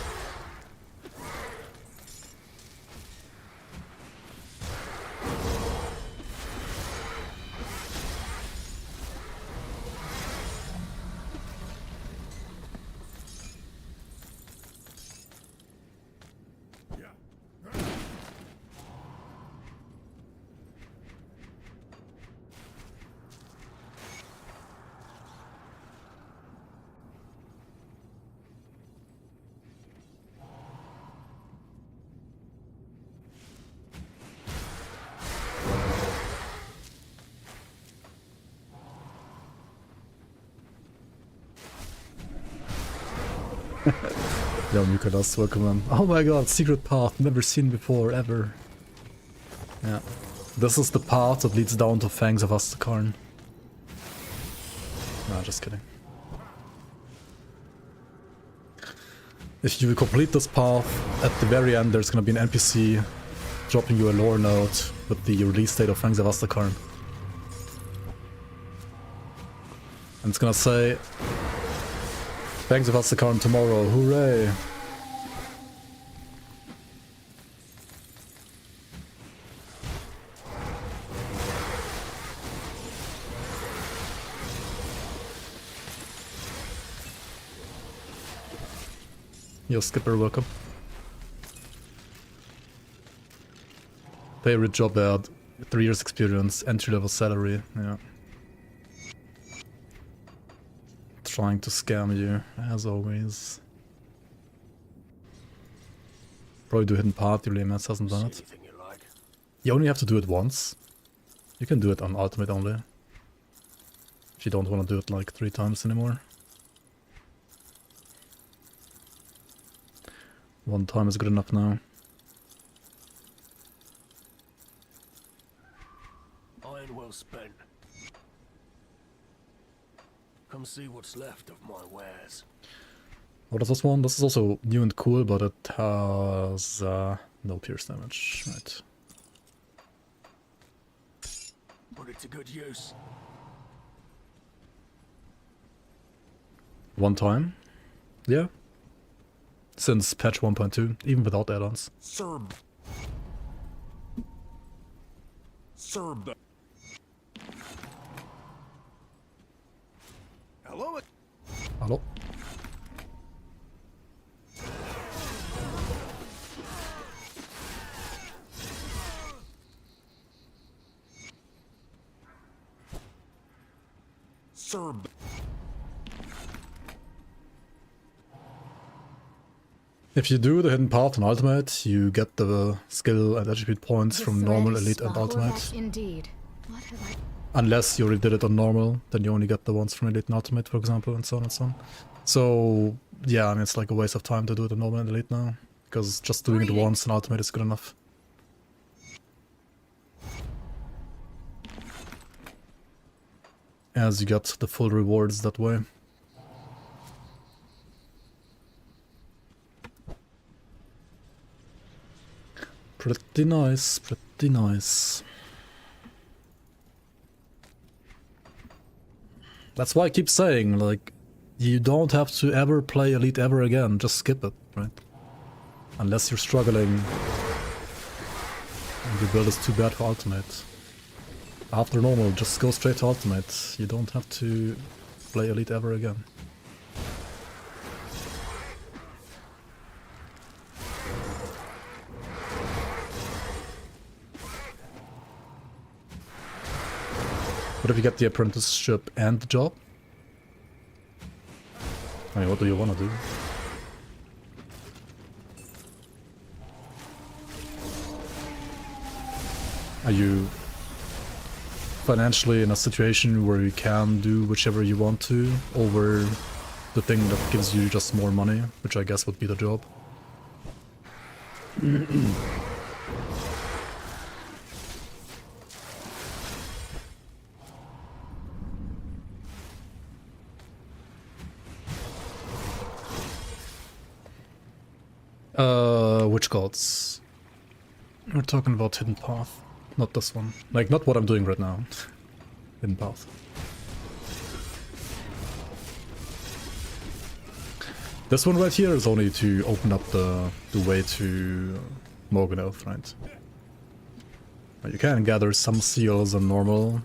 Yo, Nicolas, welcome on. Oh my god, secret path, never seen before, ever. Yeah. This is the path that leads down to Fangs of Astakarn. No, just kidding. If you complete this path, at the very end there's gonna be an NPC dropping you a lore note with the release date of Fangs of Astakarn. And it's gonna say, Fangs of Astakarn tomorrow, hooray! Yo, Skipper, welcome. Favorite job ad, 3 years experience, entry-level salary, yeah. Trying to scam you, as always. Probably do hidden path, your lame ass hasn't done it. You only have to do it once. You can do it on ultimate only. If you don't want to do it like 3 times anymore. 1 time is good enough now. Iron well spent. Come see what's left of my wares. What is this one? This is also new and cool, but it has no pierce damage, right? Put it to good use. 1 time? Yeah. Since patch 1.2, even without add-ons. Serb. Serb. Hello? Hello? Serb. If you do the hidden path on ultimate, you get the skill and attribute points from normal, elite, and ultimate. Indeed. What have I? Unless you already did it on normal, then you only get the ones from elite and ultimate, for example, and so on and so on. So yeah, I mean, it's like a waste of time to do it on normal and elite now, because just doing it once on ultimate is good enough. As you get the full rewards that way. Pretty nice, pretty nice. That's why I keep saying, like, you don't have to ever play Elite ever again, just skip it, right? Unless you're struggling and your build is too bad for Ultimate. After normal, just go straight to Ultimate. You don't have to play Elite ever again. What if you get the apprenticeship and the job? I mean, what do you want to do? Are you financially in a situation where you can do whichever you want to over the thing that gives you just more money, which I guess would be the job? Which gods? We're talking about Hidden Path, not this one. Like, not what I'm doing right now. Hidden Path. This one right here is only to open up the way to Morganelf, right? You can gather some seals on normal,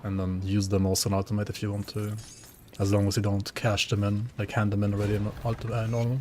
and then use them also on ultimate if you want to. As long as you don't cash them in, like hand them in already in normal.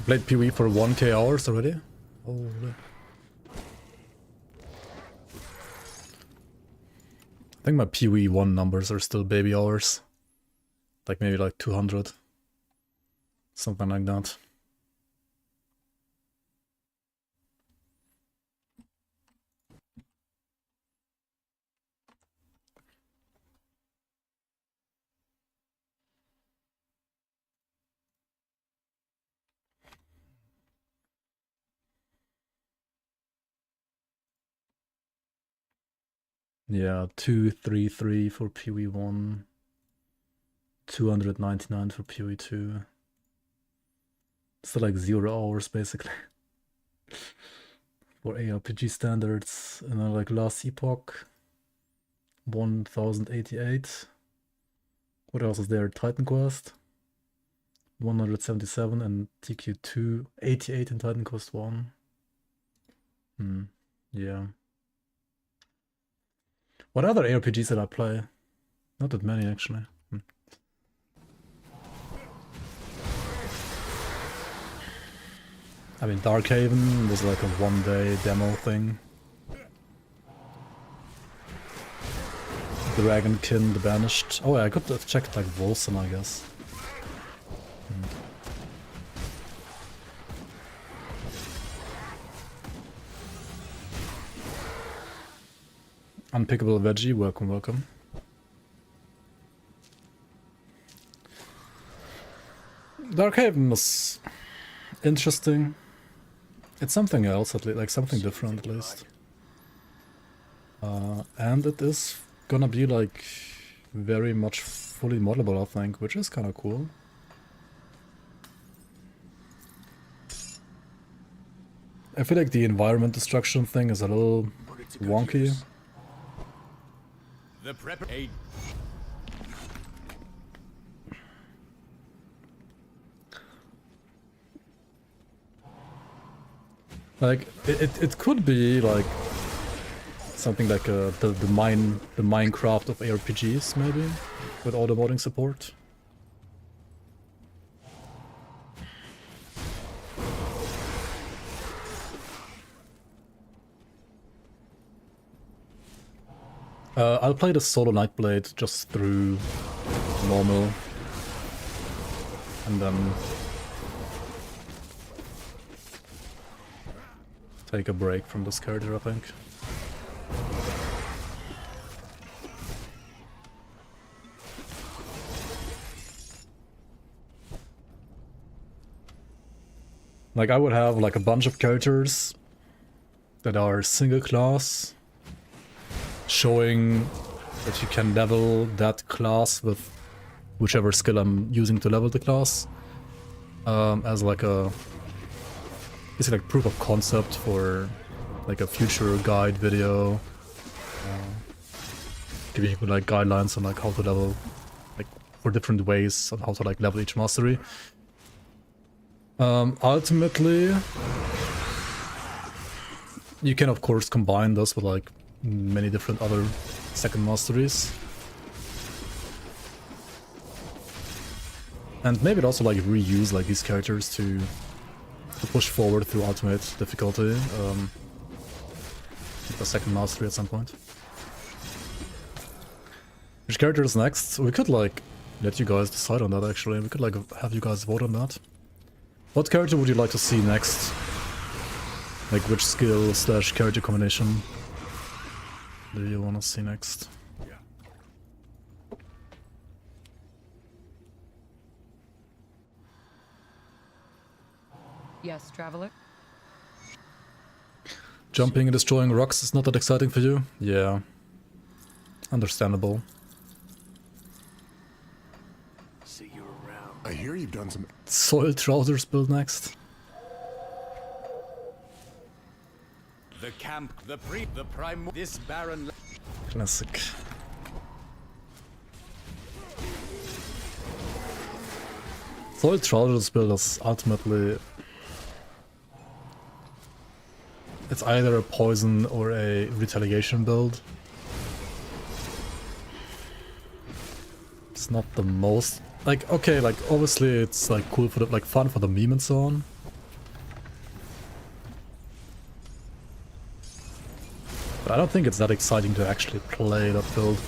Played PoE for 1k hours already? Holy. I think my PoE 1 numbers are still baby hours. Like maybe like 200. Something like that. Yeah, 233 for PoE 1, 299 for PoE 2. Still like 0 hours basically. For ARPG standards, and then like last epoch, 1088. What else is there? Titan Quest, 177, and TQ2, 88 in Titan Quest 1. Yeah. What other ARPGs did I play? Not that many, actually. I mean, Darkhaven was like a one-day demo thing. Dragonkin, the Banished. Oh yeah, I could have checked like Volson, I guess. Unpickable Veggie, welcome, welcome. Darkhaven was interesting. It's something else, at least, like something different at least. And it is gonna be like very much fully modelable, I think, which is kind of cool. I feel like the environment destruction thing is a little wonky. The prep. Like it could be like something like the Minecraft of ARPGs maybe, with auto modding support. I'll play the solo Nightblade just through normal, and then take a break from this character, I think. Like, I would have like a bunch of characters that are single class, showing that you can level that class with whichever skill I'm using to level the class, as like a it's like proof of concept for like a future guide video, giving you like guidelines on like how to level, like for different ways on how to like level each mastery. Ultimately, you can of course combine this with like many different other second masteries. And maybe also like reuse like these characters to push forward through ultimate difficulty, the second mastery at some point. Which character is next? We could like let you guys decide on that actually. We could like have you guys vote on that. What character would you like to see next? Like which skill / character combination do you want to see next? Yes, traveler. Jumping and destroying rocks is not that exciting for you? Yeah. Understandable. See you around. I hear you've done some. Soil trousers build next. The camp, the prime, this barren. Classic. Soil trousers build is ultimately, it's either a poison or a retaliation build. It's not the most like, okay, like obviously it's like cool for the like fun for the meme and so on. But I don't think it's that exciting to actually play that build.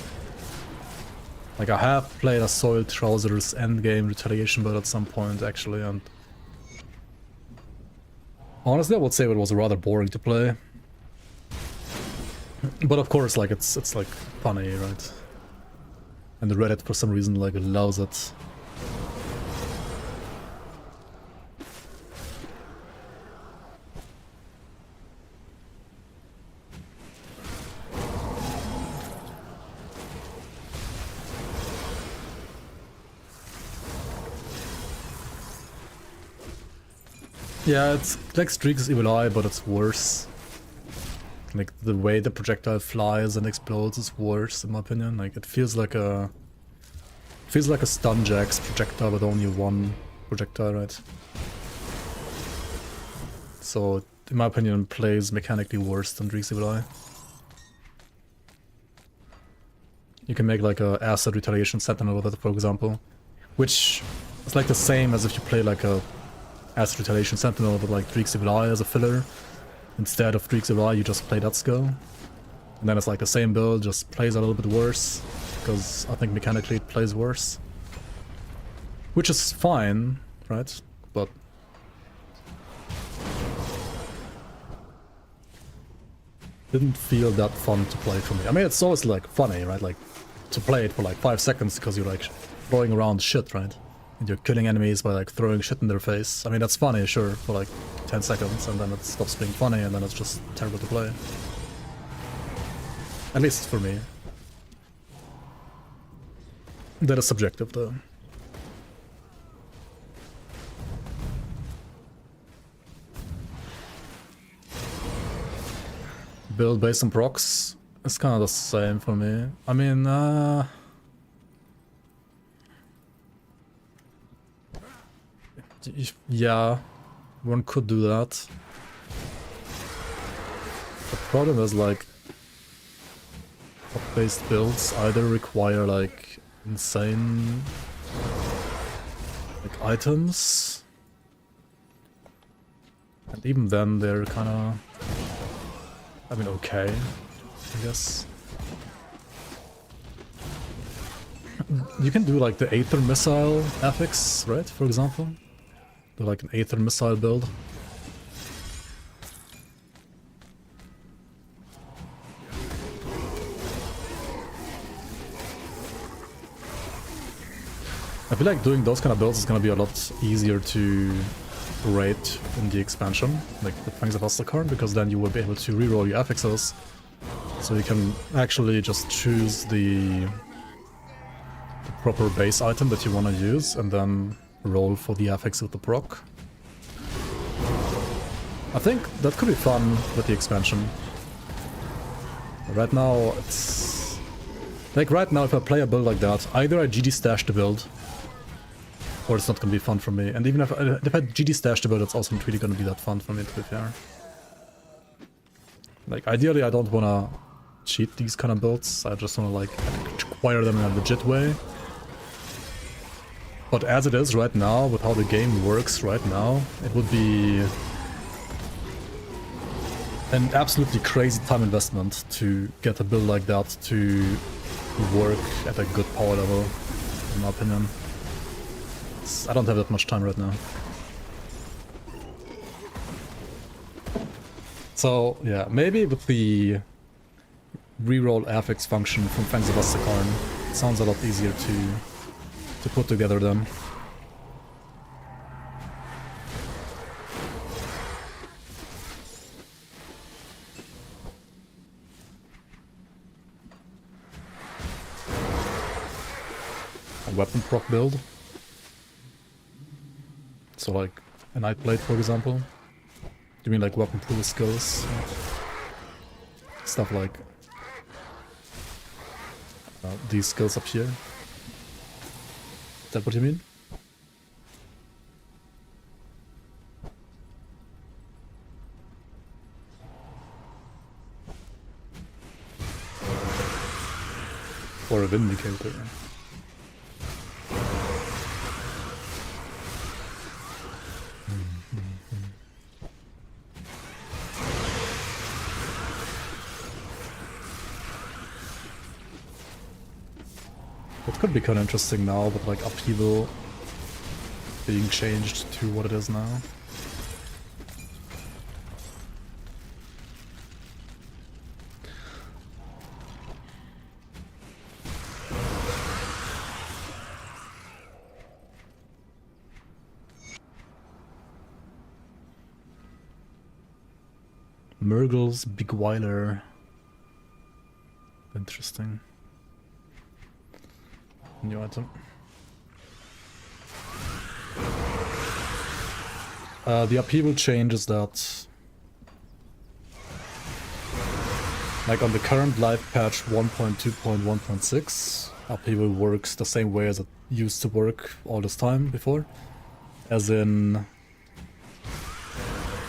Like I have played a Soil Trousers endgame retaliation build at some point actually, and honestly I would say it was rather boring to play. But of course like it's like funny, right? And the Reddit for some reason like loves it. Yeah, it's like Streak's Evil Eye, but it's worse. Like the way the projectile flies and explodes is worse in my opinion. Like it feels like a Stunjax projectile with only one projectile, right? So in my opinion it plays mechanically worse than Streak's Evil Eye. You can make like a acid retaliation sentinel with it, for example, which is like the same as if you play like a Acid Retaliation Sentinel with like Dreek's Evil Eye as a filler. Instead of Dreek's Evil Eye, you just play that skill. And then it's like the same build, just plays a little bit worse, because I think mechanically it plays worse. Which is fine, right? But didn't feel that fun to play for me. I mean, it's always like funny, right? Like to play it for like 5 seconds because you're like throwing around shit, right? And you're killing enemies by like throwing shit in their face. I mean, that's funny, sure, for like 10 seconds, and then it stops being funny, and then it's just terrible to play. At least for me. That is subjective, though. Build based on procs is kind of the same for me. I mean, yeah, one could do that. The problem is like prop-based builds either require like insane like items, and even then they're kind of, I mean, okay, I guess. You can do like the Aether Missile affix, right, for example? Do like an Aether Missile build. I feel like doing those kind of builds is gonna be a lot easier to rate in the expansion, like the Fangs of Ostakarn, because then you will be able to reroll your affixes, so you can actually just choose the proper base item that you want to use and then roll for the affix with the proc. I think that could be fun with the expansion. Right now, it's like right now if I play a build like that, either I GD stash the build, or it's not gonna be fun for me. And even if I GD stash the build, it's also not really gonna be that fun for me, to be fair. Like, ideally I don't wanna cheat these kind of builds, I just wanna like acquire them in a legit way. But as it is right now, with how the game works right now, it would be an absolutely crazy time investment to get a build like that to work at a good power level, in my opinion. I don't have that much time right now. So yeah, maybe with the reroll affix function from Fangs of Ostakarn, it sounds a lot easier to put together then. A weapon proc build. So like a Nightblade, for example. You mean like weapon pool skills? Stuff like these skills up here. Is that what you mean? Or a Vindicator. It could be kind of interesting now, with like upheaval being changed to what it is now. Murgle's Beguiler. Interesting. New item. The upheaval change is that, like on the current live patch 1.2.1.6, upheaval works the same way as it used to work all this time before. As in,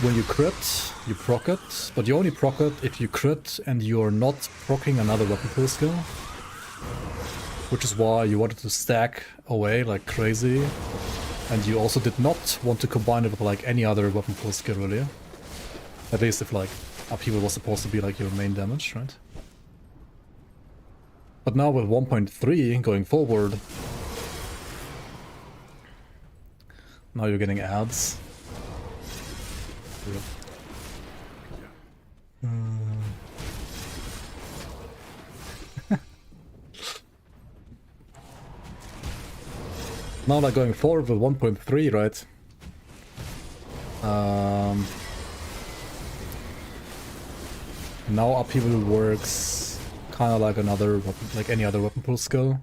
when you crit, you proc it, but you only proc it if you crit and you're not proccing another weapon pool skill. Which is why you wanted to stack away like crazy And you also did not want to combine it with like any other weapon pool skill really. At least if like upheaval was supposed to be like your main damage, right? But now with 1.3 going forward, now you're getting ads. Now like going forward with 1.3, right? Now upheaval works kind of like another weapon, like any other weapon pool skill.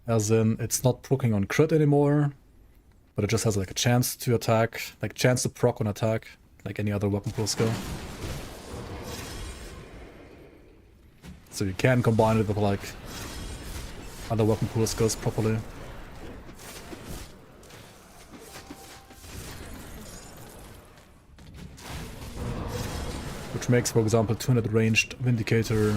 As in, it's not proccing on crit anymore, but it just has like a chance to attack, like chance to proc on attack, like any other weapon pool skill. So you can combine it with like other weapon pool skills properly. Which makes, for example, 200 ranged Vindicator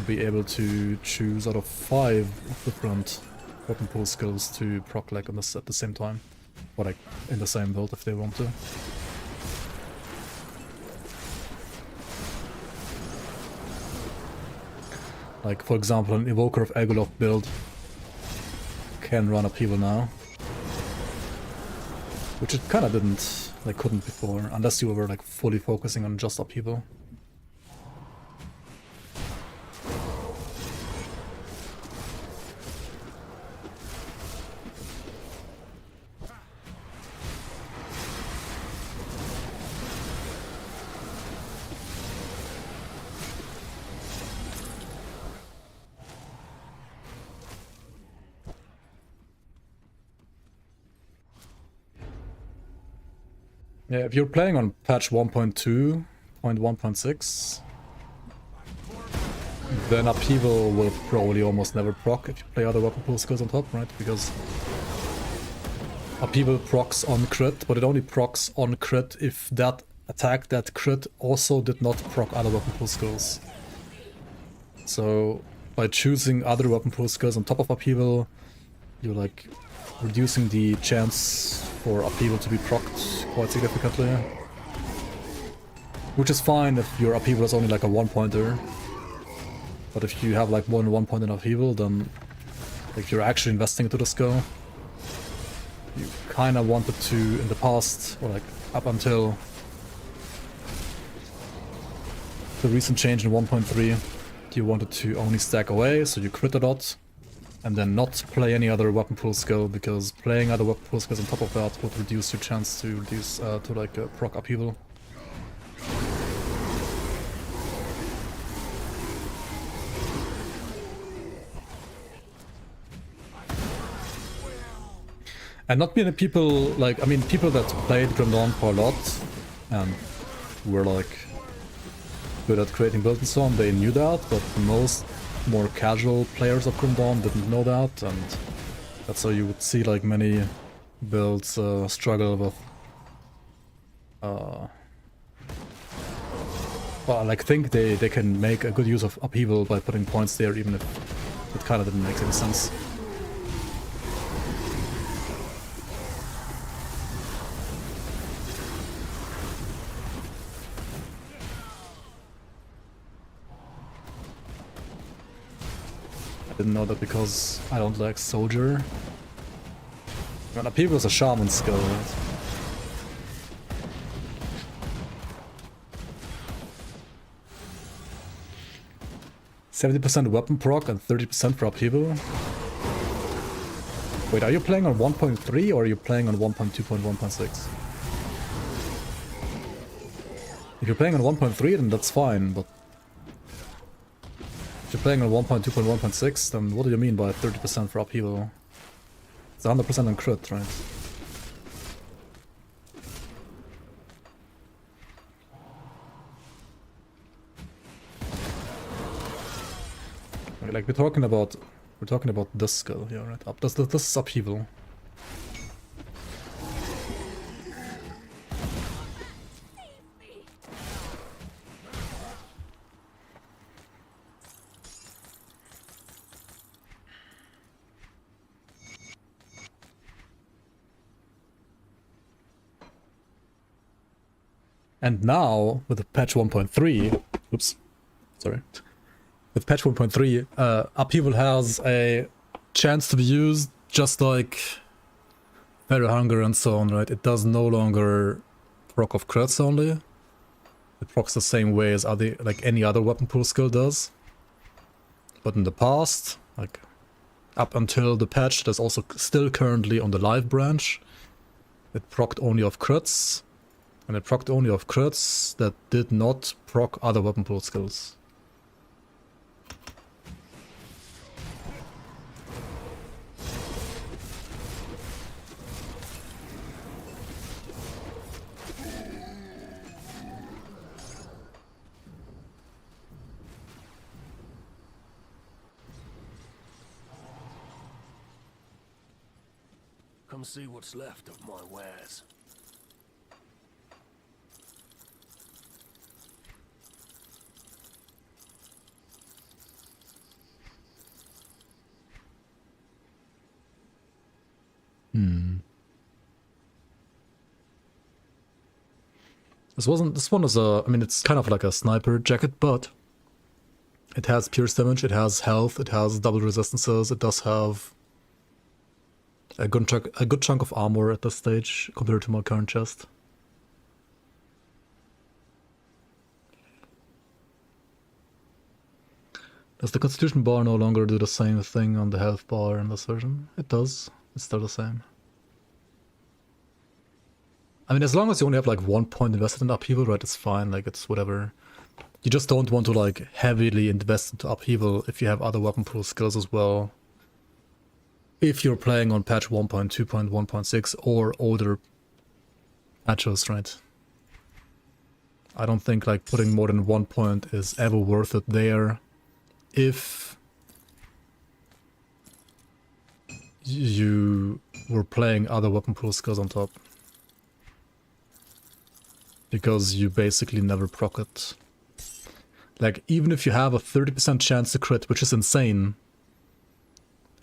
be able to choose out of 5 different weapon pool skills to proc like on this at the same time. Or like in the same build if they want to. Like for example, an Evoker of Agolov build can run upheaval now. Which it kinda didn't, like couldn't before, unless you were like fully focusing on just upheaval. Yeah, if you're playing on patch 1.2.1.6, then upheaval will probably almost never proc if you play other weapon pool skills on top, right? Because upheaval procs on crit, but it only procs on crit if that attack, that crit, also did not proc other weapon pool skills. So by choosing other weapon pool skills on top of upheaval, you're like reducing the chance for upheaval to be procced quite significantly. Which is fine if your upheaval is only like a 1-pointer. But if you have like more than 1 point in upheaval, then if you're actually investing into the skill, you kinda wanted to, in the past, or like up until the recent change in 1.3, you wanted to only stack away, so you crit a lot, and then not play any other weapon pool skill, because playing other weapon pool skills on top of that would reduce your chance to reduce to like proc upheaval. And not many people, like, I mean, people that played Grim Dawn for a lot and were like good at creating builds and so on, they knew that, but most more casual players of Grim Dawn didn't know that, and that's how you would see like many builds struggle with well, like think they can make a good use of upheaval by putting points there, even if it kind of didn't make any sense. I didn't know that because I don't like soldier. Well, upheaval is a shaman skill, right? %70 weapon proc and 30% for upheaval. Wait, are you playing on 1.3 or are you playing on 1.2.1.6? If you're playing on 1.3, then that's fine, but if you're playing on 1.2.1.6, then what do you mean by 30% for upheaval? It's 100% on crit, right? Like we're talking about this skill here, right? This is upheaval. And now, with the patch 1.3, oops, sorry. With patch 1.3, Upheaval has a chance to be used just like Fairy Hunger and so on, right? It does no longer proc of crits only. It procs the same way as any other weapon pool skill does. But in the past, like up until the patch that's also still currently on the live branch, it procced only of crits. And it procced only of crits that did not proc other weapon pool skills. Come see what's left of my wares. This one is I mean, it's kind of like a sniper jacket, but it has pierce damage, it has health, it has double resistances, it does have a good chunk of armor at this stage compared to my current chest. Does the Constitution bar no longer do the same thing on the health bar in this version? It does. It's still the same. I mean, as long as you only have like 1 point invested in Upheaval, right, it's fine, like it's whatever. You just don't want to like heavily invest into Upheaval if you have other weapon pool skills as well. If you're playing on patch 1.2.1.6 or older patches, right? I don't think like putting more than 1 point is ever worth it there if you were playing other weapon pool skills on top. Because you basically never proc it. Like, even if you have a 30% chance to crit, which is insane,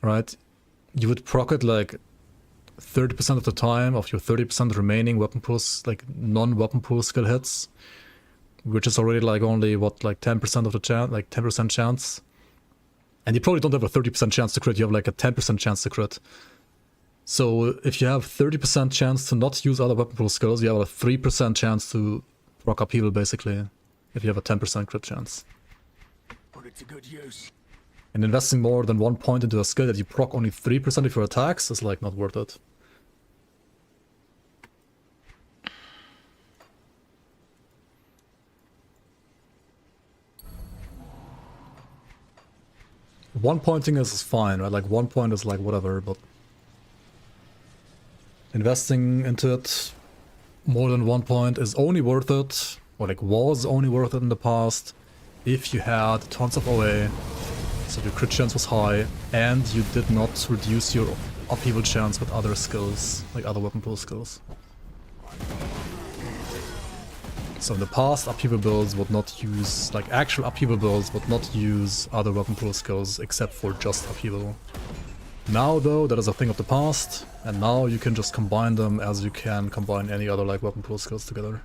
right? You would proc it like 30% of the time of your 30% remaining weapon pools, like non-weapon pool skill hits, which is already like only, what, like 10% of the chance, like 10% chance. And you probably don't have a 30% chance to crit, you have like a 10% chance to crit. So if you have 30% chance to not use other weapon pool skills, you have a 3% chance to proc Upheaval basically, if you have a 10% crit chance. Put it to good use. And investing more than 1 point into a skill that you proc only 3% of your attacks is like not worth it. One pointing is fine, right? Like 1 point is like whatever, but investing into it more than 1 point is only worth it, or like was only worth it in the past, if you had tons of OA, so your crit chance was high, and you did not reduce your Upheaval chance with other skills, like other weapon pool skills. So in the past, Upheaval builds would not use, like actual Upheaval builds would not use other weapon pool skills except for just Upheaval. Now though, that is a thing of the past, and now you can just combine them as you can combine any other like weapon pool skills together.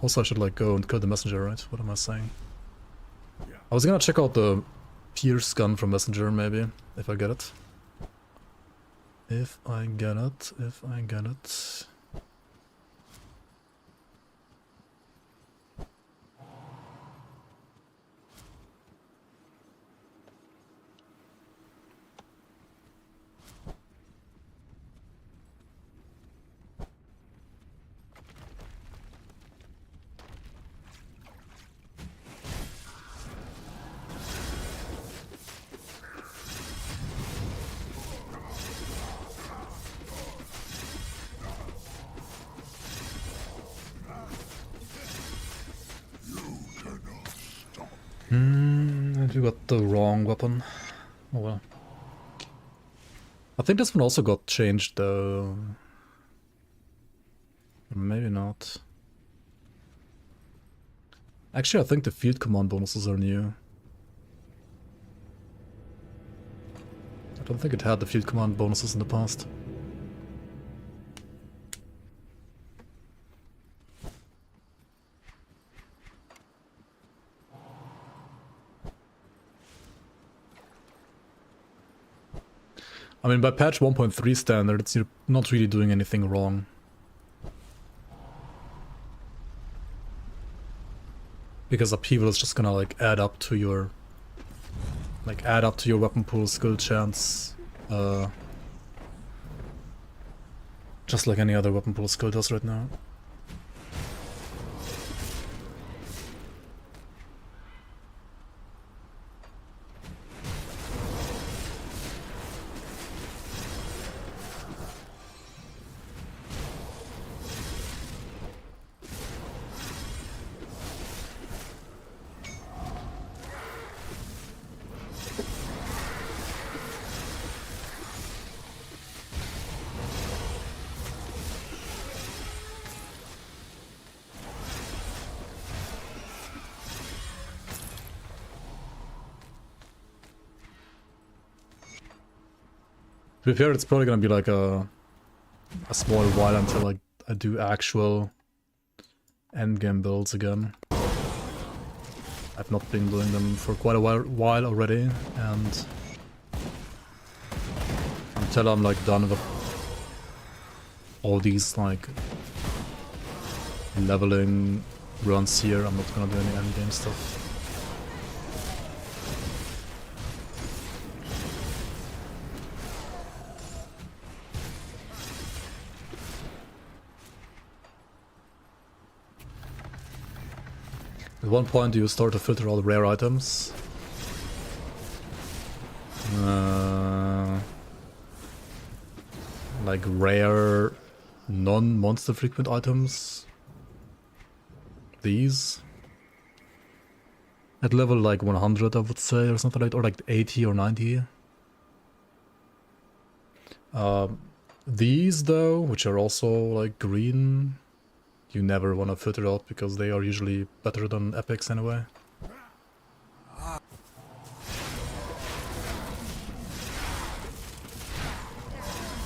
Also I should like go and kill the messenger, right? What am I saying? I was gonna check out the Pierce gun from Messenger maybe, if I get it. If I get it. And you got the wrong weapon. Oh well. I think this one also got changed though. Maybe not. Actually, I think the field command bonuses are new. I don't think it had the field command bonuses in the past. I mean, by patch 1.3 standards, you're not really doing anything wrong. Because upheaval is just gonna like add up to your weapon pool skill chance. Just like any other weapon pool skill does right now. To be fair, it's probably gonna be like a small while until I do actual endgame builds again. I've not been doing them for quite a while already, and until I'm like done with all these like leveling runs here, I'm not gonna do any endgame stuff. At one point you start to filter all the rare items. Like rare non-monster frequent items. These. At level like 100 I would say, or something like that, or like 80 or 90. These though, which are also like green, you never want to filter out because they are usually better than epics anyway.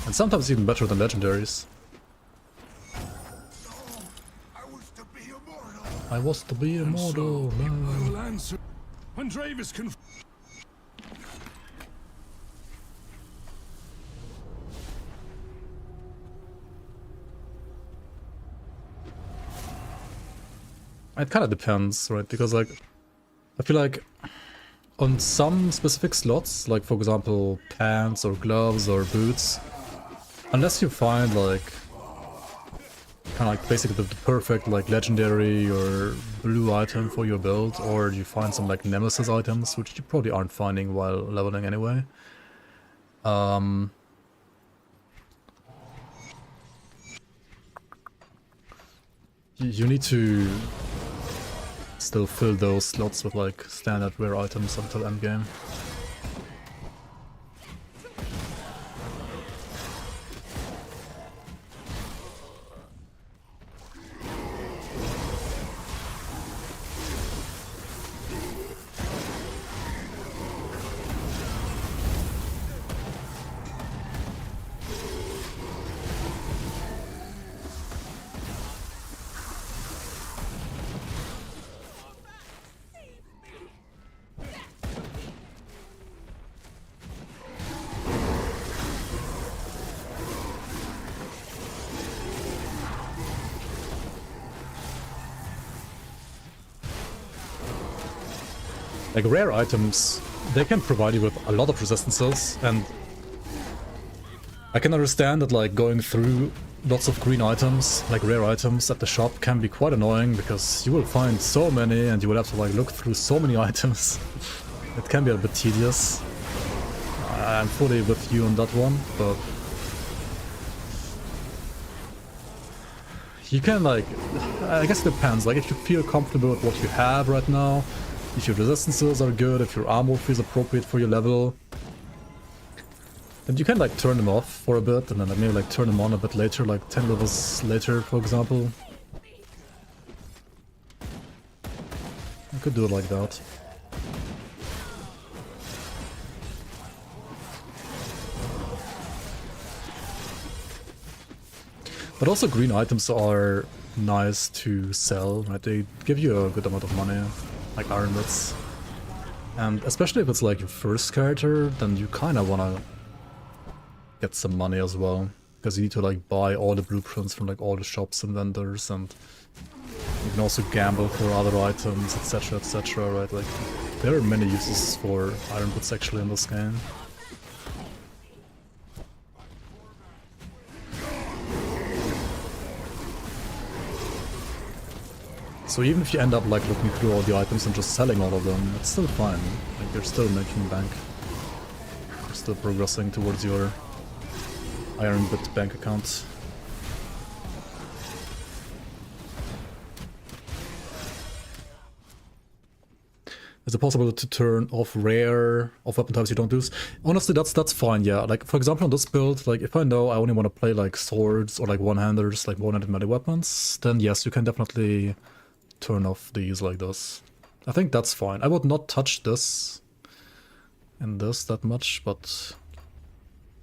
And sometimes even better than legendaries. I was to be immortal. I will answer when Dravis can. It kind of depends, right? Because like, I feel like on some specific slots, like for example pants or gloves or boots, unless you find like kind of like basically the perfect like legendary or blue item for your build, or you find some like nemesis items, which you probably aren't finding while leveling anyway. You need to still fill those slots with like standard rare items until endgame. Like rare items, they can provide you with a lot of resistances, and I can understand that like going through lots of green items, like rare items at the shop can be quite annoying because you will find so many and you will have to like look through so many items. It can be a bit tedious. I'm fully with you on that one, but you can like, I guess it depends, like if you feel comfortable with what you have right now, if your resistances are good, if your armor feels appropriate for your level, then you can like turn them off for a bit and then maybe like turn them on a bit later, like 10 levels later for example. I could do it like that. But also green items are nice to sell, right? They give you a good amount of money, like iron bits. And especially if it's like your first character, then you kind of want to get some money as well. Because you need to like buy all the blueprints from like all the shops and vendors, and you can also gamble for other items, etc, right? Like, there are many uses for iron boots actually in this game. So even if you end up like looking through all the items and just selling all of them, it's still fine. Like, you're still making bank. You're still progressing towards your iron bit bank account. Is it possible to turn off rare of weapon types you don't use? Honestly, that's fine, yeah. Like, for example, on this build, like, if I know I only want to play, like, swords or, like, one-handers, like, one-handed melee weapons, then yes, you can definitely turn off these like this. I think that's fine. I would not touch this and this that much, but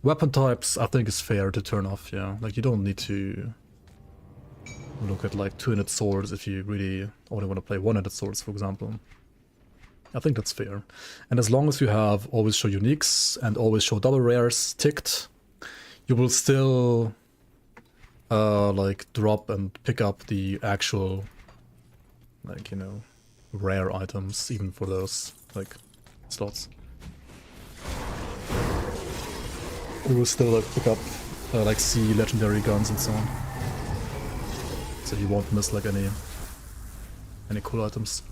weapon types I think is fair to turn off, yeah. Like, you don't need to look at, like, two-handed swords if you really only want to play one-handed swords, for example. I think that's fair. And as long as you have always show uniques and always show double rares ticked, you will still like drop and pick up the actual, like, you know, rare items even for those like slots. You will still like pick up like C legendary guns and so on. So you won't miss like any cool items.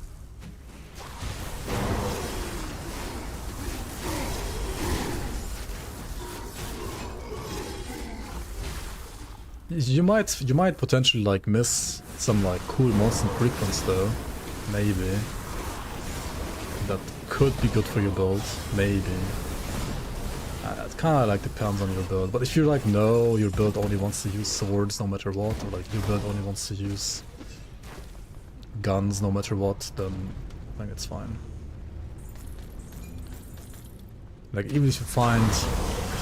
You might potentially like miss some like cool monster frequency though, maybe. That could be good for your build, maybe. It kind of like depends on your build, but if you're like, no, your build only wants to use swords no matter what, or like your build only wants to use guns no matter what, then I think it's fine. Like, even if you find,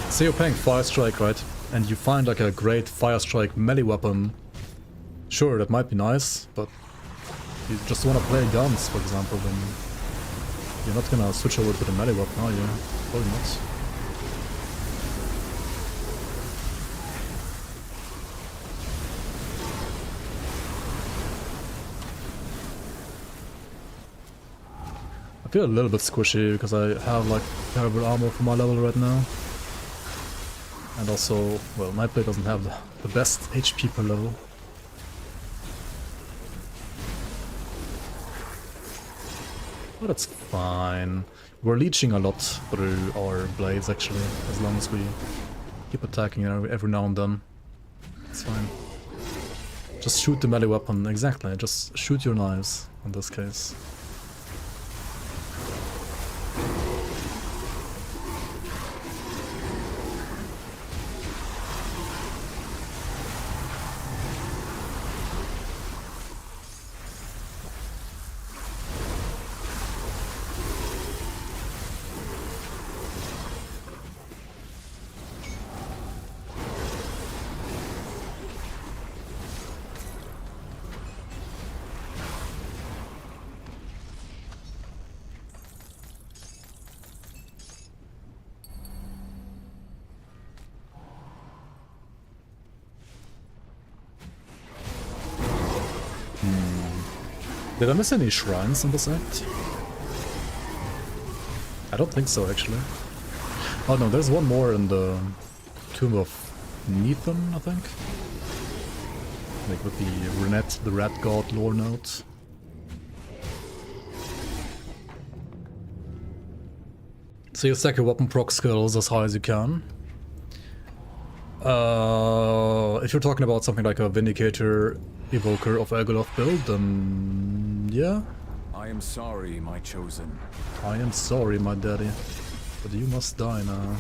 say you're playing Fire Strike, right? And you find like a great Fire Strike melee weapon, sure, that might be nice, but you just want to play guns, for example, then you're not gonna switch over to the melee weapon, are you? Probably not. I feel a little bit squishy because I have like terrible armor for my level right now. And also, well, Nightblade doesn't have the best HP per level. But that's fine. We're leeching a lot through our blades actually, as long as we keep attacking every now and then. It's fine. Just shoot the melee weapon, exactly, just shoot your knives in this case. Did I miss any shrines in this act? I don't think so, actually. Oh no, there's one more in the Tomb of Neathan, I think. Like with the Rat God lore note. So you stack your weapon proc skills as high as you can. If you're talking about something like a Vindicator Evoker of Egoloth build, then yeah. I am sorry, my chosen. I am sorry, my daddy, but you must die now.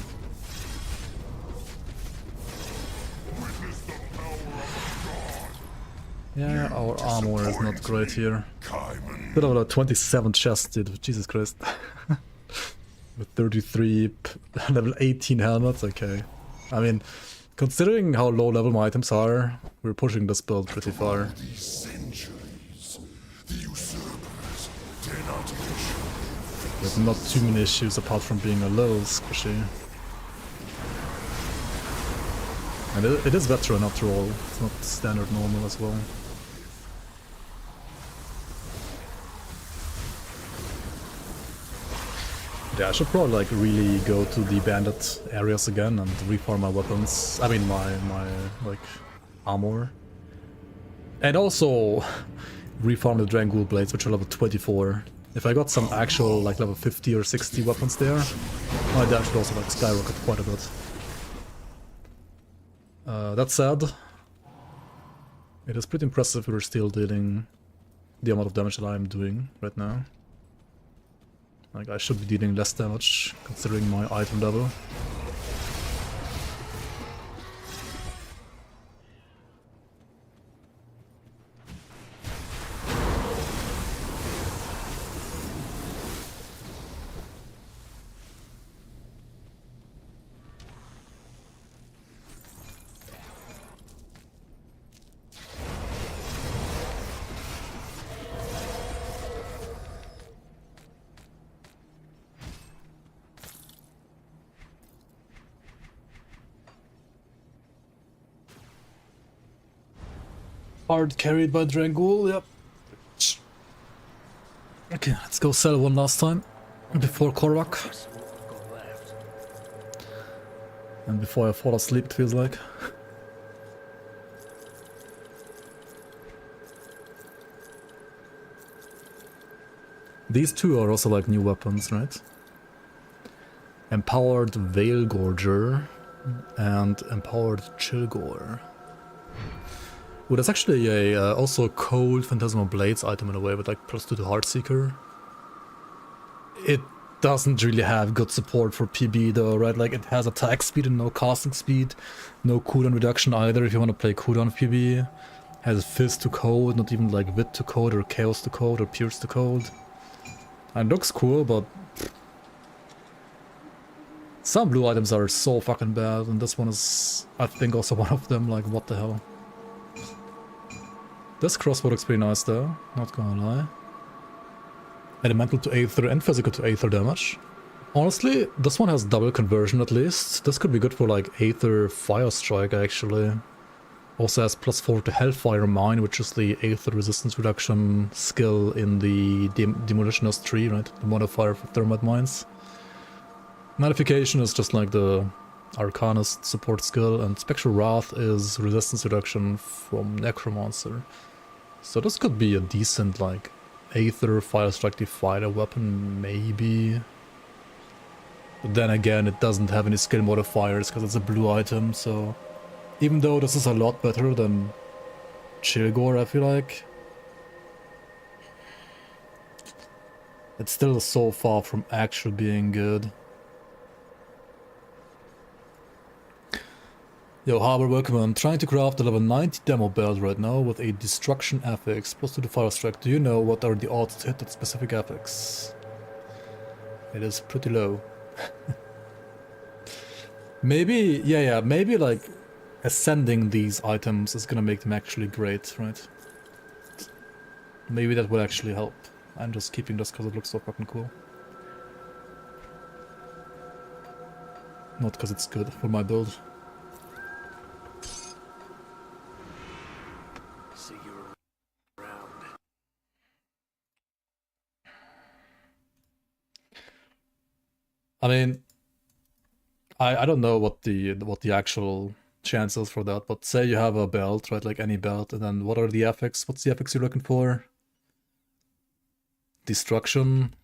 Yeah, our armor is not great here. Bit of a 27 chest, dude. Jesus Christ. With 33, level 18 helmets, okay. I mean, considering how low level my items are, we're pushing this build pretty far. With not too many issues apart from being a little squishy. And it is veteran after all, it's not standard normal as well. Yeah, I should probably like really go to the bandit areas again and reform my weapons. I mean my like armor. And also reform the Drangul blades, which are level 24. If I got some actual like level 50 or 60 weapons there, my damage would also like skyrocket quite a bit. That said, it is pretty impressive we're still dealing the amount of damage that I'm doing right now. Like, I should be dealing less damage, considering my item level. Hard carried by Drangul, yep. Okay, let's go sell one last time before Korvac. And before I fall asleep, it feels like. These two are also like new weapons, right? Empowered Veil Gorger and Empowered Chilgore. Well, that's actually a also a cold Phantasmal Blades item in a way, with like +2 to Heartseeker. It doesn't really have good support for PB though, right? Like it has attack speed and no casting speed, no cooldown reduction either if you want to play cooldown PB. Has Fizz to code, not even like Wit to code or Chaos to code or Pierce to code. And it looks cool, but some blue items are so fucking bad, and this one is, I think, also one of them. Like, what the hell? This crossbow looks pretty nice though, not gonna lie. Elemental to Aether and physical to Aether damage. Honestly, this one has double conversion at least. This could be good for like Aether Fire Strike actually. Also has +4 to Hellfire Mine, which is the Aether resistance reduction skill in the Demolitionist tree, right? The modifier for Thermite Mines. Modification is just like the Arcanist support skill, and Spectral Wrath is resistance reduction from Necromancer. So this could be a decent like Aether Fire Strike Defiler weapon, maybe. But then again, it doesn't have any skill modifiers because it's a blue item, so even though this is a lot better than Chilgore, I feel like, it's still so far from actually being good. Yo, Harbor, welcome. I'm trying to craft a level 90 demo belt right now with a Destruction affix +2 to Fire Strike. Do you know what are the odds to hit that specific affix? It is pretty low. Maybe, yeah, maybe like ascending these items is gonna make them actually great, right? Maybe that will actually help. I'm just keeping this because it looks so fucking cool. Not because it's good for my build. See you around. I mean, I don't know what the actual chances for that, but say you have a belt, right, like any belt, and then what are the affix? What's the affix you're looking for? Destruction.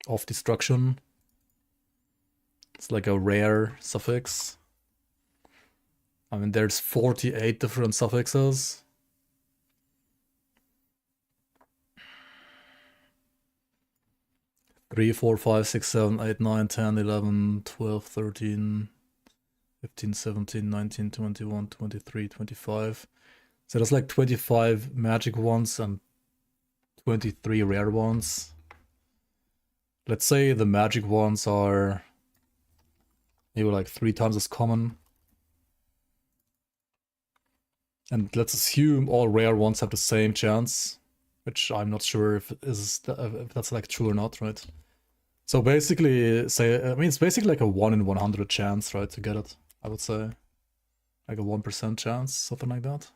Of destruction. It's like a rare suffix. I mean, there's 48 different suffixes. Three, 4, 5, 6, 7, 8, 9, 10, 11, 12, 13, 15, 17, 19, 21, 23, 25. So there's like 25 magic ones and 23 rare ones. Let's say the magic ones are maybe like 3 times as common. And let's assume all rare ones have the same chance, which I'm not sure if that's like true or not, right? So basically, I mean, it's basically like a 1 in 100 chance, right, to get it, I would say. Like a 1% chance, something like that.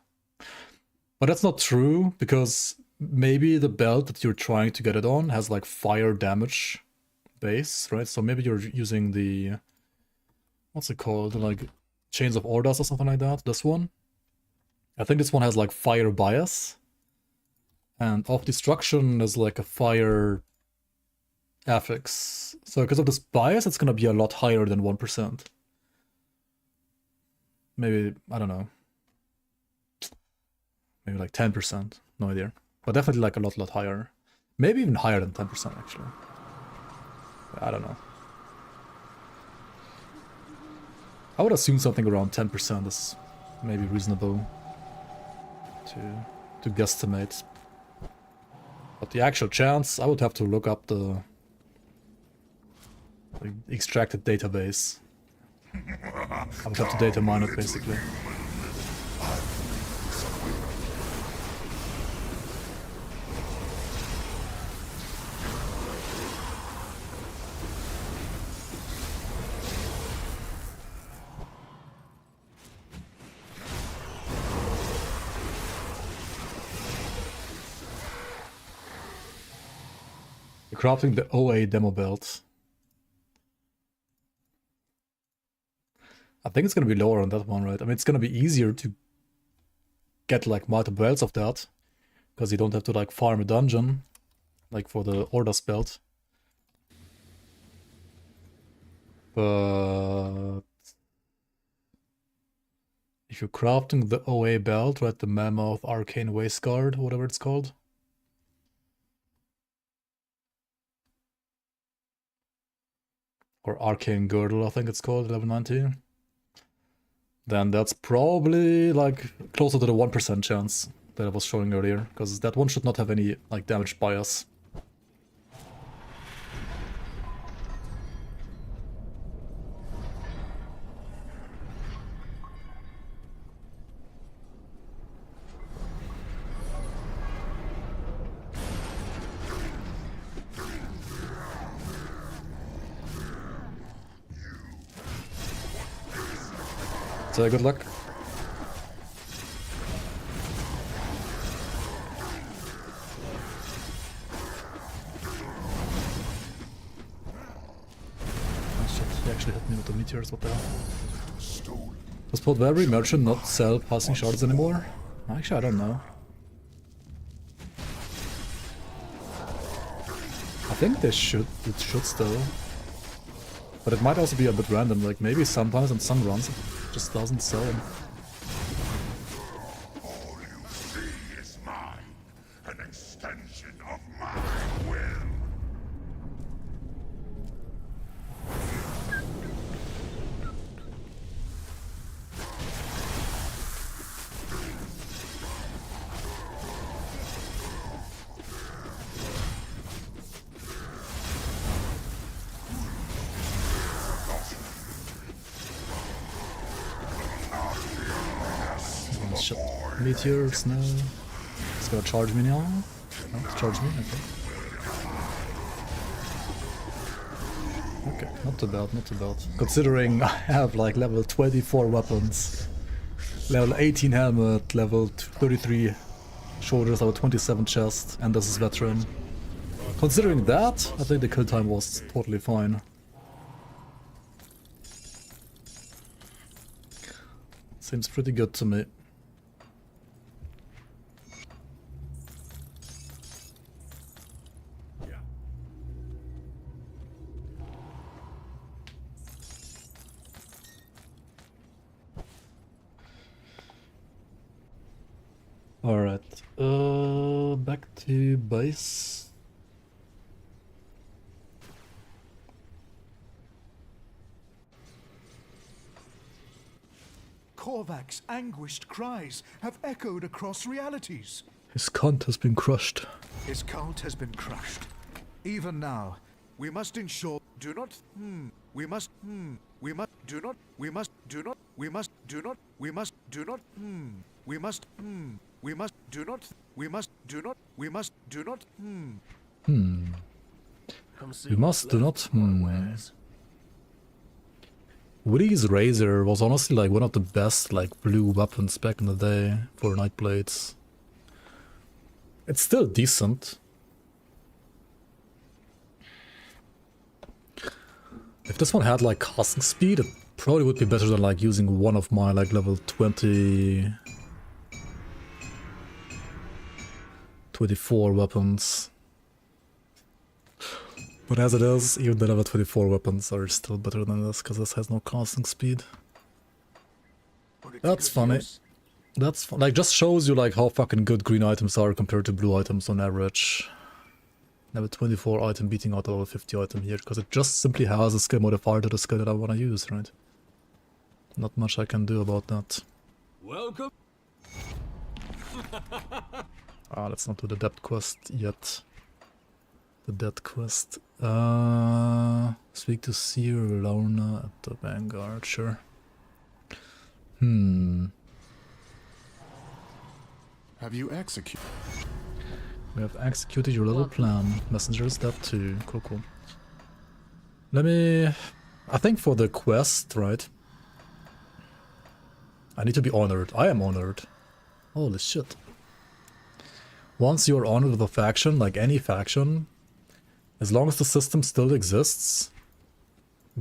But that's not true, because maybe the belt that you're trying to get it on has like fire damage base, right? So maybe you're using the, what's it called, like Chains of Ordas or something like that, this one. I think this one has like fire bias. And Off Destruction is like a fire affix. So because of this bias, it's gonna be a lot higher than 1%. Maybe, I don't know. Maybe like 10%, no idea. But definitely like a lot higher. Maybe even higher than 10% actually. I don't know. I would assume something around 10% is maybe reasonable to guesstimate. But the actual chance, I would have to look up the extracted database. I would have to data mine it basically. Crafting the OA demo belt. I think it's gonna be lower on that one, right? I mean, it's gonna be easier to get like multiple belts of that, because you don't have to like farm a dungeon, like for the Ordas belt. But if you're crafting the OA belt, right, the Mammoth Arcane Waistguard, whatever it's called. Or Arcane Girdle, I think it's called, level 19. Then that's probably like closer to the 1% chance that I was showing earlier, because that one should not have any like damage bias. So good luck. Oh shit, he actually hit me with the meteors, what the hell? Does Podberry Merchant not sell passing shards anymore? Actually, I don't know. I think they should, it should still. But it might also be a bit random, like maybe sometimes in some runs it just doesn't sell them. All you see is mine, an extension of my will. Shit. Meteors, no. It's gonna charge me now. No, it's charge me, okay. Okay, not too bad, not too bad. Considering I have like level 24 weapons, level 18 helmet, level 33 shoulders, level 27 chest, and this is veteran. Considering that, I think the kill time was totally fine. Seems pretty good to me. Alright, back to base. Korvac's anguished cries have echoed across realities. His cunt has been crushed. His cult has been crushed. Even now, we must ensure. Do not. We must. We must. Do not. We must. Do not. We must. Do not. We must. Do not. We must. We must. Do not. We must. Do not. We must. Do not. Come see We what's must do left not. of my wares. Woody's Razor was honestly like one of the best like blue weapons back in the day for Nightblades. It's still decent. If this one had like casting speed, it probably would be better than like using one of my like level 24 weapons. But as it is, even the level 24 weapons are still better than this, because this has no casting speed. That's funny. That's like just shows you like how fucking good green items are compared to blue items on average. Level 24 item beating out a level 50 item here, because it just simply has a skill modifier to the skill that I want to use, right? Not much I can do about that. Welcome. Let's not do the depth quest yet. The death quest. Speak to Seer Lorna at the Vanguard, sure. Have you executed? We have executed your little plan. Messenger step 2. Cool, cool. Let me... I think for the quest, right? I need to be honored. I am honored. Holy shit. Once you're honored with a faction, like any faction, as long as the system still exists,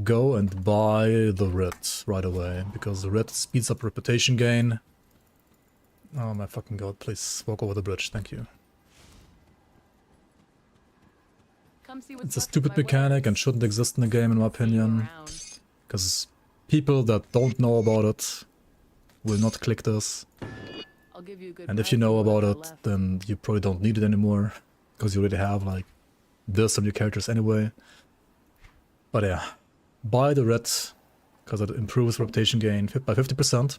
go and buy the writ right away, because the writ speeds up reputation gain. Oh my fucking god, please walk over the bridge, thank you. Come see what's It's a left of stupid my mechanic wares. and shouldn't exist in the game in my See you opinion, around. because people that don't know about it will not click this. I'll give you a good And if price you know for what about I it, left. then you probably don't need it anymore, because you already have like this on your characters anyway. But yeah, buy the red, because it improves reputation gain by 50%.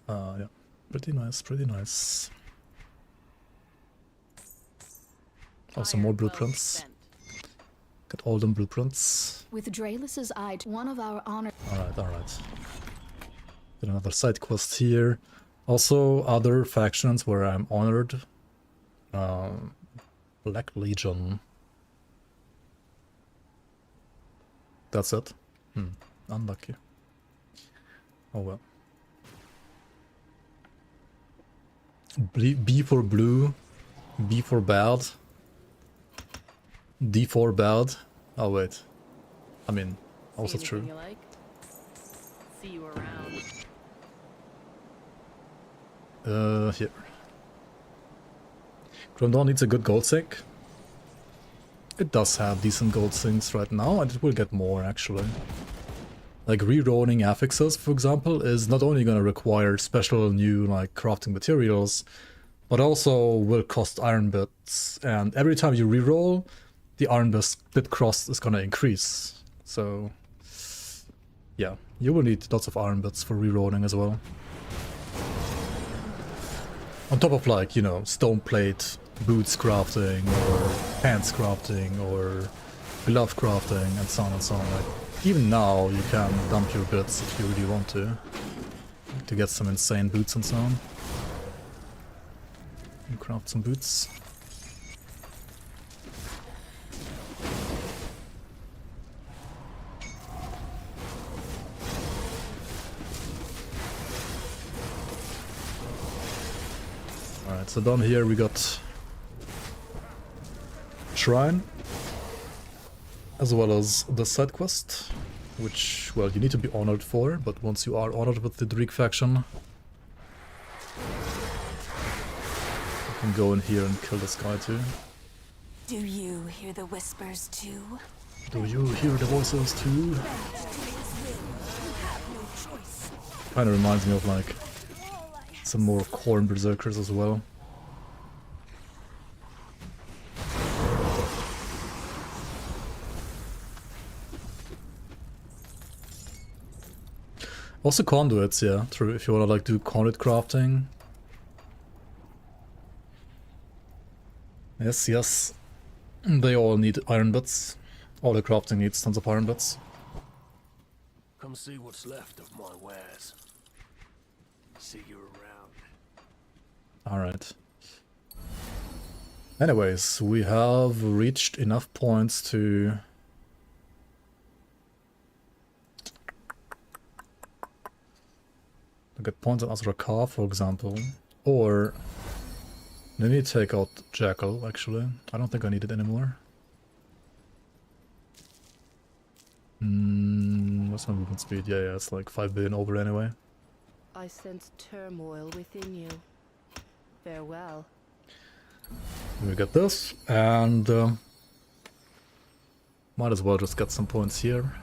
Yeah, pretty nice, pretty nice. Also more Iron well blueprints. spent. Get all them blueprints. With Draelus's eye, one of our honor. Alright, alright. Get another side quest here. Also, other factions where I'm honored. Black Legion. That's it? Unlucky. Oh well. B for blue. B for bad. D for bad. Oh wait. I mean, also See true. anything you like? See you around. Here. Chrome Dawn needs a good gold sink. It does have decent gold sinks right now, and it will get more actually. Like rerolling affixes, for example, is not only gonna require special new like crafting materials, but also will cost iron bits. And every time you reroll, the iron bit cost is gonna increase. So yeah, you will need lots of iron bits for rerolling as well. On top of like, you know, stone plate, boots crafting, or pants crafting, or glove crafting, and so on and so on. Like, even now you can dump your bits if you really want to get some insane boots and so on. And craft some boots. Alright, so down here we got Shrine, as well as the side quest, which, well, you need to be honored for, but once you are honored with the Dreek faction, you can go in here and kill this guy too. Do you hear the whispers too? Do you hear the voices too? Kinda reminds me of like some more Khorne berserkers as well. Also conduits, yeah, true, if you wanna like do conduit crafting. Yes, yes. They all need iron bits. All the crafting needs tons of iron bits. Come see what's left of my wares. See you around. Alright. Anyways, we have reached enough points to get points on Azrakar, for example. Or let me take out Jackal, actually. I don't think I need it anymore. What's my movement speed? Yeah, it's like 5 billion over anyway. I sense turmoil within you. Farewell. We get this, and might as well just get some points here.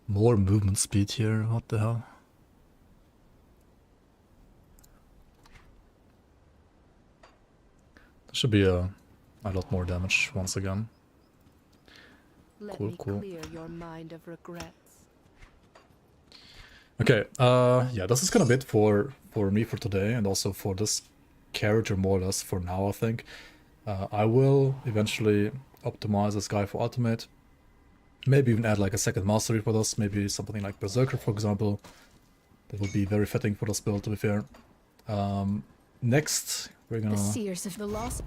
More movement speed here, what the hell? There should be a lot more damage once again. Let Cool, me cool. clear your mind of regrets. Okay, yeah, this is gonna be it for me for today, and also for this character more or less for now, I think. I will eventually optimize this guy for ultimate. Maybe even add like a second mastery for this, maybe something like Berserker, for example. That would be very fitting for this build, to be fair. Next, we're The gonna seers of the lost.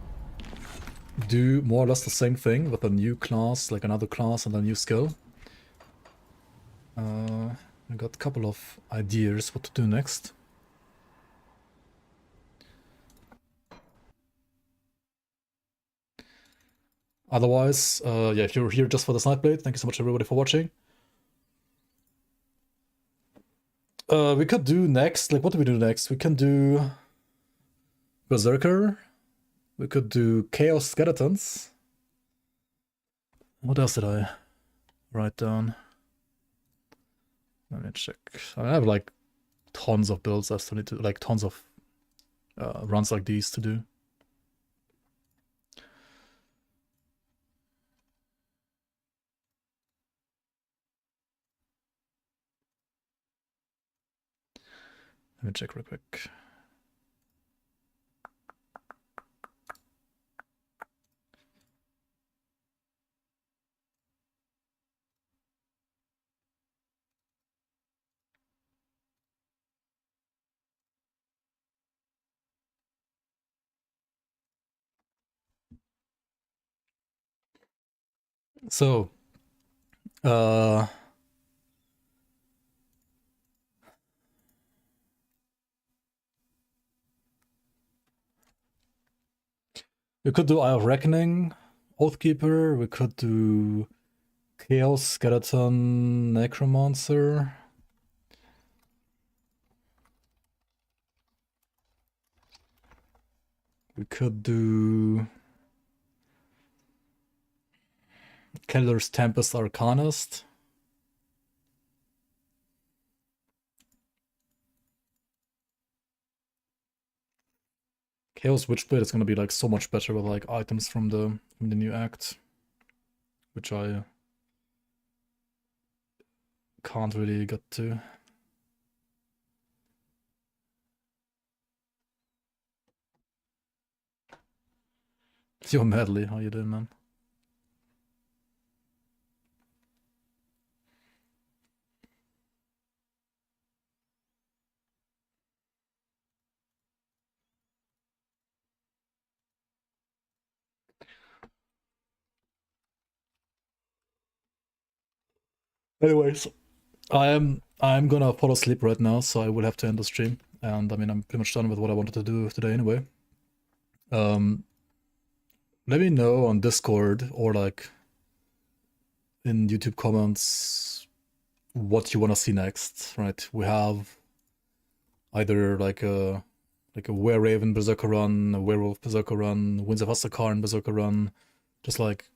do more or less the same thing with a new class, like another class and a new skill. I got a couple of ideas what to do next. Otherwise, yeah, if you're here just for this Nightblade, thank you so much everybody for watching. We could do next, like what do we do next? We can do Berserker. We could do Chaos Skeletons. What else did I write down? Let me check. I have like tons of builds I still need to, like tons of runs like these to do. Let me check real quick. So, we could do Eye of Reckoning, Oathkeeper, we could do Chaos Skeleton, Necromancer. We could do Keller's Tempest Arcanist. Chaos Witchblade is gonna be like so much better with like items from the new act, which I can't really get to. Yo, Madly, how you doing, man? Anyways, I'm gonna fall asleep right now, so I will have to end the stream. And I mean, I'm pretty much done with what I wanted to do today anyway. Let me know on Discord or like in YouTube comments what you want to see next, right? We have either like a Were-Raven Berserker run, a Werewolf Berserker run, Winds of Astakar Berserker run, just like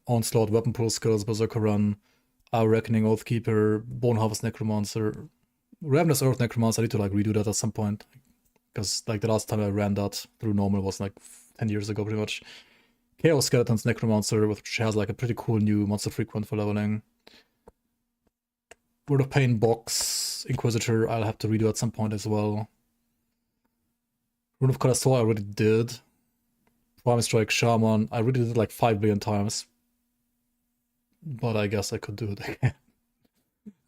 Onslaught Weapon Pool Skills Berserker run, Our Reckoning Oathkeeper, Bone Harvest Necromancer, Ravenous Earth Necromancer. I need to like redo that at some point, because like the last time I ran that through normal was like 10 years ago pretty much. Chaos Skeletons Necromancer, which has like a pretty cool new monster frequent for leveling. Word of Pain Box Inquisitor, I'll have to redo at some point as well. Rune of Kalasaur I already did. Prime Strike Shaman, I already did it like 5 billion times. But I guess I could do it again.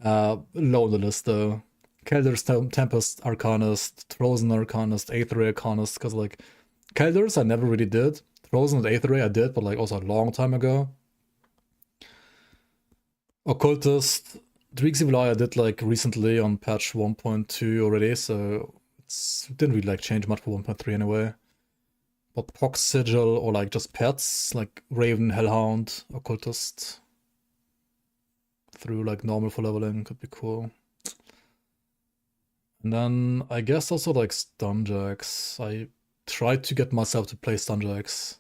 Low on the list though. Kelder's Tempest Arcanist, Frozen Arcanist, Aether Arcanist, because like Kelders I never really did. Frozen and Aether Ray I did, but like also a long time ago. Occultist, Dreek's Evil Eye I did like recently on patch 1.2 already, so it didn't really like change much for 1.3 anyway. But Pox Sigil or like just pets, like Raven, Hellhound, Occultist through like normal for leveling could be cool. And then I guess also like Stunjacks. I tried to get myself to play Stunjacks.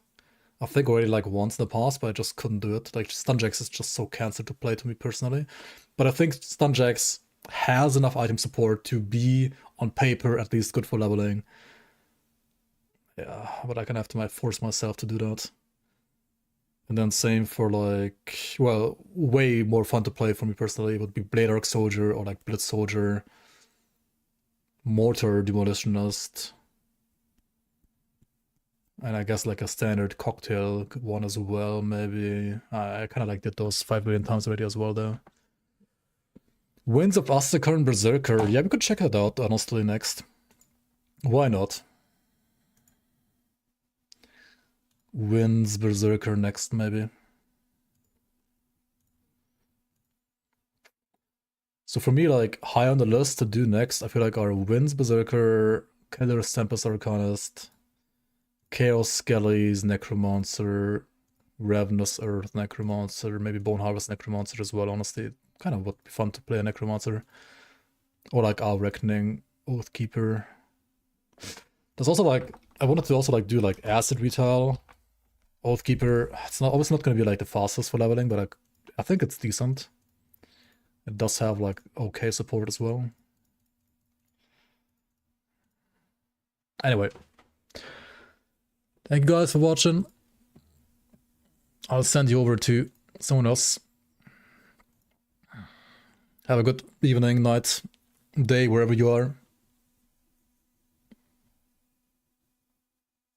I think already like once in the past, but I just couldn't do it. Like Stunjacks is just so cancelled to play to me personally. But I think Stunjacks has enough item support to be on paper at least good for leveling. Yeah, but I can have to like force myself to do that. And then same for like, well, way more fun to play for me personally would be Blade Arc Soldier or like Blitz Soldier, Mortar Demolitionist, and I guess like a standard cocktail one as well, maybe. I kind of like did those 5 million times already as well though. Winds of Astacar and Berserker, yeah, we could check it out honestly next. Why not? Winds Berserker next, maybe. So for me, like, high on the list to do next, I feel like are Winds Berserker, Killer's Tempest Arcanist, Chaos Skellies, Necromancer, Ravenous Earth Necromancer, maybe Bone Harvest Necromancer as well, honestly. Kind of would be fun to play a Necromancer. Or like Our Reckoning, Oathkeeper. There's also like, I wanted to also like do like Acid Retail. Oathkeeper, it's not obviously not going to be like the fastest for leveling, but I think it's decent. It does have like okay support as well. Anyway, thank you guys for watching. I'll send you over to someone else. Have a good evening, night, day, wherever you are.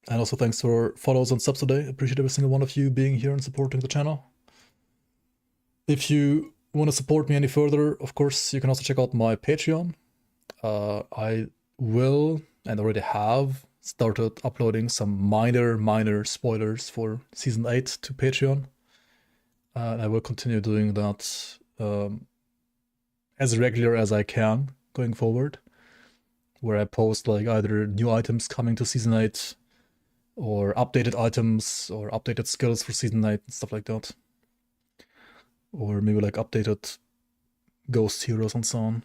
And also thanks for follows and subs today. Appreciate every single one of you being here and supporting the channel. If you want to support me any further, of course, you can also check out my Patreon. I will, and already have, started uploading some minor spoilers for Season 8 to Patreon. I will continue doing that as regular as I can going forward, where I post like either new items coming to Season 8, or updated items, or updated skills for Season 8 and stuff like that. Or maybe like updated ghost heroes and so on.